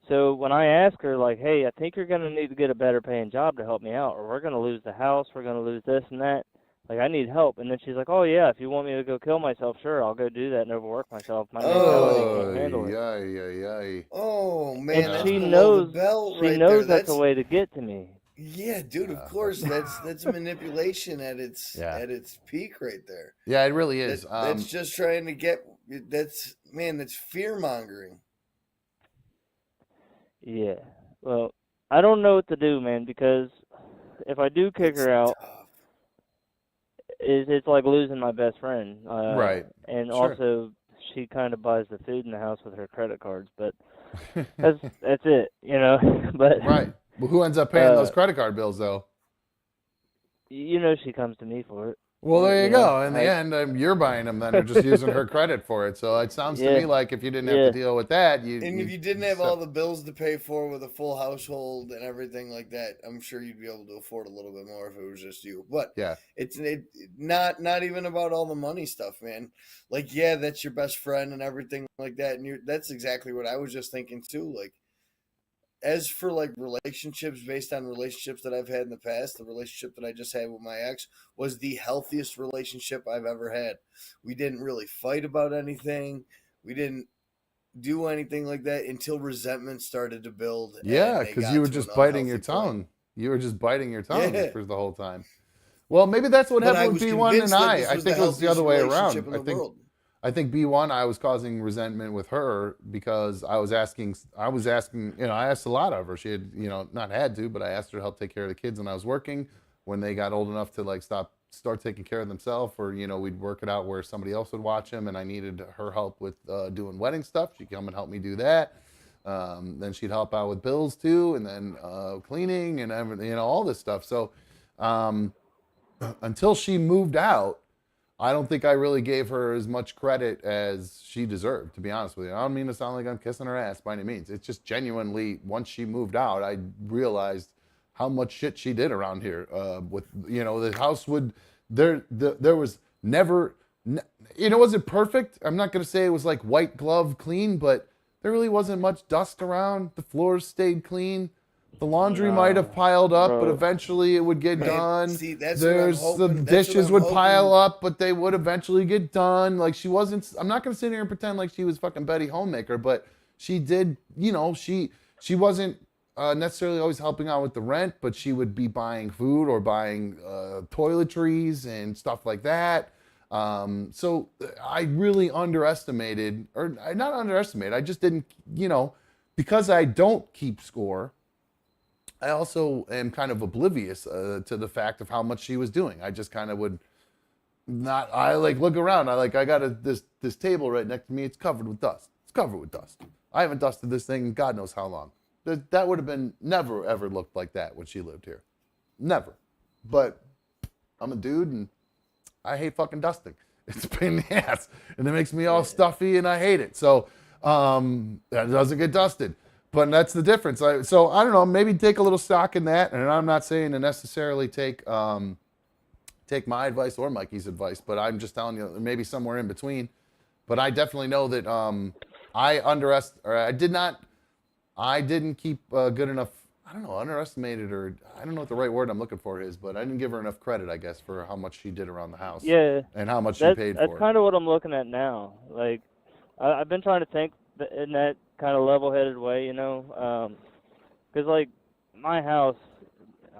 So when I ask her, like, hey, I think you're going to need to get a better paying job to help me out, or we're going to lose the house, we're going to lose this and that. Like, I need help. And then she's like, oh, yeah, if you want me to go kill myself, sure, I'll go do that and overwork myself. My mentality can't handle it. Oh, man, and that's she below knows, the belt she right knows there. that's a way to get to me. Yeah, dude, of course. That's manipulation at its peak right there. Yeah, it really is. That's just trying to get, that's fear mongering. Yeah. Well, I don't know what to do, man, because if I do kick her out, it's like losing my best friend. Right. And Sure. also, she kind of buys the food in the house with her credit cards, but that's it, you know. But right. Well, who ends up paying those credit card bills, though? You know, she comes to me for it. Well, there you go. In the end, you're buying them then, or just using her credit for it. So it sounds to me like if you didn't have to deal with that, if you didn't have all the bills to pay for with a full household and everything like that, I'm sure you'd be able to afford a little bit more if it was just you. But it's not even about all the money stuff, man. Like, yeah, that's your best friend and everything like that, and that's exactly what I was just thinking too. Like, as for like relationships based on relationships that I've had in the past, the relationship that I just had with my ex was the healthiest relationship I've ever had. We didn't really fight about anything. We didn't do anything like that until resentment started to build. Yeah, and they because got you were to just an biting your unhealthy point. tongue. You were just biting your tongue Yeah. for the whole time. Well, maybe that's what But I happened with was B1 and convinced that I. this I was think the it was the other way healthiest around. relationship in the world. I think B1 I was causing resentment with her because I was asking, I asked a lot of her. She had, not had to, but I asked her to help take care of the kids when I was working. When they got old enough to like start taking care of themselves, or we'd work it out where somebody else would watch them, and I needed her help with doing wedding stuff. She'd come and help me do that. Then she'd help out with bills too, and then cleaning and everything, all this stuff. So until she moved out, I don't think I really gave her as much credit as she deserved, to be honest with you. I don't mean to sound like I'm kissing her ass by any means. It's just genuinely, once she moved out, I realized how much shit she did around here. The house there was never, it wasn't perfect. I'm not going to say it was like white glove clean, but there really wasn't much dust around. The floors stayed clean. The laundry might have piled up, but eventually it would get done. See, that's what I'm hoping. The That's what dishes I'm would hoping. pile up, but they would eventually get done. Like she wasn't. I'm not gonna sit here and pretend like she was fucking Betty Homemaker, but she did. She wasn't necessarily always helping out with the rent, but she would be buying food or buying toiletries and stuff like that. So I really underestimated, or not underestimated. I just didn't. Because I don't keep score. I also am kind of oblivious to the fact of how much she was doing. I just kind of would not. I look around. I got this table right next to me. It's covered with dust. It's covered with dust. I haven't dusted this thing in God knows how long. That would have been never ever looked like that when she lived here, never. But I'm a dude and I hate fucking dusting. It's a pain in the ass and it makes me all stuffy and I hate it. So that doesn't get dusted. But that's the difference. So I don't know. Maybe take a little stock in that. And I'm not saying to necessarily take my advice or Mikey's advice, but I'm just telling you maybe somewhere in between. But I definitely know that I didn't keep good enough. I don't know, underestimated, or I don't know what the right word I'm looking for is, but I didn't give her enough credit, I guess, for how much she did around the house. Yeah. And how much she paid for. That's kind of what I'm looking at now. Like, I've been trying to think in that kind of level-headed way, because like my house,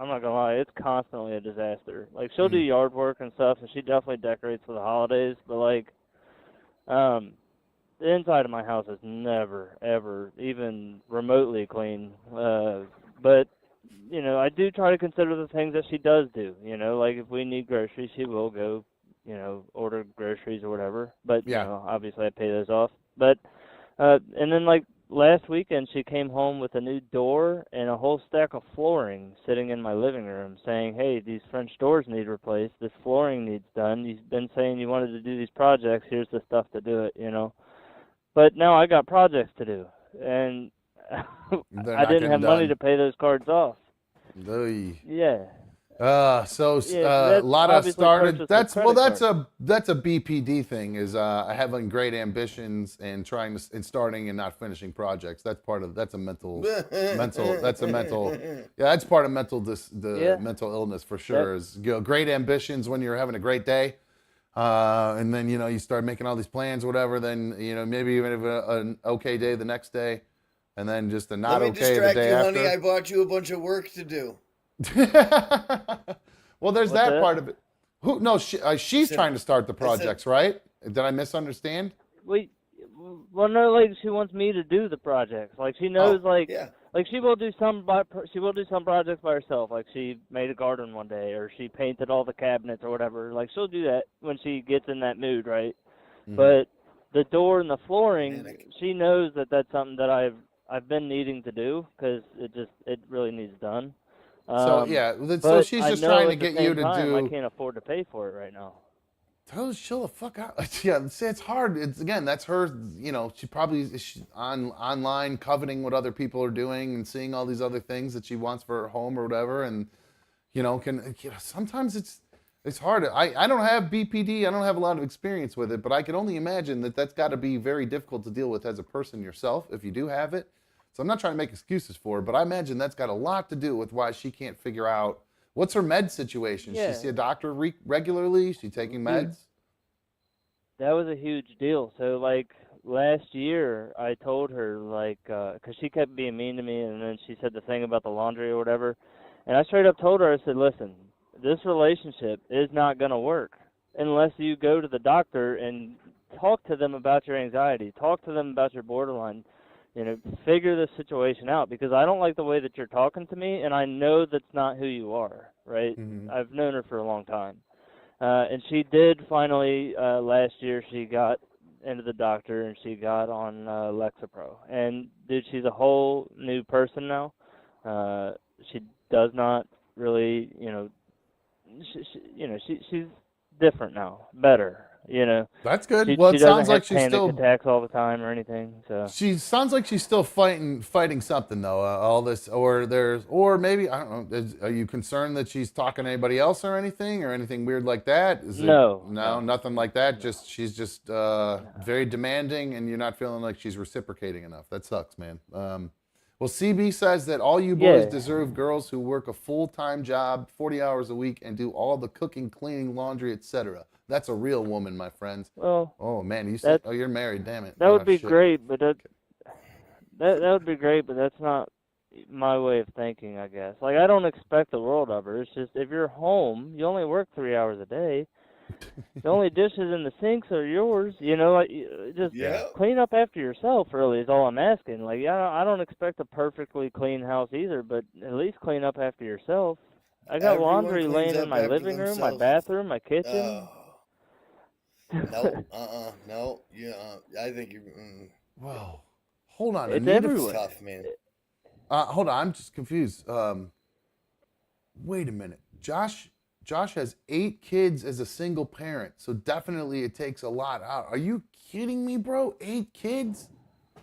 I'm not gonna lie, it's constantly a disaster. Like she'll do yard work and stuff, and she definitely decorates for the holidays, but like the inside of my house is never ever even remotely clean. But I do try to consider the things that she does do. Like if we need groceries, she will go order groceries or whatever, but obviously I pay those off. But and then like last weekend she came home with a new door and a whole stack of flooring sitting in my living room saying, hey, these French doors need replaced, this flooring needs done, you've been saying you wanted to do these projects, here's the stuff to do it, But now I got projects to do and I didn't have money to pay those cards off. Yeah. A lot of started. That's a BPD thing. Is having great ambitions and starting and not finishing projects. That's part of. That's a mental. That's a mental. Yeah, that's part of mental. Mental illness for sure. Yep. Is great ambitions when you're having a great day, and then you start making all these plans, whatever. Then maybe even if an okay day the next day, and then just a not okay the day after. Honey, I bought you a bunch of work to do. Well, there's that part of it. She's trying to start the projects, right? Did I misunderstand? Well, no, like she wants me to do the projects. Like she knows, like she will do some projects by herself. Like she made a garden one day, or she painted all the cabinets or whatever. Like she'll do that when she gets in that mood, right? Mm-hmm. But the door and the flooring, she knows that that's something that I've been needing to do because it really needs done. So she's just trying to get you to do. I can't afford to pay for it right now. Tell her to chill the fuck out. Yeah, see, it's hard. That's her. She probably is online coveting what other people are doing and seeing all these other things that she wants for her home or whatever. And sometimes it's hard. I don't have BPD. I don't have a lot of experience with it, but I can only imagine that that's got to be very difficult to deal with as a person yourself if you do have it. So I'm not trying to make excuses for her, but I imagine that's got a lot to do with why she can't figure out what's her med situation. Yeah. She see a doctor regularly? Is she taking meds? That was a huge deal. So, like, last year, I told her, like, because she kept being mean to me, and then she said the thing about the laundry or whatever. And I straight up told her, I said, listen, this relationship is not going to work unless you go to the doctor and talk to them about your anxiety, talk to them about your borderline, figure this situation out, because I don't like the way that you're talking to me, and I know that's not who you are, right? Mm-hmm. I've known her for a long time. And she did finally, last year, she got into the doctor and she got on Lexapro. And, dude, she's a whole new person now. She does not really, she's different now, better. That's good. She, Well, she it sounds doesn't like have she's panic still attacks all the time or anything. So she sounds like she's still fighting something though. All this, or maybe I don't know. Are you concerned that she's talking to anybody else or anything weird like that? No, nothing like that. Just she's just very demanding, and you're not feeling like she's reciprocating enough. That sucks, man. Well, CB says that all you boys deserve girls who work a full-time job, 40 hours a week, and do all the cooking, cleaning, laundry, etc. That's a real woman, my friends. Well, oh man, you said, you're married, damn it. that would be shit. great, but that would be great, but that's not my way of thinking, I guess. Like, I don't expect the world of her. It's just if you're home, you only work 3 hours a day. The only dishes in the sinks are yours. Just clean up after yourself. Really, is all I'm asking. Like, I don't expect a perfectly clean house either, but at least clean up after yourself. I got Everyone laundry cleans laying up in my after living room, my themselves. bathroom, my kitchen. No. Yeah, I think you're. Whoa, hold on. It's Anita, everywhere. Tough, man. Hold on, I'm just confused. Wait a minute. Josh has 8 kids as a single parent, so definitely it takes a lot out. Are you kidding me, bro? 8 kids?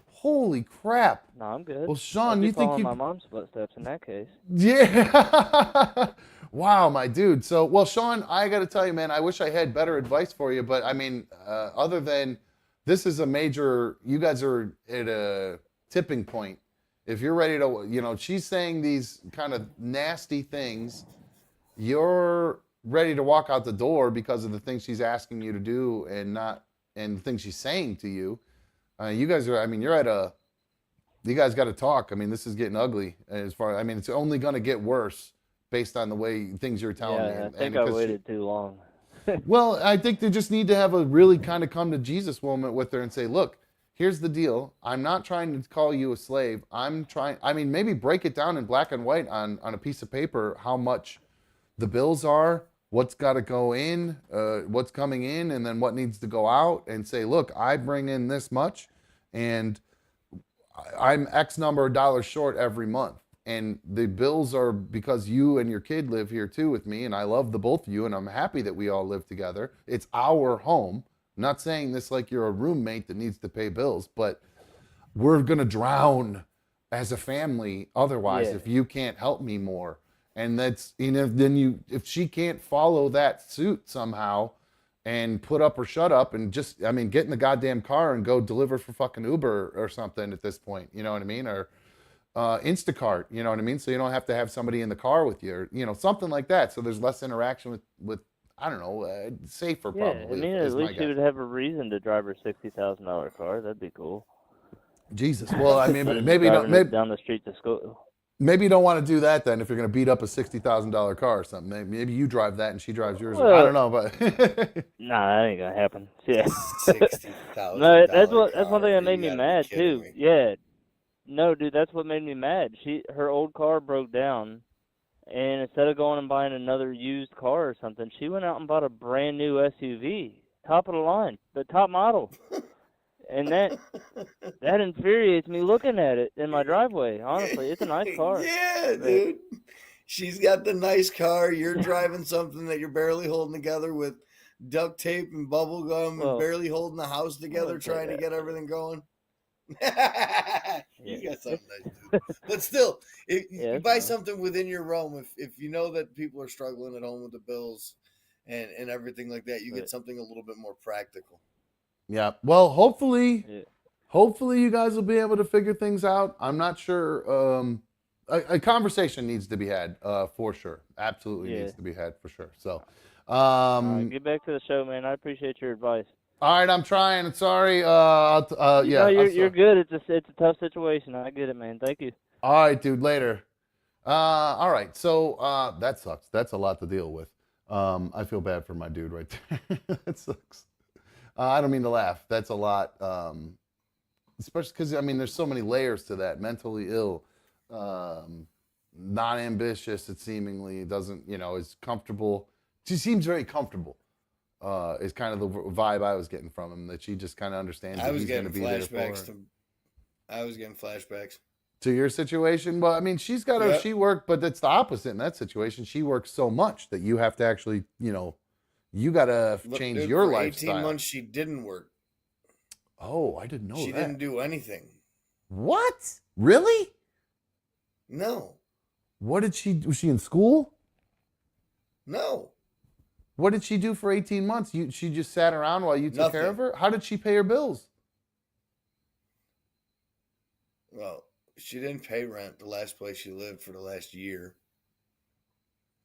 Holy crap. No, I'm good. Well, Sean, I'd be you think following you... my mom's footsteps in that case. Yeah. Wow, my dude. So, well, Sean, I got to tell you, man, I wish I had better advice for you, but I mean, other than this is a major, you guys are at a tipping point. If you're ready to, she's saying these kind of nasty things, you're ready to walk out the door because of the things she's asking you to do and the things she's saying to you. You guys are, you guys got to talk. I mean, this is getting ugly it's only going to get worse based on the way things you're telling me. I think I waited too long. Well, I think they just need to have a really kind of come to Jesus moment with her and say, look, here's the deal. I'm not trying to call you a slave. Maybe break it down in black and white on a piece of paper, how much the bills are, what's got to go in, what's coming in, and then what needs to go out, and say, look, I bring in this much, and I'm X number of dollars short every month. And the bills are because you and your kid live here too with me, and I love the both of you, and I'm happy that we all live together. It's our home. I'm not saying this like you're a roommate that needs to pay bills, but we're going to drown as a family otherwise if you can't help me more. And that's, if she can't follow that suit somehow and put up or shut up and just, get in the goddamn car and go deliver for fucking Uber or something at this point, you know what I mean? Or Instacart, you know what I mean? So you don't have to have somebody in the car with you or, something like that. So there's less interaction with I don't know, safer probably. At least she would have a reason to drive her $60,000 car. That'd be cool. Jesus. Well, maybe down the street to school. Maybe you don't want to do that then if you're going to beat up a $60,000 car or something. Maybe you drive that and she drives yours. Well, I don't know, but nah, that ain't gonna happen. Yeah. $60,000. No, that's one thing that made me mad too. Yeah. No, dude, that's what made me mad. Her old car broke down, and instead of going and buying another used car or something, she went out and bought a brand new SUV, top of the line, the top model. And that infuriates me looking at it in my driveway. Honestly, it's a nice car. Yeah, dude. She's got the nice car. You're driving something that you're barely holding together with duct tape and bubble gum and barely holding the house together, trying to get everything going. You got something nice, dude. But still, you buy something within your realm. If you know that people are struggling at home with the bills and everything like that, you get something a little bit more practical. Yeah. Well, hopefully hopefully you guys will be able to figure things out. I'm not sure. A conversation needs to be had for sure. Absolutely needs to be had for sure. So, get back to the show, man. I appreciate your advice. all right, I'm trying. Sorry. No, you're good. It's a tough situation. I get it, man. Thank you. All right, dude. Later. All right. So that sucks. That's a lot to deal with. I feel bad for my dude right there. That sucks. I don't mean to laugh. That's a lot. Especially because, I mean, there's so many layers to that. Mentally ill, not ambitious, it seemingly doesn't, is comfortable. She seems very comfortable, is kind of the vibe I was getting from him, that she just kind of understands that he's going to be there for her. I was getting flashbacks. To your situation? Well, I mean, she's got her, she worked, but it's the opposite in that situation. She works so much that you have to actually, you got to change your lifestyle. 18 months she didn't work. Oh, I didn't know She that. didn't do anything. What? Really? No. What did was she in school? No. What did she do for 18 months? She just sat around while you took care of her? How did she pay her bills? Well, she didn't pay rent the last place she lived for the last year.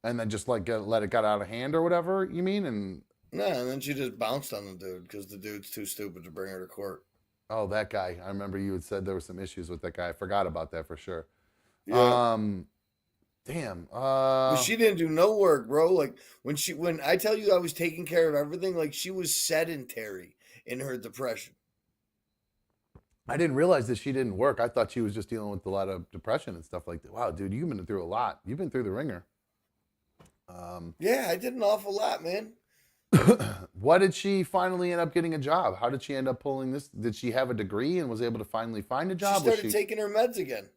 And then just let it got out of hand or whatever, you mean? And then she just bounced on the dude because the dude's too stupid to bring her to court. Oh, that guy. I remember you had said there were some issues with that guy. I forgot about that for sure. Yeah. Damn. But she didn't do no work, bro. Like when I tell you I was taking care of everything, like she was sedentary in her depression. I didn't realize that she didn't work. I thought she was just dealing with a lot of depression and stuff like that. Wow, dude, you've been through a lot. You've been through the ringer. Yeah, I did an awful lot, man. What did she finally end up getting a job? How did she end up pulling this? Did she have a degree and was able to finally find a job? She started taking her meds again.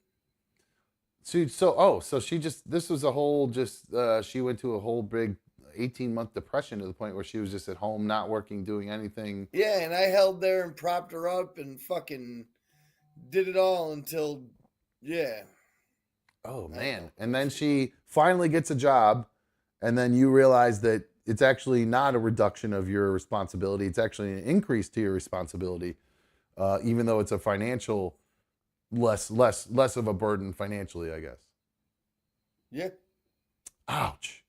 So she just, this was a whole she went to a whole big 18-month depression to the point where she was just at home, not working, doing anything. Yeah, and I held there and propped her up and fucking did it all until, yeah. Oh, man. And then she finally gets a job, and then you realize that it's actually not a reduction of your responsibility. It's actually an increase to your responsibility, even though it's a financial, less of a burden financially, I guess. Yeah. Ouch.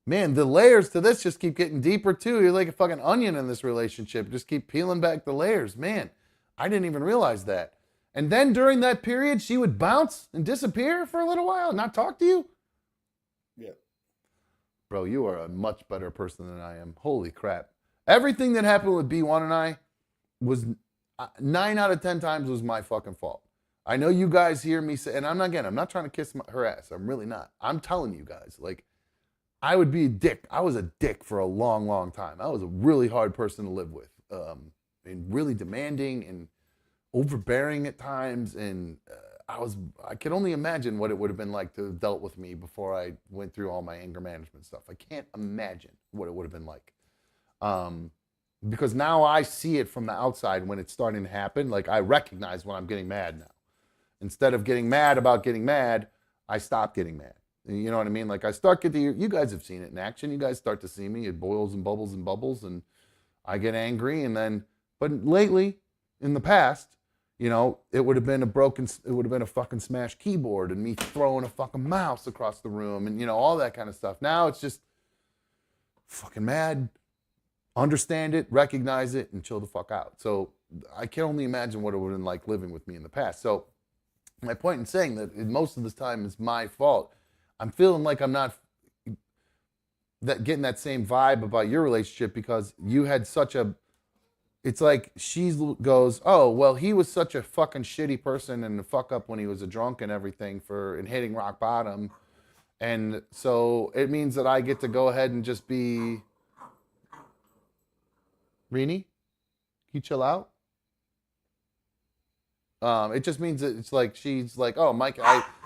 Man, the layers to this just keep getting deeper, too. You're like a fucking onion in this relationship. Just keep peeling back the layers. Man, I didn't even realize that. And then during that period, she would bounce and disappear for a little while and not talk to you? Yeah. Bro, you are a much better person than I am. Holy crap. Everything that happened with B1 and I was 9 out of 10 times was my fucking fault. I know you guys hear me say, and I'm not trying to kiss her ass. I'm really not. I'm telling you guys, like, I would be a dick. I was a dick for a long, long time. I was a really hard person to live with, and really demanding and overbearing at times. And I could only imagine what it would have been like to have dealt with me before I went through all my anger management stuff. I can't imagine what it would have been like. Because now I see it from the outside when it's starting to happen. Like, I recognize when I'm getting mad now. Instead of getting mad about getting mad, I stop getting mad. You know what I mean? Like, I start getting, you guys have seen it in action. You guys start to see me. It boils and bubbles, and I get angry. And then, but lately, in the past, it would have been a fucking smashed keyboard and me throwing a fucking mouse across the room and, all that kind of stuff. Now it's just fucking mad, understand it, recognize it, and chill the fuck out. So I can only imagine what it would have been like living with me in the past. So my point in saying that most of this time is my fault. I'm feeling like I'm not getting that same vibe about your relationship because you had it's like she goes, oh, well, he was such a fucking shitty person and a fuck up when he was a drunk and everything and hitting rock bottom. And so it means that I get to go ahead and just be, Rini, can you chill out? It just means that it's like, she's like, oh,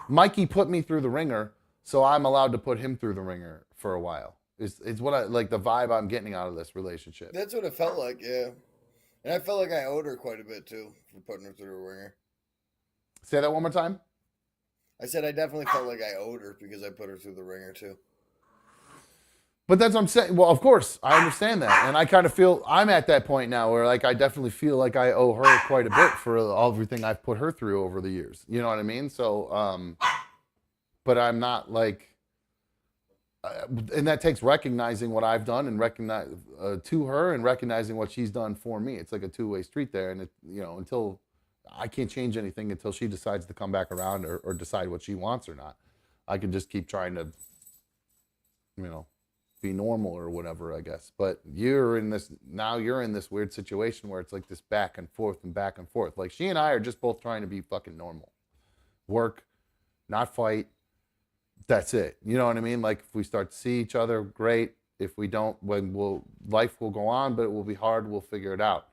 Mikey put me through the ringer. So I'm allowed to put him through the ringer for a while. It's what I like, the vibe I'm getting out of this relationship. That's what it felt like, yeah. And I felt like I owed her quite a bit too for putting her through the ringer. Say that one more time. I said I definitely felt like I owed her because I put her through the ringer too. But that's what I'm saying. Well, of course, I understand that. And I kind of feel I'm at that point now where like I definitely feel like I owe her quite a bit for everything I've put her through over the years. You know what I mean? So, but I'm not like, and that takes recognizing what I've done and recognize to her and recognizing what she's done for me. It's like a two-way street there. And, until I can't change anything until she decides to come back around or decide what she wants or not. I can just keep trying to, be normal or whatever, I guess. But you're in this weird situation where it's like this back and forth and back and forth. Like she and I are just both trying to be fucking normal. Work, not fight. That's it. You know what I mean? Like if we start to see each other, great. If we don't, life will go on, but it will be hard. We'll figure it out.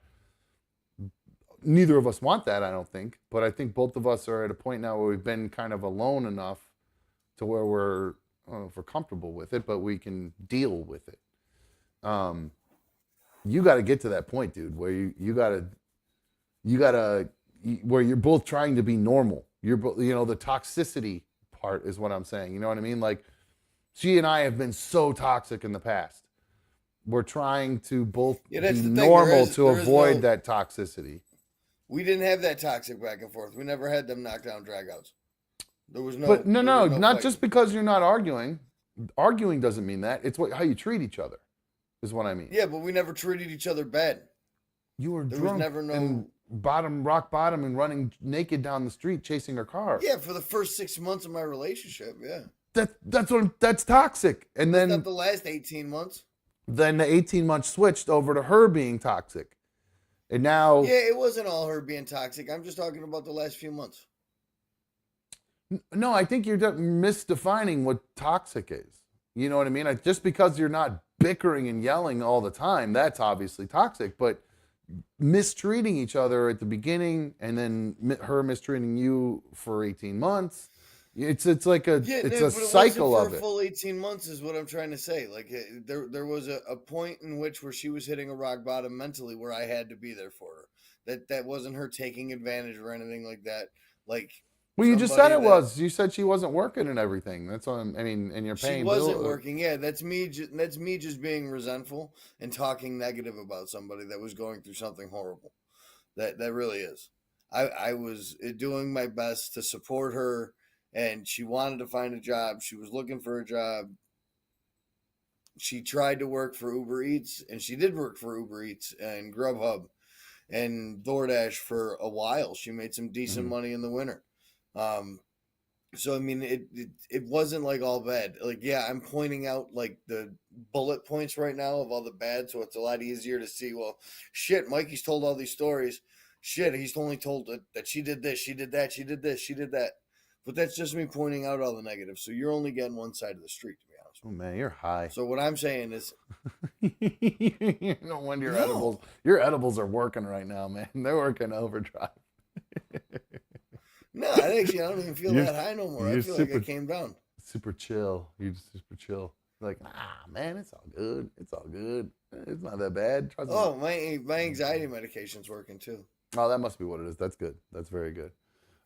Neither of us want that, I don't think. But I think both of us are at a point now where we've been kind of alone enough to where we're, I don't know if we're comfortable with it, but we can deal with it. You got to get to that point, dude, where where you're both trying to be normal. You're both, the toxicity part is what I'm saying. You know what I mean? Like she and I have been so toxic in the past. We're trying to both be normal to avoid that toxicity. We didn't have that toxic back and forth. We never had them knockdown dragouts. There was no. But no, not fighting. just because you're not arguing. Arguing doesn't mean that. It's how you treat each other, is what I mean. Yeah, but we never treated each other bad. You were there drunk was never no and rock bottom and running naked down the street chasing her car. Yeah, for the first 6 months of my relationship, yeah. That's toxic. And then not the last 18 months. Then the 18 months switched over to her being toxic. And now yeah, it wasn't all her being toxic. I'm just talking about the last few months. No, I think you're misdefining what toxic is. You know what I mean? Just because you're not bickering and yelling all the time, that's obviously toxic. But mistreating each other at the beginning and then her mistreating you for 18 months, it's like a cycle of it. For a full 18 months is what I'm trying to say. Like there was a point in which where she was hitting a rock bottom mentally where I had to be there for her. That wasn't her taking advantage or anything like that. Like. Well, you just said it was. You said she wasn't working and everything. That's what and you're paying. She wasn't working. Yeah, that's me just being resentful and talking negative about somebody that was going through something horrible. That really is. I was doing my best to support her, and she wanted to find a job. She was looking for a job. She tried to work for Uber Eats, and she did work for Uber Eats and Grubhub and DoorDash for a while. She made some decent money in the winter. So I mean, it wasn't like all bad. Like, yeah, I'm pointing out like the bullet points right now of all the bad, so it's a lot easier to see. Well, shit, Mikey's told all these stories. Shit, he's only told that she did this, she did that, she did this, she did that. But that's just me pointing out all the negatives. So you're only getting one side of the street, to be honest. Oh man, you're high. So what I'm saying is, no wonder your edibles are working right now, man. They're working overdrive. No, I don't even feel that high no more. I feel like I came down. Super chill. You're just super chill. Like, man, it's all good. It's all good. It's not that bad. Trust me. My anxiety medication's working too. Oh, that must be what it is. That's good. That's very good.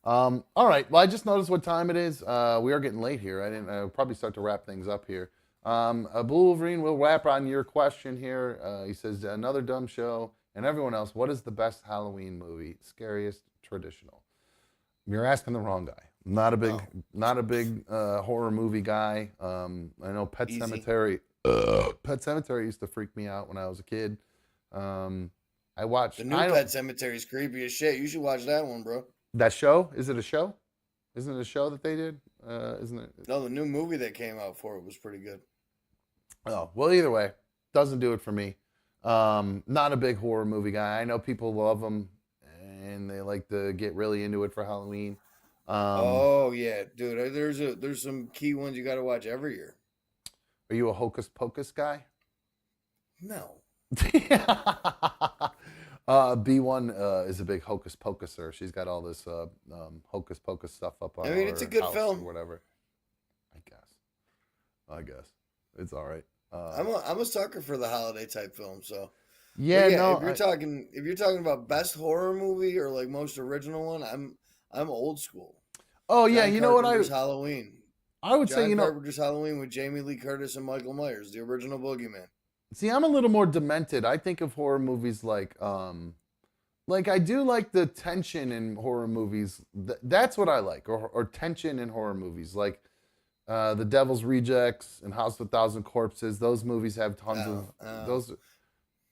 All right. Well, I just noticed what time it is. We are getting late here. I'll probably start to wrap things up here. Blue Wolverine will wrap on your question here. He says, another dumb show. And everyone else, what is the best Halloween movie? Scariest, traditional? You're asking the wrong guy. Not a big horror movie guy. I know Pet Sematary. Pet Sematary used to freak me out when I was a kid. I watched the new Pet Sematary is creepy as shit. You should watch that one, bro. That show? Is it a show? Isn't it a show that they did? Isn't it? No, the new movie that came out for it was pretty good. Oh well, either way, doesn't do it for me. Not a big horror movie guy. I know people love them. And they like to get really into it for Halloween. Oh yeah, dude. There's some key ones you got to watch every year. Are you a Hocus Pocus guy? No. B1 is a big Hocus Pocuser. She's got all this Hocus Pocus stuff up on. I mean, it's a good film or whatever. I guess it's all right. I'm a sucker for the holiday type film. So. Yeah, no. If you're talking about best horror movie or like most original one, I'm old school. Oh yeah, John you know what Carpenter's Halloween. I would John say, Carpenter's Halloween with Jamie Lee Curtis and Michael Myers, the original Boogeyman. see, I'm a little more demented. I think of horror movies like I do like the tension in horror movies. That's what I like, or tension in horror movies, like The Devil's Rejects and House of a Thousand Corpses. Those movies have tons of those.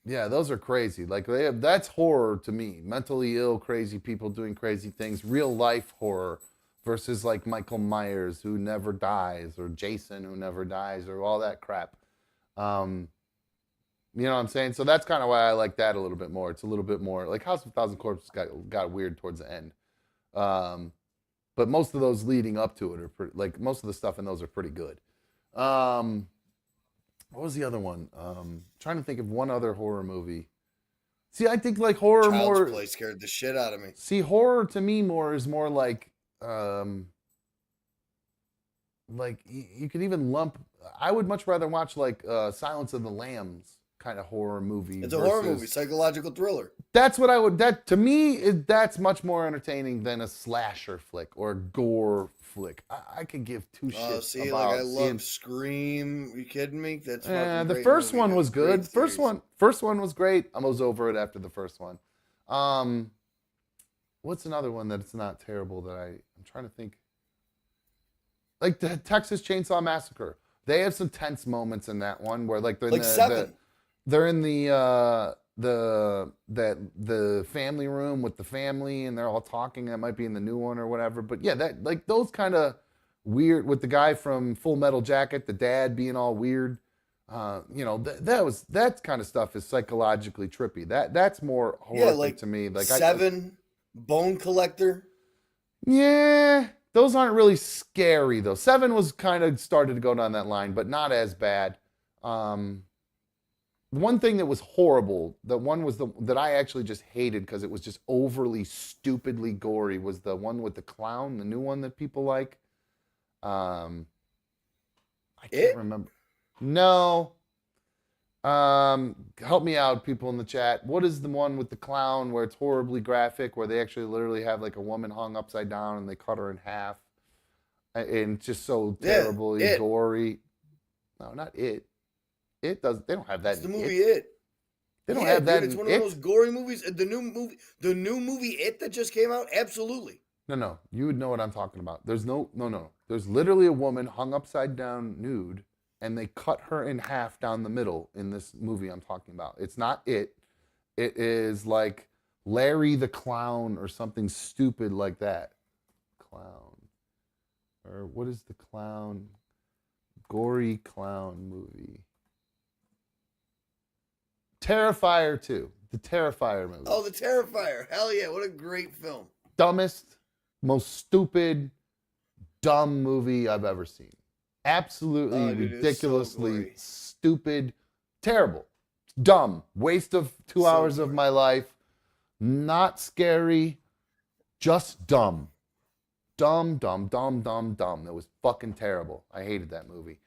Yeah, those are crazy. Like that's horror to me. Mentally ill, crazy people doing crazy things. Real life horror versus like Michael Myers who never dies, or Jason who never dies, or all that crap. You know what I'm saying? So that's kind of why I like that a little bit more. It's a little bit more like House of a Thousand Corpses got weird towards the end. But most of those leading up to it are pretty, like most of the stuff in those are pretty good. What was the other one? Trying to think of one other horror movie. See, I think like horror Child's Play scared the shit out of me. See, horror to me is more like you could even lump. I would much rather watch like Silence of the Lambs kind of horror movie. It's a horror movie, psychological thriller. That's what I would. That to me, that's much more entertaining than a slasher flick or a gore flick. I could give two shits. See, about like I love Scream. Are you kidding me? That's fucking the great first movie. one was Great good. First series. one was great. I was over it after the first one. What's another one that's not terrible that I'm trying to think. Like the Texas Chainsaw Massacre. They have some tense moments in that one where like Seven. They're in the family room with the family and they're all talking. That might be in the new one or whatever. But yeah, that like those kind of weird with the guy from Full Metal Jacket, the dad being all weird. That kind of stuff is psychologically trippy. That's more horrific to me. Like Seven, Bone Collector. Yeah, those aren't really scary though. Seven was kind of started to go down that line, but not as bad. One thing that was horrible, that I actually just hated because it was just overly stupidly gory, was the one with the clown, the new one that people like. I can't remember. No. Help me out, people in the chat. What is the one with the clown where it's horribly graphic, where they actually literally have like a woman hung upside down and they cut her in half, and it's just so terribly gory? No, not it. It does. They don't have that. It's the movie It. They don't have that. Dude, it's one of those gory movies. The new movie It that just came out. Absolutely. No. You would know what I'm talking about. There's no. There's literally a woman hung upside down nude, and they cut her in half down the middle in this movie I'm talking about. It's not It. It is like Larry the Clown or something stupid like that. Clown. Or what is the clown? Gory clown movie. Terrifier 2. The Terrifier movie. Oh, The Terrifier. Hell yeah. What a great film. Dumbest, most stupid, dumb movie I've ever seen. Absolutely ridiculously stupid, terrible, dumb, waste of 2 hours of my life. Not scary, just dumb. Dumb. That was fucking terrible. I hated that movie.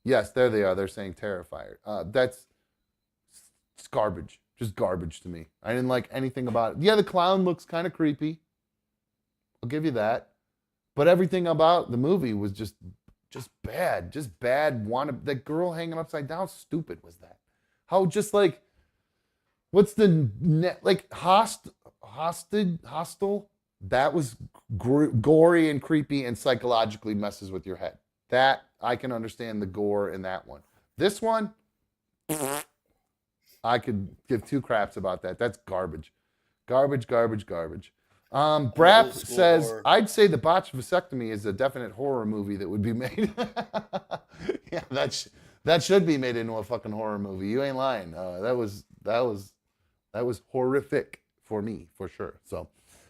Yes, there they are. They're saying Terrifier. It's garbage. Just garbage to me. I didn't like anything about it. Yeah, the clown looks kind of creepy. I'll give you that. But everything about the movie was just bad. Just bad. That girl hanging upside down, stupid was that. How just like, what's the net, like hostile? That was gory and creepy and psychologically messes with your head. That, I can understand the gore in that one. This one, I could give two craps about that. That's garbage. Garbage. Brap says, horror. I'd say The Botched Vasectomy is a definite horror movie that would be made. Yeah, that should be made into a fucking horror movie. You ain't lying. That was horrific for me, for sure. So,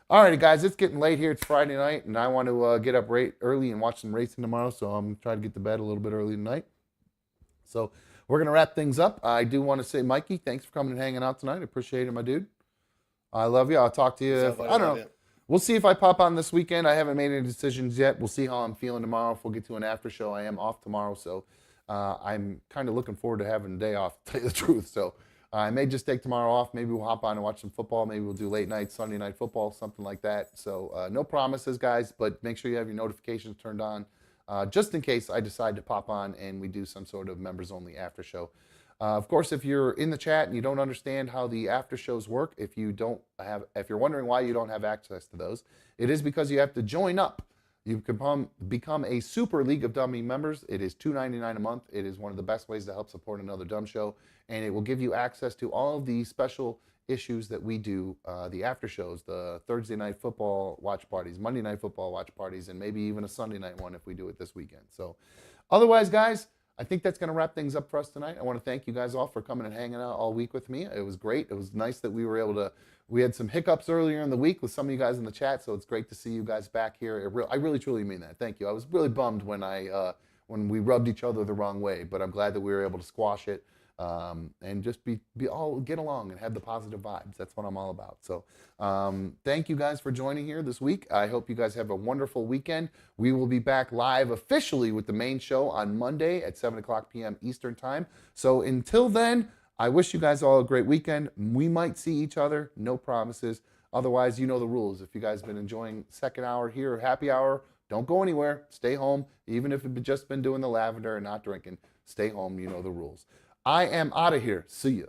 all right, guys, it's getting late here. It's Friday night, and I want to get up early and watch some racing tomorrow, so I'm trying to get to bed a little bit early tonight. So we're going to wrap things up. I do want to say, Mikey, thanks for coming and hanging out tonight. I appreciate it, my dude. I love you. I'll talk to you. I don't know. We'll see if I pop on this weekend. I haven't made any decisions yet. We'll see how I'm feeling tomorrow. If we'll get to an after show. I am off tomorrow, so I'm kind of looking forward to having a day off, to tell you the truth. So I may just take tomorrow off. Maybe we'll hop on and watch some football. Maybe we'll do late night, Sunday night football, something like that. So no promises, guys, but make sure you have your notifications turned on just in case I decide to pop on and we do some sort of members only after show. Of course, if you're in the chat and you don't understand how the after shows work, if you're wondering why you don't have access to those, it is because you have to join up. You can become a super League of Dummy members. It is $2.99 a month. It is one of the best ways to help support another dumb show, and it will give you access to all of the special issues that we do, the after shows, the Thursday night football watch parties, Monday night football watch parties, and maybe even a Sunday night one if we do it this weekend. So otherwise, guys, I think that's going to wrap things up for us tonight. I want to thank you guys all for coming and hanging out all week with me. It was great. It was nice that we were able to, we had some hiccups earlier in the week with some of you guys in the chat, so it's great to see you guys back here. I really, truly mean that. Thank you. I was really bummed when we rubbed each other the wrong way, but I'm glad that we were able to squash it. And just get along and have the positive vibes. That's what I'm all about. So thank you guys for joining here this week. I hope you guys have a wonderful weekend. We will be back live officially with the main show on Monday at 7:00 p.m. Eastern time. So until then, I wish you guys all a great weekend. We might see each other, no promises. Otherwise, you know the rules. If you guys have been enjoying second hour here or happy hour, don't go anywhere. Stay home. Even if you've just been doing the lavender and not drinking, stay home. You know the rules. I am out of here. See ya.